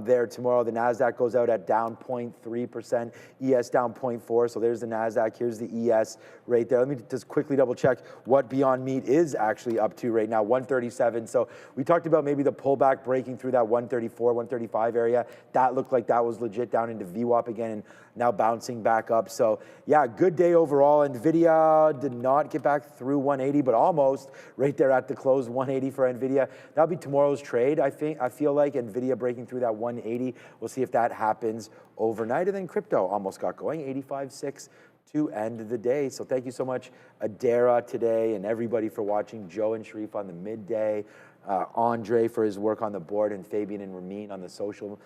there tomorrow. The Nasdaq goes out at down 0.3%. ES down 0.4%. So there's the Nasdaq. Here's the ES right there. Let me just quickly double check what Beyond Meat is actually up to right now. 137. So we talked about maybe the pullback breaking through that 134, 135 area. That looked like that was legit down into VWAP again and now bouncing back up. So yeah, good day overall. NVIDIA did not get back through 180, but almost right there at the close, 180 for NVIDIA. That'll be tomorrow's trade, I feel like. NVIDIA breaking through that 180. We'll see if that happens overnight. And then crypto almost got going, 85.6 to end the day. So thank you so much, Adara today, and everybody for watching. Joe and Sharif on the midday. Andre for his work on the board, and Fabian and Ramin on the social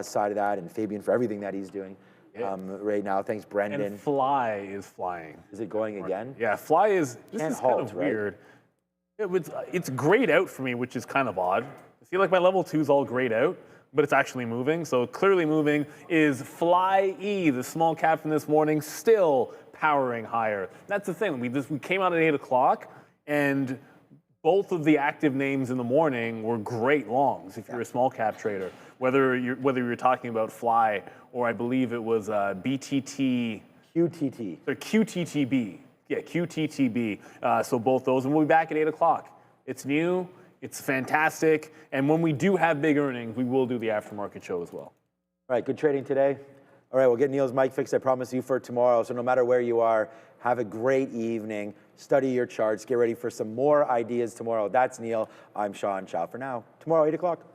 side of that, and Fabian for everything that he's doing. Right now. Thanks, Brendan. And FLYE is flying. Is it going again? Yeah, FLYE is, this Can't is kind halt, of weird. It's grayed out for me, which is kind of odd. I feel like my level 2 is all grayed out, but it's actually moving. So clearly moving is FLYE, the small cap from this morning, still powering higher. That's the thing. We came out at 8 o'clock, and both of the active names in the morning were great longs if you're a small cap trader. Whether you're talking about FLYE or I believe it was BTT. QTT. Or QTTB. Yeah, QTTB. So both those. And we'll be back at 8 o'clock. It's new. It's fantastic. And when we do have big earnings, we will do the aftermarket show as well. All right, good trading today. All right, we'll get Neil's mic fixed, I promise you, for tomorrow. So no matter where you are, have a great evening. Study your charts. Get ready for some more ideas tomorrow. That's Neil. I'm Sean. Ciao for now. Tomorrow, 8 o'clock.